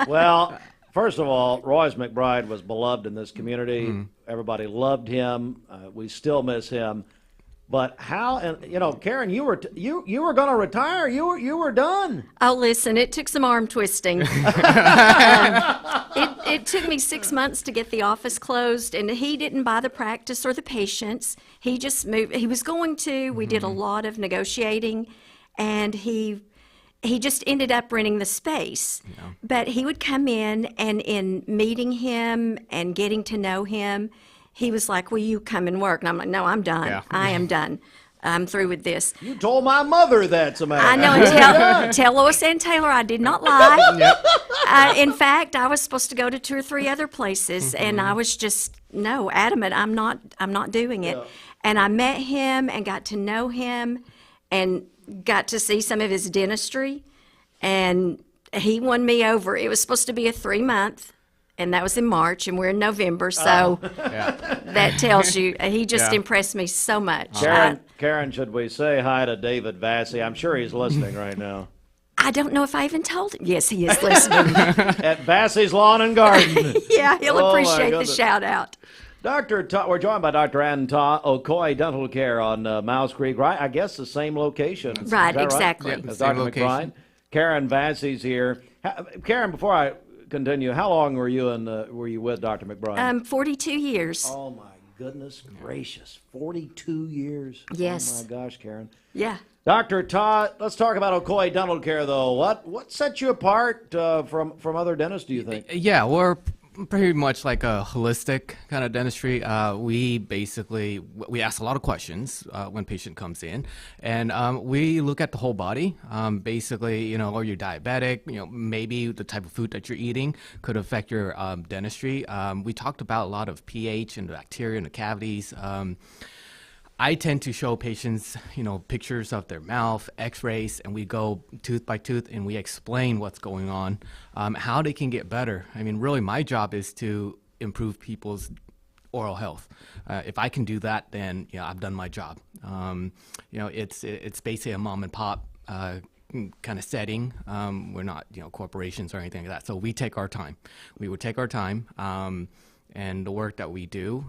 Well, first of all, Royce McBride was beloved in this community. Everybody loved him. We still miss him. But how? And Karen, you were going to retire. You were done. Oh, listen, it took some arm twisting. It took me 6 months to get the office closed, and he didn't buy the practice or the patients. He just moved. He was going to. We did a lot of negotiating, and he just ended up renting the space. Yeah. But he would come in, and in meeting him and getting to know him, he was like, will you come and work? And I'm like, no, I'm done. Yeah. I am done. I'm through with this. You told my mother that, Samantha. I know, and tell Lois and Taylor I did not lie. Yep. In fact, I was supposed to go to 2 or 3 other places, and I was just, adamant, I'm not doing it. Yeah. And I met him and got to know him and got to see some of his dentistry, and he won me over. It was supposed to be a 3-month, and that was in March, and we're in November, so that tells you, he just impressed me so much. Karen, should we say hi to David Vassy? I'm sure he's listening right now. I don't know if I even told him. Yes, he is listening. At Vassy's Lawn and Garden. Yeah, he'll appreciate the shout out. We're joined by Dr. Ann Ta, Ocoee Dental Care on Mouse Creek, right? I guess the same location. Right, exactly. Right? As Dr. McBride. Karen Vassy's here. Karen, before I continue, how long were you with Dr. McBride? 42 years. Oh my goodness gracious, 42 years. Yes. Oh my gosh, Karen. Yeah. Dr. Todd, let's talk about Ocoee Dental Care, though. What sets you apart from other dentists, do you think? Yeah, we're pretty much like a holistic kind of dentistry. We ask a lot of questions when patient comes in, and we look at the whole body. Basically, are you diabetic? Maybe the type of food that you're eating could affect your dentistry. We talked about a lot of pH and the bacteria in the cavities. I tend to show patients, pictures of their mouth, x-rays, and we go tooth by tooth and we explain what's going on, how they can get better. I mean, really my job is to improve people's oral health. If I can do that, then, I've done my job. It's basically a mom and pop kind of setting. We're not, corporations or anything like that. So we take our time. We would take our time, and the work that we do,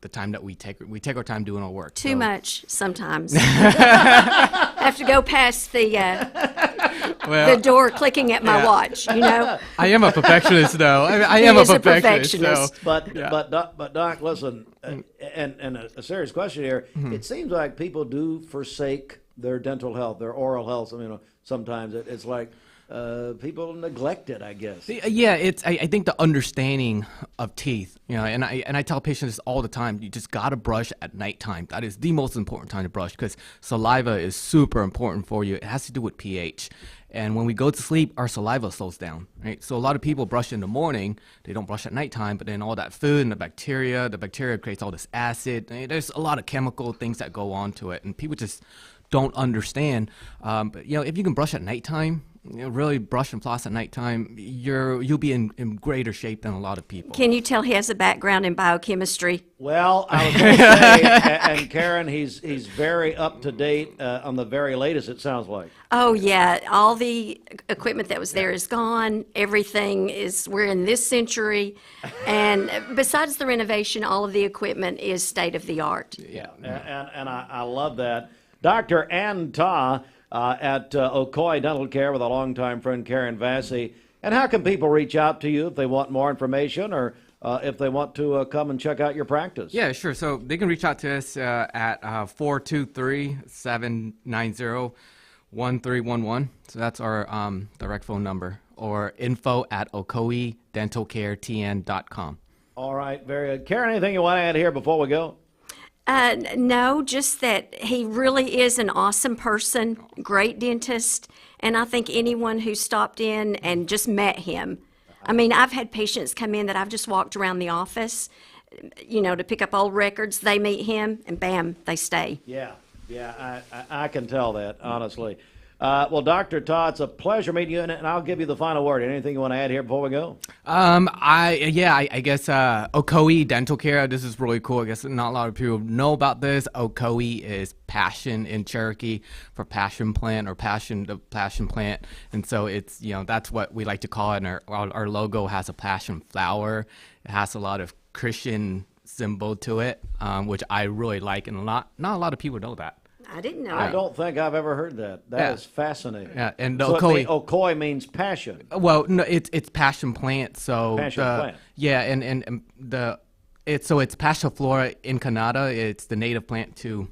the time that we take our time doing our work. Too much sometimes. Have to go past the door clicking at my watch, I am a perfectionist, though. I am a perfectionist. But Doc, listen, and a serious question here. Mm-hmm. It seems like people do forsake their dental health, their oral health. Sometimes it's like people neglect it, I guess. Yeah, I think the understanding of teeth, and I tell patients all the time, you just gotta brush at nighttime. That is the most important time to brush because saliva is super important for you. It has to do with pH. And when we go to sleep, our saliva slows down, right? So a lot of people brush in the morning, they don't brush at nighttime, but then all that food and the bacteria creates all this acid. There's a lot of chemical things that go on to it, and people just don't understand. But if you can brush at nighttime, really brush and floss at nighttime, you'll be in greater shape than a lot of people. Can you tell he has a background in biochemistry? Well, I was going to say, and Karen, he's very up to date on the very latest, it sounds like. Oh, yeah. All the equipment that was there is gone. Everything we're in this century. And besides the renovation, all of the equipment is state of the art. Yeah, and I love that. Dr. Ann Ta at Ocoee Dental Care with a longtime friend, Karen Vassy. And how can people reach out to you if they want more information or if they want to come and check out your practice? Yeah, sure. So they can reach out to us at 423-790-1311. So that's our direct phone number, or info@ocoeedentalcaretn.com. All right, very good. Karen, anything you want to add here before we go? No, just that he really is an awesome person, great dentist, and I think anyone who stopped in and just met him. I mean, I've had patients come in that I've just walked around the office, to pick up old records. They meet him, and bam, they stay. Yeah, I can tell that, honestly. Well, Dr. Todd, it's a pleasure meeting you, and I'll give you the final word. Anything you want to add here before we go? I guess Ocoee Dental Care, this is really cool. I guess not a lot of people know about this. Ocoee is passion in Cherokee for passion plant or passion plant. And so it's, that's what we like to call it. And our logo has a passion flower. It has a lot of Christian symbol to it, which I really like. And not a lot of people know that. I didn't know. I don't think I've ever heard that. That is fascinating. Yeah, and so Ocoee means passion. Well, no, it's passion plant. So passion plant. Yeah, and it's Passiflora incarnata. It's the native plant to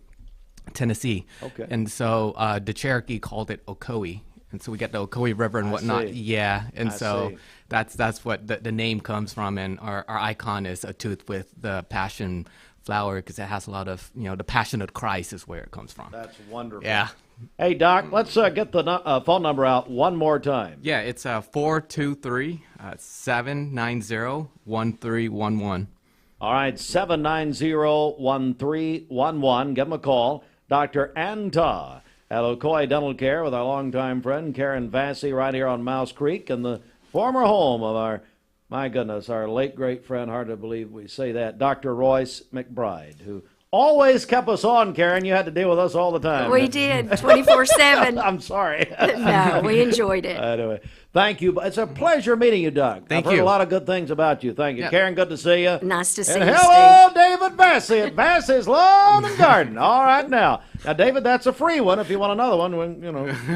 Tennessee. Okay. And so the Cherokee called it Ocoee, and so we get the Ocoee River and whatnot. Yeah, and so that's what the name comes from. And our icon is a tooth with the passion flower because it has a lot of, the passion of Christ is where it comes from. That's wonderful. Yeah. Hey, Doc, let's get the phone number out one more time. Yeah, it's 423-790-1311. All right, 790-1311. Give them a call. Dr. Anta at Ocoee Dental Care with our longtime friend Karen Vassy right here on Mouse Creek and the former home of our late great friend, hard to believe we say that, Dr. Royce McBride, who always kept us on, Karen. You had to deal with us all the time. We did, 24/7. I'm sorry. No, we enjoyed it. Anyway, thank you. It's a pleasure meeting you, Doug. Thank I've you. heard a lot of good things about you. Thank you. Yep. Karen, good to see you. Nice to see and you, hello, Steve. David Vassy at Vassy's Lawn and Garden. All right, now, David, that's a free one. If you want another one, you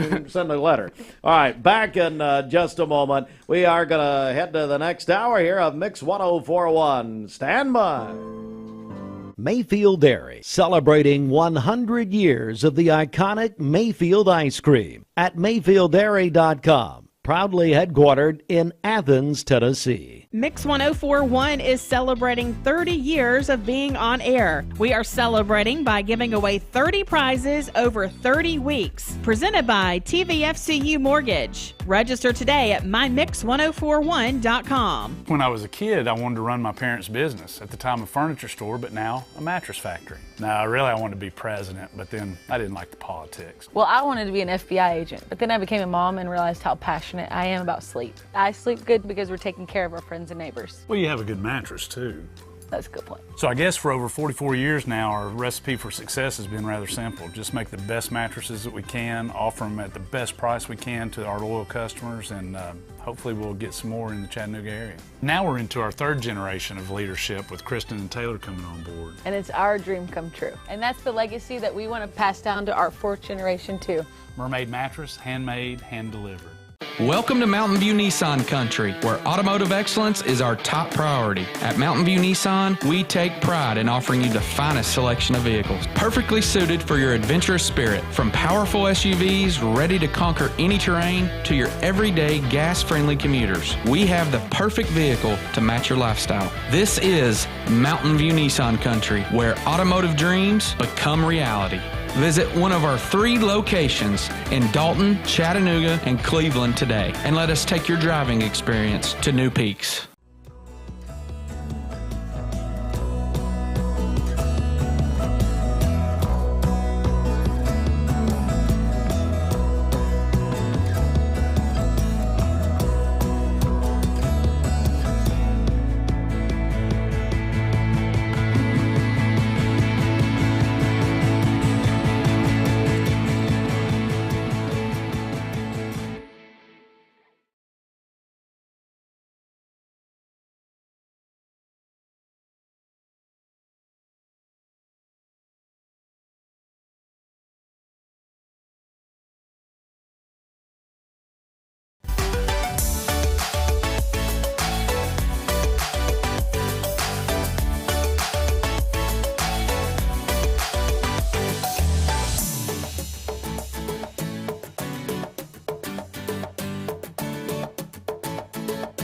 can send a letter. All right, back in just a moment. We are going to head to the next hour here of Mix 1041. Stand by. Mayfield Dairy, celebrating 100 years of the iconic Mayfield ice cream at MayfieldDairy.com. Proudly headquartered in Athens, Tennessee. Mix 1041 is celebrating 30 years of being on air. We are celebrating by giving away 30 prizes over 30 weeks. Presented by TVFCU Mortgage. Register today at mymix1041.com. When I was a kid, I wanted to run my parents' business. At the time, a furniture store, but now a mattress factory. Now, really, I wanted to be president, but then I didn't like the politics. Well, I wanted to be an FBI agent, but then I became a mom and realized how passionate I am about sleep. I sleep good because we're taking care of our friends and neighbors. Well, you have a good mattress, too. That's a good point. So I guess for over 44 years now, our recipe for success has been rather simple. Just make the best mattresses that we can, offer them at the best price we can to our loyal customers, and hopefully we'll get some more in the Chattanooga area. Now we're into our third generation of leadership with Kristen and Taylor coming on board. And it's our dream come true. And that's the legacy that we want to pass down to our fourth generation, too. Mermaid mattress, handmade, hand-delivered. Welcome to Mountain View Nissan Country, where automotive excellence is our top priority. At Mountain View Nissan, we take pride in offering you the finest selection of vehicles, perfectly suited for your adventurous spirit. From powerful SUVs ready to conquer any terrain to your everyday gas-friendly commuters, we have the perfect vehicle to match your lifestyle. This is Mountain View Nissan Country, where automotive dreams become reality. Visit one of our 3 locations in Dalton, Chattanooga, and Cleveland today, and let us take your driving experience to new peaks.